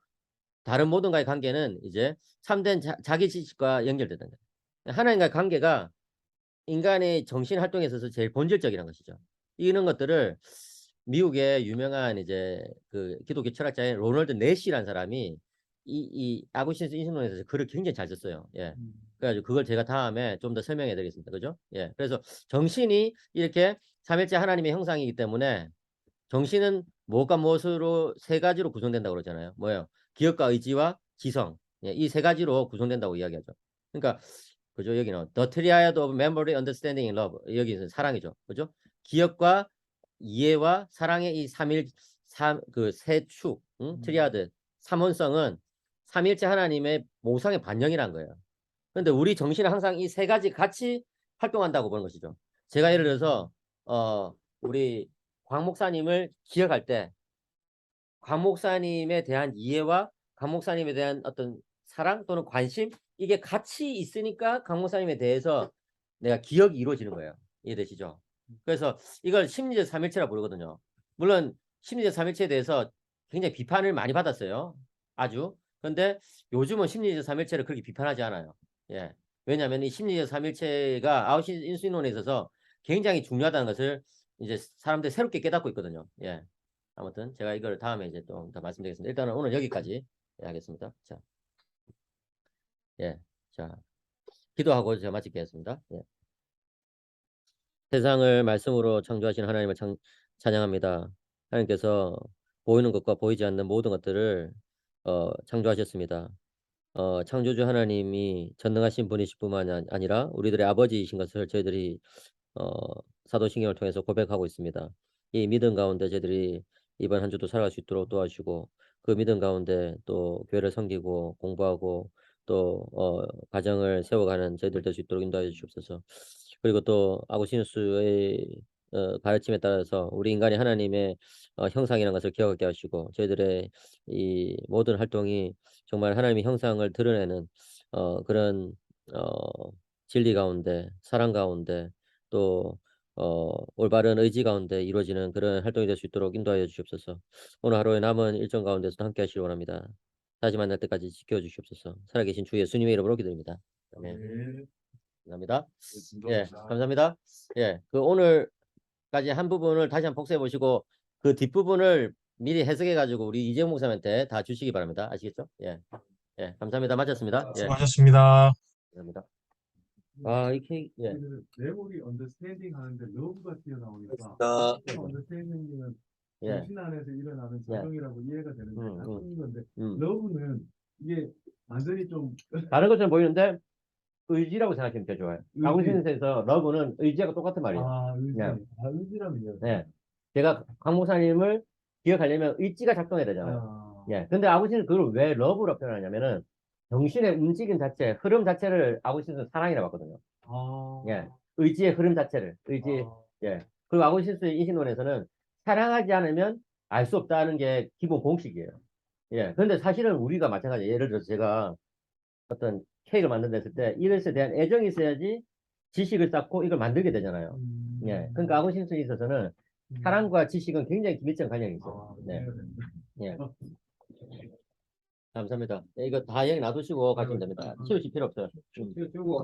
다른 모든과의 관계는 이제 참된 자기 지식과 연결되는 거예요. 하나님과의 관계가 인간의 정신 활동에 있어서 제일 본질적이라는 것이죠. 이런 것들을 미국의 유명한 이제 그 기독교 철학자인 로널드 내시라는 사람이 이 아구스티누스 인식론에서 글을 굉장히 잘 썼어요. 예. 그래가지고 그걸 제가 다음에 좀 더 설명해 드리겠습니다. 그죠? 예. 그래서 정신이 이렇게 삼일째 하나님의 형상이기 때문에 정신은 무엇과 무엇으로 세 가지로 구성된다고 그러잖아요. 뭐예요? 기억과 의지와 지성. 예, 이 세 가지로 구성된다고 이야기하죠. 그러니까 그죠? 여기는 the triad of memory, understanding, and love. 여기는 사랑이죠. 그죠? 기억과 이해와 사랑의 이 그 세 축, 트리아드, 삼원성은 삼일째 하나님의 모상의 반영이란 거예요. 그런데 우리 정신은 항상 이 세 가지 같이 활동한다고 보는 것이죠. 제가 예를 들어서 우리 광 목사님을 기억할 때 광 목사님에 대한 이해와 광 목사님에 대한 어떤 사랑 또는 관심 이게 같이 있으니까 광 목사님에 대해서 내가 기억이 이루어지는 거예요. 이해되시죠? 그래서 이걸 심리적 삼일체라고 부르거든요. 물론 심리적 삼일체에 대해서 굉장히 비판을 많이 받았어요. 아주. 그런데 요즘은 심리적 삼일체를 그렇게 비판하지 않아요. 예. 왜냐하면 이 심리적 삼일체가 아웃 인수인론에 있어서 굉장히 중요하다는 것을 이제 사람들이 새롭게 깨닫고 있거든요. 예. 아무튼 제가 이걸 다음에 이제 또 더 말씀드리겠습니다. 일단은 오늘 여기까지 하겠습니다. 자, 예, 자, 기도하고 제가 마치겠습니다. 예. 세상을 말씀으로 창조하신 하나님을 찬양합니다. 하나님께서 보이는 것과 보이지 않는 모든 것들을 창조하셨습니다. 창조주 하나님이 전능하신 분이실 뿐만 아니라 우리들의 아버지이신 것을 저희들이 사도신경을 통해서 고백하고 있습니다. 이 믿음 가운데 저희들이 이번 한 주도 살아갈 수 있도록 도와주시고 그 믿음 가운데 또 교회를 섬기고 공부하고 또 가정을 세워가는 저희들 될 수 있도록 인도하여 주시옵소서. 그리고 또 아구시누스의 가르침에 따라서 우리 인간이 하나님의 형상이라는 것을 기억하게 하시고 저희들의 이 모든 활동이 정말 하나님의 형상을 드러내는 그런 진리 가운데 사랑 가운데 또 올바른 의지 가운데 이루어지는 그런 활동이 될 수 있도록 인도하여 주시옵소서. 오늘 하루의 남은 일정 가운데서도 함께 하시기 원합니다. 다시 만날 때까지 지켜주시옵소서. 살아계신 주 예수님의 이름으로 기도드립니다. 아멘. 감사합니다. 예, 감사합니다. 예, 그 오늘까지 한 부분을 다시 한번 복습해 보시고 그 뒷부분을 미리 해석해 가지고 우리 이재용 목사님한테 다 주시기 바랍니다. 아시겠죠? 예, 예, 감사합니다. 마쳤습니다. 예, 수고하셨습니다. 감사합니다. 아, 이렇게 예, 메모리 언더스탠딩 하는데 러브가 튀어나오니까 나 언더스탠딩은 예, 정신 안에서 일어나는 작용이라고 이해가 되는데 음, 같은 건데 음. 러브는 이게 완전히 좀 다른 것처럼 보이는데 의지라고 생각하시면 더 좋아요. 의지. 아구센스에서 러브는 의지하고 똑같은 말이에요. 의지 네. 의지라면요. 네. 제가 강 목사님을 기억하려면 의지가 작동해야 되잖아요. 예. 근데 아구신은 그걸 왜 러브로 표현하냐면은 정신의 움직임 자체, 흐름 자체를 아구신은 사랑이라고 봤거든요. 예. 의지의 흐름 자체를, 예. 그리고 아구신스의 인신론에서는 사랑하지 않으면 알 수 없다는 게 기본 공식이에요. 예. 근데 사실은 우리가 마찬가지예요. 예를 들어서 제가 어떤 케이크를 만든다 때 이것에 대한 애정이 있어야지 지식을 쌓고 이걸 만들게 되잖아요. 예. 그러니까 아구신스에 있어서는 사랑과 지식은 굉장히 밀접한 관련이 있어요. 네. 예. 감사합니다. 예, 이거 다 여기 놔두시고 가시면 됩니다. 치우실 필요 없어요. 아니, 필요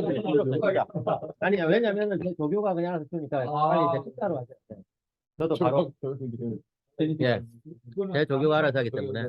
없어요. 아니, 왜냐면은 제 조교가 그냥 알아서 치우니까 빨리 이제 식사로 하세요. 네. 저도 바로 예. 제 조교가 알아서 하기 때문에.